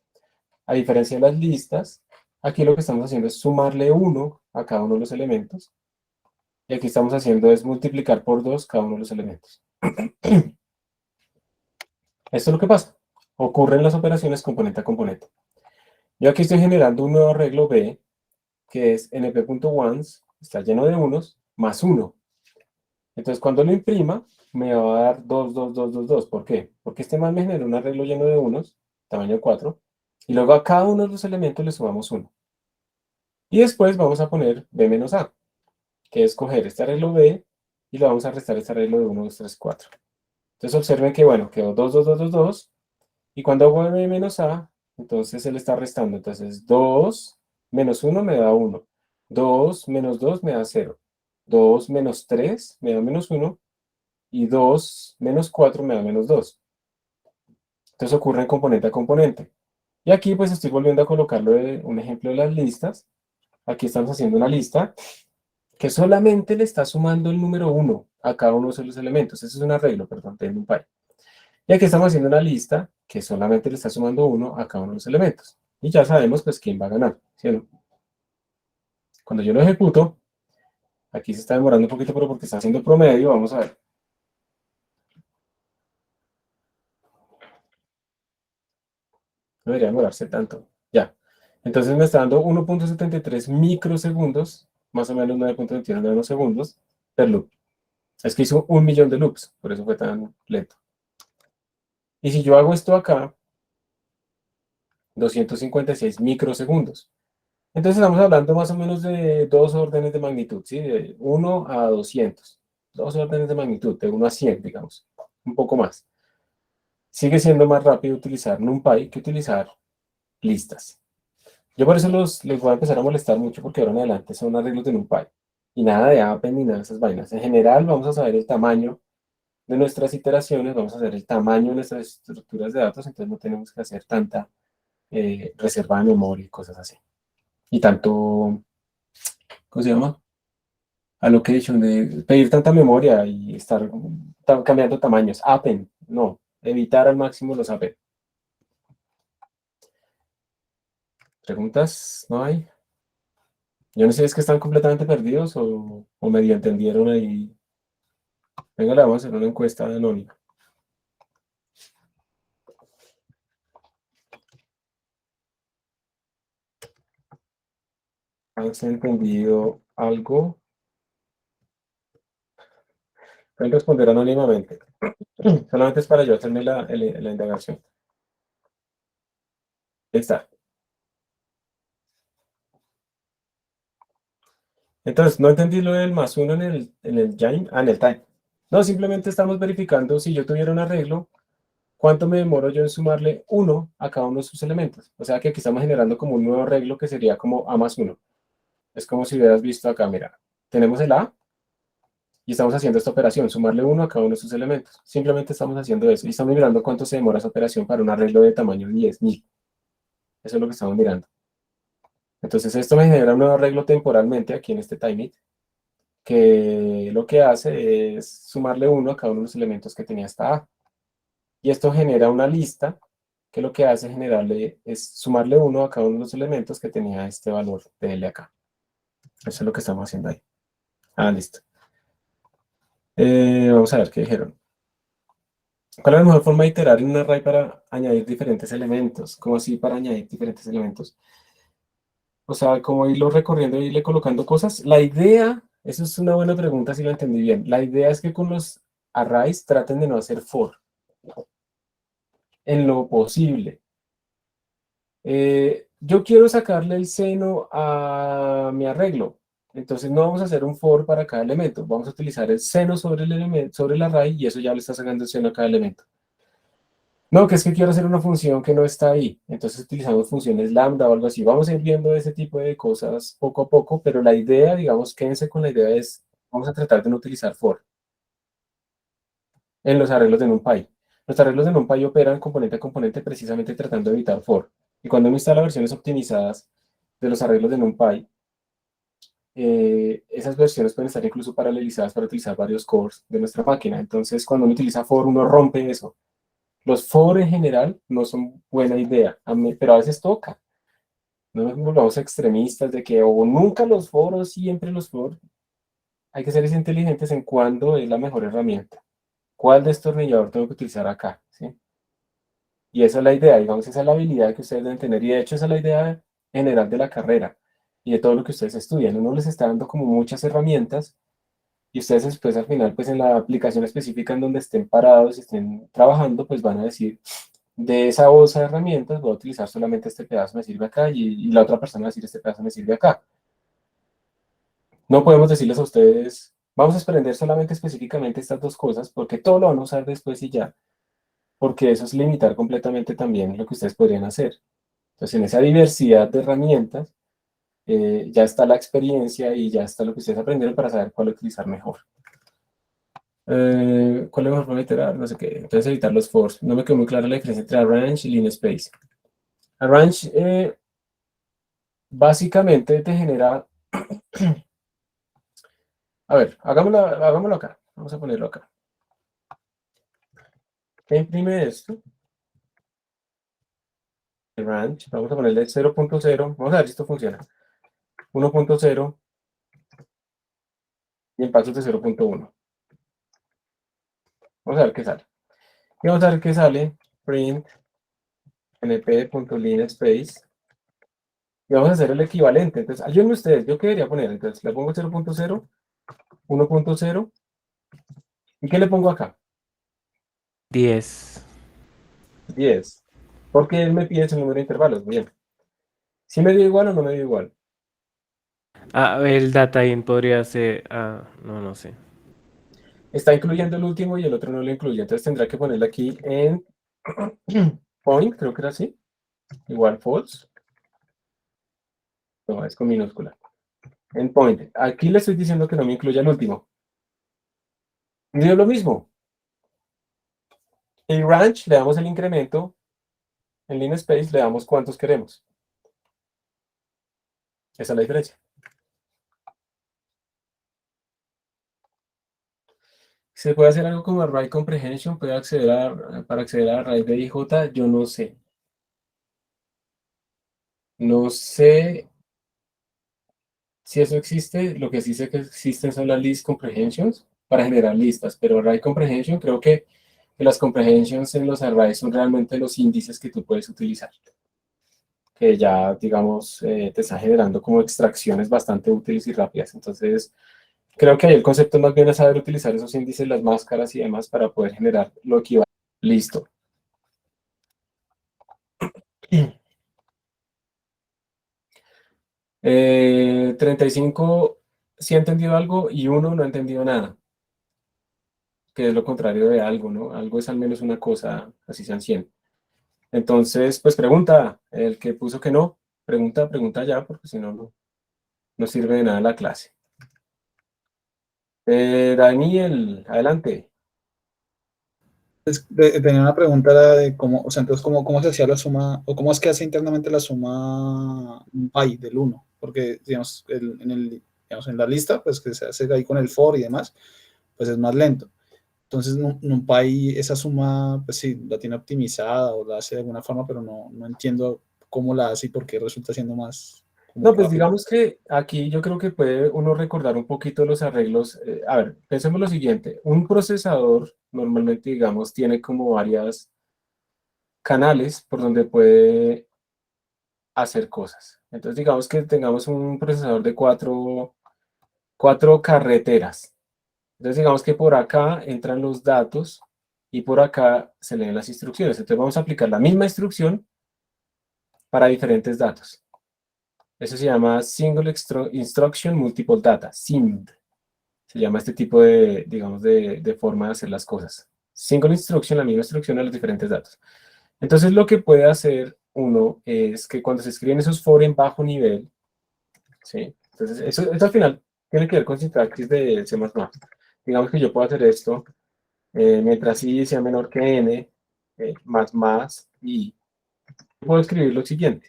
A diferencia de las listas, aquí lo que estamos haciendo es sumarle 1 a cada uno de los elementos. Y aquí estamos haciendo es multiplicar por 2 cada uno de los elementos. Esto es lo que pasa. Ocurren las operaciones componente a componente. Yo aquí estoy generando un nuevo arreglo B, que es np.ones, está lleno de unos, más 1. Entonces, cuando lo imprima, me va a dar 2, 2, 2, 2, 2. ¿Por qué? Porque este más me genera un arreglo lleno de unos, tamaño 4, y luego a cada uno de los elementos le sumamos 1. Y después vamos a poner B menos A, que es coger este arreglo B y le vamos a restar este arreglo de 1, 2, 3, 4. Entonces observen que, bueno, quedó 2, 2, 2, 2, 2. Y cuando hago B menos A, entonces él está restando. Entonces 2 menos 1 me da 1. 2 menos 2 me da 0. 2 menos 3 me da menos 1. Y 2 menos 4 me da menos 2. Entonces ocurre componente a componente. Y aquí pues estoy volviendo a colocarlo de un ejemplo de las listas. Aquí estamos haciendo una lista que solamente le está sumando el número 1 a cada uno de los elementos. Ese es un arreglo, perdón, de NumPy. Y aquí estamos haciendo una lista que solamente le está sumando 1 a cada uno de los elementos. Y ya sabemos pues quién va a ganar, ¿sí o no? Cuando yo lo ejecuto, aquí se está demorando un poquito, pero porque está haciendo promedio, vamos a ver. No debería demorarse tanto. Ya. Entonces me está dando 1.73 microsegundos, más o menos 9.21 nanosegundos per loop. Es que hizo 1.000.000 de loops, por eso fue tan lento. Y si yo hago esto acá, 256 microsegundos. Entonces estamos hablando más o menos de 2 órdenes de magnitud, ¿sí? De 1 a 200. 2 órdenes de magnitud, de 1 a 100, digamos. Un poco más. Sigue siendo más rápido utilizar NumPy que utilizar listas. Yo por eso les voy a empezar a molestar mucho porque ahora en adelante son arreglos de NumPy. Y nada de Appen ni nada de esas vainas. En general vamos a saber el tamaño de nuestras iteraciones, vamos a saber el tamaño de nuestras estructuras de datos, entonces no tenemos que hacer tanta reserva de memoria y cosas así. Y tanto, ¿cómo se llama? Allocation, de pedir tanta memoria y estar cambiando tamaños. Appen, no. Evitar al máximo los Appen. ¿Preguntas? ¿No hay? Yo no sé si es que están completamente perdidos o medio entendieron ahí. Venga, le vamos a hacer una encuesta anónima. ¿Has entendido algo? Pueden responder anónimamente. Solamente es para yo hacerme la indagación. Ahí está. Entonces, no entendí lo del más uno en el join, en el time. No, simplemente estamos verificando si yo tuviera un arreglo, cuánto me demoro yo en sumarle 1 a cada uno de sus elementos. O sea que aquí estamos generando como un nuevo arreglo que sería como A más 1. Es como si hubieras visto acá, mira, tenemos el A y estamos haciendo esta operación, sumarle 1 a cada uno de sus elementos. Simplemente estamos haciendo eso y estamos mirando cuánto se demora esa operación para un arreglo de tamaño 10.000. Eso es lo que estamos mirando. Entonces esto me genera un nuevo arreglo temporalmente aquí en este timeit, que lo que hace es sumarle 1 a cada uno de los elementos que tenía esta A. Y esto genera una lista que lo que hace es sumarle 1 a cada uno de los elementos que tenía este valor de L acá. Eso es lo que estamos haciendo ahí. Ah, listo. Vamos a ver qué dijeron. ¿Cuál es la mejor forma de iterar en un array para añadir diferentes elementos? ¿Cómo así para añadir diferentes elementos? O sea, como irlo recorriendo y irle colocando cosas. La idea, eso es una buena pregunta si lo entendí bien. La idea es que con los arrays traten de no hacer for. En lo posible. Yo quiero sacarle el seno a mi arreglo. Entonces no vamos a hacer un for para cada elemento. Vamos a utilizar el seno sobre el elemento, sobre el array, y eso ya le está sacando el seno a cada elemento. No, que es que quiero hacer una función que no está ahí. Entonces utilizamos funciones lambda o algo así. Vamos a ir viendo ese tipo de cosas poco a poco, pero la idea, digamos, quédense con la idea es, vamos a tratar de no utilizar for en los arreglos de NumPy. Los arreglos de NumPy operan componente a componente precisamente tratando de evitar for. Y cuando uno instala versiones optimizadas de los arreglos de NumPy, esas versiones pueden estar incluso paralelizadas para utilizar varios cores de nuestra máquina. Entonces, cuando uno utiliza for, uno rompe eso. Los for en general no son buena idea, pero a veces toca. No nos volvamos extremistas de que o nunca los for o siempre los for. Hay que ser inteligentes en cuándo es la mejor herramienta. ¿Cuál destornillador tengo que utilizar acá? ¿Sí? Y esa es la idea, digamos, esa es la habilidad que ustedes deben tener. Y de hecho esa es la idea general de la carrera y de todo lo que ustedes estudian. Uno les está dando como muchas herramientas y ustedes después al final, pues en la aplicación específica en donde estén parados y estén trabajando, pues van a decir, de esa bolsa de herramientas voy a utilizar solamente este pedazo, me sirve acá, y la otra persona va a decir, este pedazo me sirve acá. No podemos decirles a ustedes, vamos a aprender solamente específicamente estas dos cosas, porque todo lo van a usar después y ya, porque eso es limitar completamente también lo que ustedes podrían hacer. Entonces, en esa diversidad de herramientas, ya está la experiencia y ya está lo que ustedes aprendieron para saber cuál utilizar mejor. ¿Cuál es mejor para iterar? No sé qué. Entonces, evitar los force. No me quedó muy clara la diferencia entre arrange y lean space. Arrange básicamente te genera... A ver, hagámoslo acá. Vamos a ponerlo acá. Imprime esto. Arrange. Vamos a ponerle 0.0. Vamos a ver si esto funciona. 1.0 y en pasos de 0.1. Vamos a ver qué sale. Y vamos a ver qué sale. Print np.lean_space. Y vamos a hacer el equivalente. Entonces, ayúdenme ustedes. ¿Yo qué debería poner? Entonces, le pongo 0.0, 1.0. ¿Y qué le pongo acá? 10. 10. Porque él me pide ese número de intervalos. Bien. ¿Sí me dio igual o no me dio igual? Ah, el data in podría ser. Ah, no, no sé. Está incluyendo el último y el otro no lo incluye. Entonces tendrá que ponerle aquí en point, creo que era así. Igual false. No, es con minúscula. En point. Aquí le estoy diciendo que no me incluya el último. Y dio lo mismo. En range le damos el incremento. En lean space le damos cuántos queremos. Esa es la diferencia. ¿Se puede hacer algo como array comprehension? ¿Puede acceder para acceder a array de IJ? Yo no sé. No sé si eso existe. Lo que sí sé que existen son las list comprehensions para generar listas, pero array comprehension creo que las comprehensions en los arrays son realmente los índices que tú puedes utilizar. Que ya, digamos, te está generando como extracciones bastante útiles y rápidas. Entonces, creo que ahí el concepto más bien es saber utilizar esos índices, las máscaras y demás para poder generar lo equivalente. Listo. 35 sí ha entendido algo y 1 no ha entendido nada. Que es lo contrario de algo, ¿no? Algo es al menos una cosa, así sean 100. Entonces, pues pregunta, el que puso que no, pregunta ya, porque si no, no sirve de nada la clase. Daniel, adelante. Tenía una pregunta era de cómo, o sea, entonces cómo se hacía la suma, o cómo es que hace internamente la suma pi del 1, porque digamos, digamos, en la lista, pues que se hace ahí con el for y demás, pues es más lento. Entonces, NumPy, esa suma, pues sí, la tiene optimizada o la hace de alguna forma, pero no entiendo cómo la hace y por qué resulta siendo más como No, pues rápido. digamos que aquí yo creo que puede uno recordar un poquito los arreglos. A ver, pensemos lo siguiente. Un procesador normalmente, digamos, tiene como varias canales por donde puede hacer cosas. Entonces, digamos que tengamos un procesador de cuatro carreteras. Entonces, digamos que por acá entran los datos y por acá se leen las instrucciones. Entonces, vamos a aplicar la misma instrucción para diferentes datos. Eso se llama Single Instruction Multiple Data, SIMD. Se llama este tipo de, digamos, de forma de hacer las cosas. Single Instruction, la misma instrucción a los diferentes datos. Entonces, lo que puede hacer uno es que cuando se escriben esos for en bajo nivel, ¿sí? Entonces, eso al final tiene que ver con sintaxis de C++. Digamos que yo puedo hacer esto mientras i sea menor que n, más, y puedo escribir lo siguiente.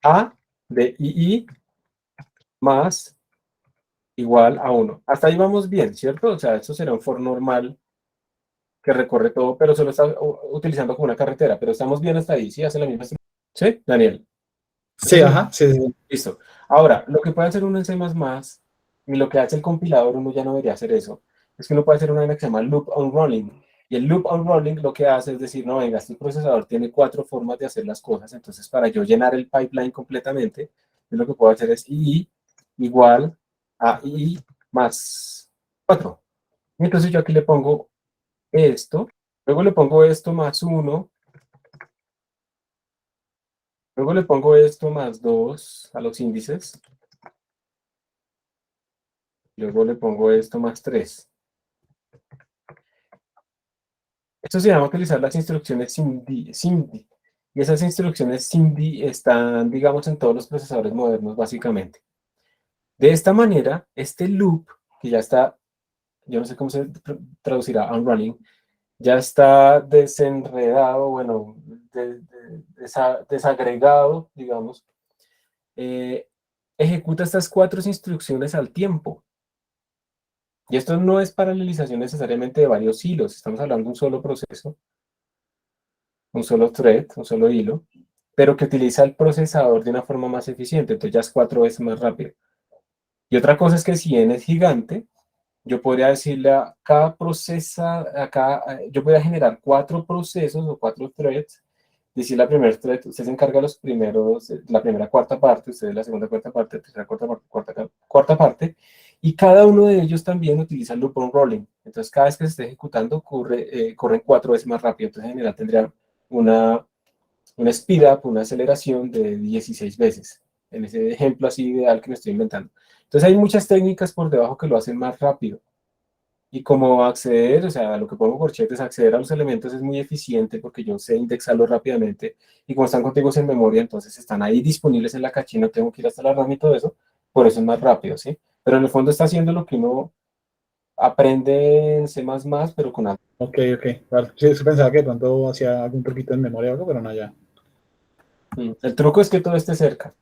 A de ii más igual a 1. Hasta ahí vamos bien, ¿cierto? O sea, esto será un for normal que recorre todo, pero solo está utilizando como una carretera. Pero estamos bien hasta ahí, ¿sí? Hace la misma estructura. ¿Sí, Daniel? Sí, ajá, sí, sí. Listo. Ahora, lo que puede hacer uno en C++, y lo que hace el compilador, uno ya no debería hacer eso, es que uno puede hacer una vaina que se llama loop unrolling. Y el loop unrolling lo que hace es decir, no, venga, este procesador tiene 4 formas de hacer las cosas, entonces para yo llenar el pipeline completamente, lo que puedo hacer es i igual a i más 4. Y entonces yo aquí le pongo esto, luego le pongo esto más 1, luego le pongo esto más 2 a los índices, Luego le pongo esto más 3. Esto se llama utilizar las instrucciones SIMD. Y esas instrucciones SIMD están, digamos, en todos los procesadores modernos, básicamente. De esta manera, este loop, que ya está, yo no sé cómo se traducirá, unrunning, ya está desenredado, bueno, desagregado, digamos, ejecuta estas 4 instrucciones al tiempo. Y esto no es paralelización necesariamente de varios hilos, estamos hablando de un solo proceso, un solo thread, un solo hilo, pero que utiliza el procesador de una forma más eficiente, entonces ya es 4 veces más rápido. Y otra cosa es que si n es gigante, yo podría decirle a cada yo podría generar 4 procesos o 4 threads, decir la primera thread, usted se encarga de los primeros, la primera cuarta parte, usted la segunda cuarta parte, tercera cuarta parte, cuarta parte, y cada uno de ellos también utiliza el loop unrolling. Entonces cada vez que se esté ejecutando, corren 4 veces más rápido, entonces en general tendría una speed up, una aceleración de 16 veces, en ese ejemplo así ideal que me estoy inventando. Entonces hay muchas técnicas por debajo que lo hacen más rápido. Y como acceder, o sea, lo que pongo corchetes, acceder a los elementos es muy eficiente porque yo sé indexarlos rápidamente y como están contiguos en memoria, entonces están ahí disponibles en la caché, no tengo que ir hasta la RAM y todo eso, por eso es más rápido, ¿sí? Pero en el fondo está haciendo lo que uno aprende en C++, pero con algo. Ok, vale. Sí, pensaba que de pronto hacía algún truquito en memoria o algo, pero no, ya. El truco es que todo esté cerca.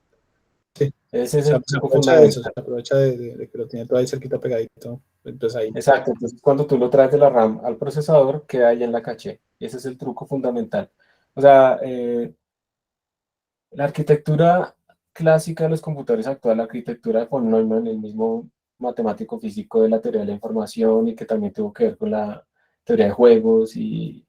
Sí. Ese es Se el truco aprovecha de eso, se fundamental. aprovecha de que lo tiene todo ahí cerquita pegadito. Entonces ahí. Exacto, entonces cuando tú lo traes de la RAM al procesador, queda ahí en la caché. Ese es el truco fundamental. O sea, la arquitectura clásica de los computadores actual, la arquitectura de von Neumann, el mismo matemático físico de la teoría de la información y que también tuvo que ver con la teoría de juegos y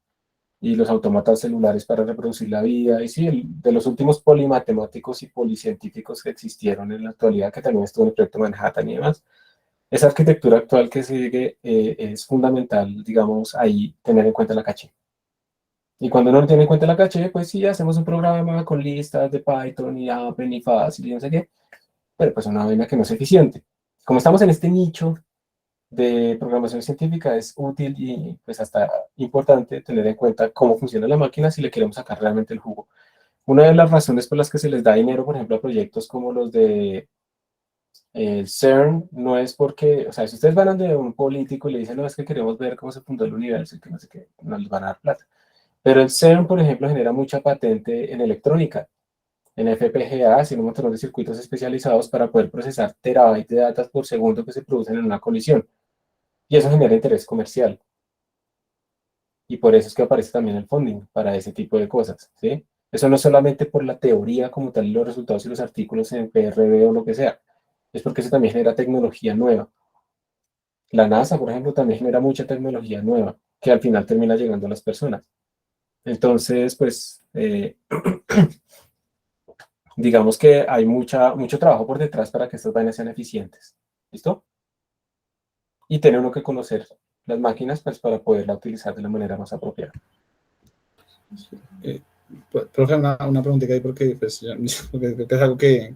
los autómatas celulares para reproducir la vida. Y sí, de los últimos polimatemáticos y policientíficos que existieron en la actualidad, que también estuvo en el proyecto Manhattan y demás. Esa arquitectura actual que sigue es fundamental, digamos, ahí tener en cuenta la caché. Y cuando uno no tiene en cuenta la caché, pues sí, hacemos un programa con listas de Python y Open y fácil y no sé qué, pero pues una vaina que no es eficiente. Como estamos en este nicho de programación científica, es útil y pues hasta importante tener en cuenta cómo funciona la máquina si le queremos sacar realmente el jugo. Una de las razones por las que se les da dinero, por ejemplo, a proyectos como los de CERN, no es porque, o sea, si ustedes van a de un político y le dicen, no, es que queremos ver cómo se fundó el universo y que no sé qué, no les van a dar plata. Pero el CERN, por ejemplo, genera mucha patente en electrónica, en FPGA, en un montón de circuitos especializados para poder procesar terabytes de datos por segundo que se producen en una colisión. Y eso genera interés comercial. Y por eso es que aparece también el funding para ese tipo de cosas, ¿sí? Eso no es solamente por la teoría como tal, los resultados y los artículos en PRB o lo que sea, es porque eso también genera tecnología nueva. La NASA, por ejemplo, también genera mucha tecnología nueva que al final termina llegando a las personas. Entonces, pues, digamos que hay mucho trabajo por detrás para que estas vainas sean eficientes. ¿Listo? Y tiene uno que conocer las máquinas pues, para poderla utilizar de la manera más apropiada. Profe, una preguntita ahí porque, pues, porque es algo que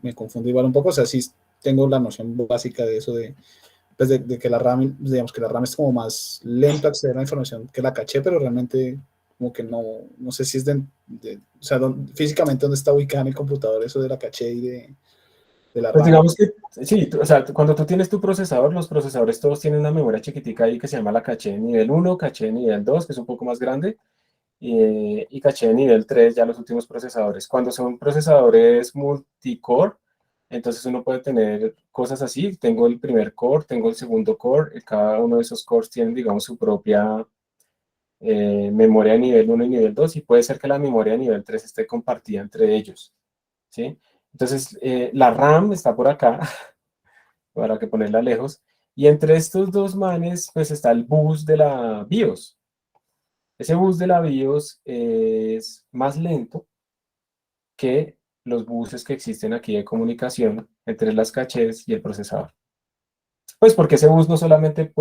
me confunde igual un poco. O sea, sí tengo la noción básica de eso pues de que la RAM, digamos que la RAM es como más lento a acceder a la información que la caché, pero realmente como que no sé si es o sea, físicamente dónde está ubicada en el computador eso de la caché y de la Pues RAM. digamos que, sí, o sea, cuando tú tienes tu procesador, los procesadores todos tienen una memoria chiquitica ahí que se llama la caché de nivel 1, caché de nivel 2, que es un poco más grande, y caché de nivel 3, ya los últimos procesadores. Cuando son procesadores multicore, entonces uno puede tener cosas así, tengo el primer core, tengo el segundo core, cada uno de esos cores tiene, digamos, su propia memoria de nivel 1 y nivel 2, y puede ser que la memoria de nivel 3 esté compartida entre ellos, ¿sí? Entonces, la RAM está por acá, para que ponerla lejos, y entre estos dos manes, pues está el bus de la BIOS. Ese bus de la BIOS es más lento que los buses que existen aquí de comunicación entre las cachés y el procesador. Pues porque ese bus no solamente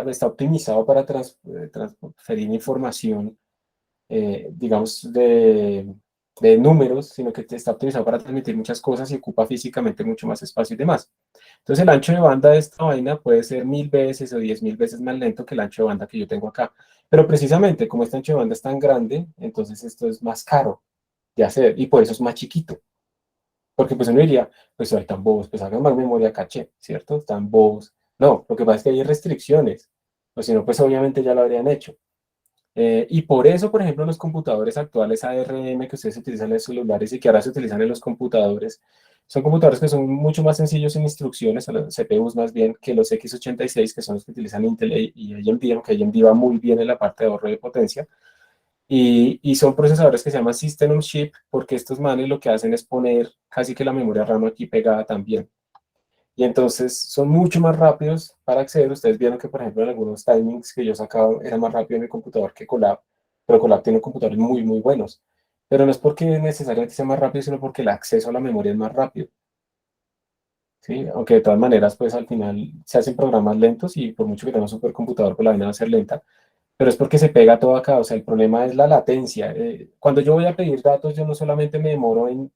está optimizado para transferir información, digamos, de números, sino que está optimizado para transmitir muchas cosas y ocupa físicamente mucho más espacio y demás. Entonces el ancho de banda de esta vaina puede ser 1000 veces o 10.000 veces más lento que el ancho de banda que yo tengo acá. Pero precisamente como este ancho de banda es tan grande, entonces esto es más caro de hacer y por eso es más chiquito. Porque pues uno diría, pues hay tan bobos, pues hagan más memoria caché, ¿cierto? Tan bobos. No, lo que pasa es que hay restricciones, o si no, pues obviamente ya lo habrían hecho. Y por eso, por ejemplo, los computadores actuales ARM que ustedes utilizan en los celulares y que ahora se utilizan en los computadores, son computadores que son mucho más sencillos en instrucciones, a los CPUs más bien, que los x86, que son los que utilizan Intel y AMD, aunque AMD va muy bien en la parte de ahorro de potencia. Y son procesadores que se llaman System on Chip, porque estos manes lo que hacen es poner casi que la memoria RAM aquí pegada también. Y entonces son mucho más rápidos para acceder. Ustedes vieron que, por ejemplo, en algunos timings que yo sacaba era más rápido en mi computador que Colab, pero Colab tiene computadores muy, muy buenos. Pero no es porque necesariamente sea más rápido, sino porque el acceso a la memoria es más rápido. ¿Sí? Aunque de todas maneras, pues al final se hacen programas lentos y por mucho que tenga un supercomputador, pues la vaina va a ser lenta. Pero es porque se pega todo acá. O sea, el problema es la latencia. Cuando yo voy a pedir datos, yo no solamente me demoro en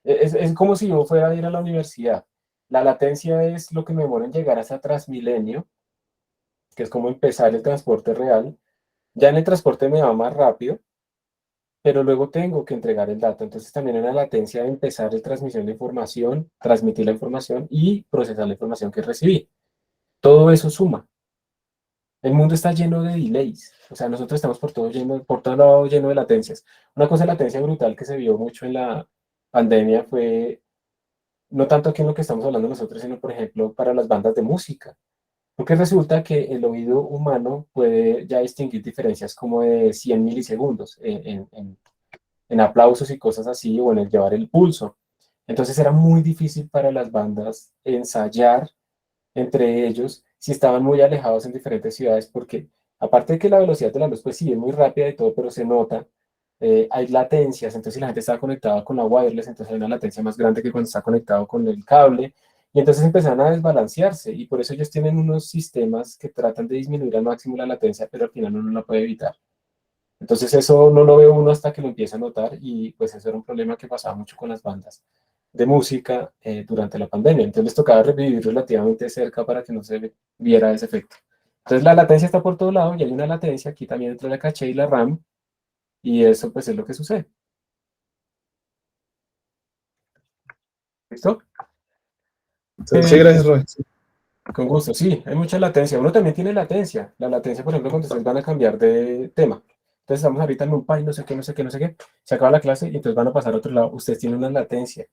es como si yo fuera a ir a la universidad. La latencia es lo que me demora en llegar hasta Transmilenio, que es como empezar el transporte real. Ya en el transporte me va más rápido, pero luego tengo que entregar el dato. Entonces también hay una latencia de empezar la transmisión de información, transmitir la información y procesar la información que recibí. Todo eso suma. El mundo está lleno de delays. O sea, nosotros estamos por todo lado lleno de latencias. Una cosa de latencia brutal que se vio mucho en la pandemia fue no tanto aquí en lo que estamos hablando nosotros, sino por ejemplo para las bandas de música. Porque resulta que el oído humano puede ya distinguir diferencias como de 100 milisegundos en aplausos y cosas así, o en el llevar el pulso. Entonces era muy difícil para las bandas ensayar entre ellos si estaban muy alejados en diferentes ciudades, porque aparte de que la velocidad de la luz pues sí es muy rápida y todo, pero se nota, hay latencias, entonces si la gente está conectada con la wireless, entonces hay una latencia más grande que cuando está conectado con el cable, y entonces empezaron a desbalancearse, y por eso ellos tienen unos sistemas que tratan de disminuir al máximo la latencia, pero al final uno no la puede evitar. Entonces eso no lo ve uno hasta que lo empieza a notar, y pues eso era un problema que pasaba mucho con las bandas de música durante la pandemia. Entonces les tocaba revivir relativamente cerca para que no se viera ese efecto. Entonces la latencia está por todo lado y hay una latencia aquí también entre la caché y la RAM y eso pues es lo que sucede. ¿Listo? Sí, gracias, Roy. Con gusto, sí, hay mucha latencia. Uno también tiene latencia. La latencia, por ejemplo, cuando ustedes van a cambiar de tema. Entonces estamos ahorita en un país, no sé qué, no sé qué, no sé qué. Se acaba la clase y entonces van a pasar a otro lado. Ustedes tienen una latencia.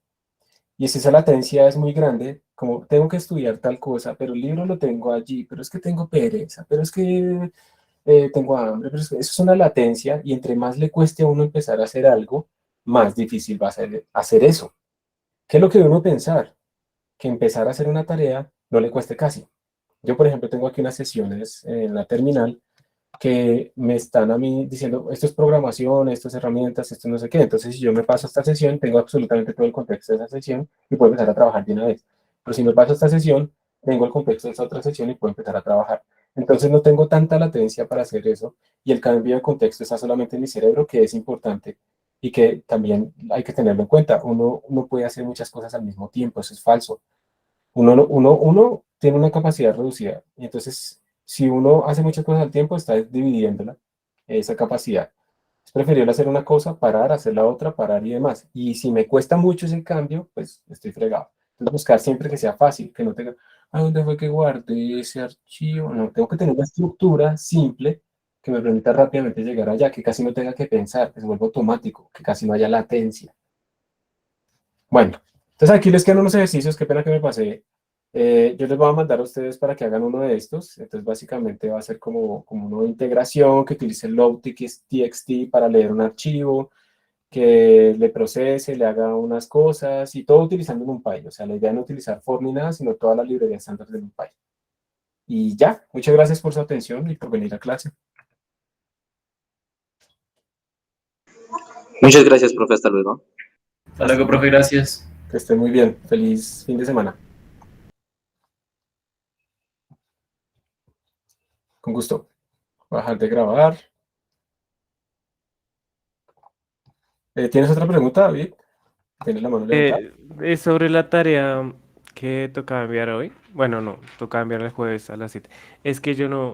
Y si esa latencia es muy grande, como tengo que estudiar tal cosa, pero el libro lo tengo allí, pero es que tengo pereza, pero es que tengo hambre, pero es que eso es una latencia y entre más le cueste a uno empezar a hacer algo, más difícil va a ser hacer eso. ¿Qué es lo que debe uno pensar? Que empezar a hacer una tarea no le cueste casi. Yo, por ejemplo, tengo aquí unas sesiones en la terminal que me están a mí diciendo, esto es programación, esto es herramientas, esto no sé qué. Entonces, si yo me paso a esta sesión, tengo absolutamente todo el contexto de esa sesión y puedo empezar a trabajar de una vez. Pero si me paso a esta sesión, tengo el contexto de esa otra sesión y puedo empezar a trabajar. Entonces, no tengo tanta latencia para hacer eso y el cambio de contexto está solamente en mi cerebro, que es importante y que también hay que tenerlo en cuenta. Uno no puede hacer muchas cosas al mismo tiempo, eso es falso. Uno tiene una capacidad reducida y entonces si uno hace muchas cosas al tiempo está dividiéndola, esa capacidad. Es preferible hacer una cosa, parar, hacer la otra, parar y demás. Y si me cuesta mucho ese cambio, pues estoy fregado. Entonces buscar siempre que sea fácil, que no tenga, ¿a dónde fue que guardé ese archivo? No, tengo que tener una estructura simple que me permita rápidamente llegar allá, que casi no tenga que pensar, que se vuelva automático, que casi no haya latencia. Bueno, entonces aquí les quedan unos ejercicios, qué pena que me pasé. Yo les voy a mandar a ustedes para que hagan uno de estos. Entonces básicamente va a ser como una integración que utilice loadtxt para leer un archivo, que le procese, le haga unas cosas y todo utilizando NumPy. O sea, la idea no es utilizar form ni nada, sino todas las librerías estándar de NumPy. Y ya, muchas gracias por su atención y por venir a clase. Muchas gracias, profe. Hasta luego. Hasta luego, profe, gracias. Que estén muy bien. Feliz fin de semana. Con gusto. Bajar de grabar. ¿Tienes otra pregunta, David? ¿Tienes la mano levantada? Es sobre la tarea ¿Qué tocaba enviar hoy? Bueno, no, tocaba enviar el jueves a las 7. Es que yo no,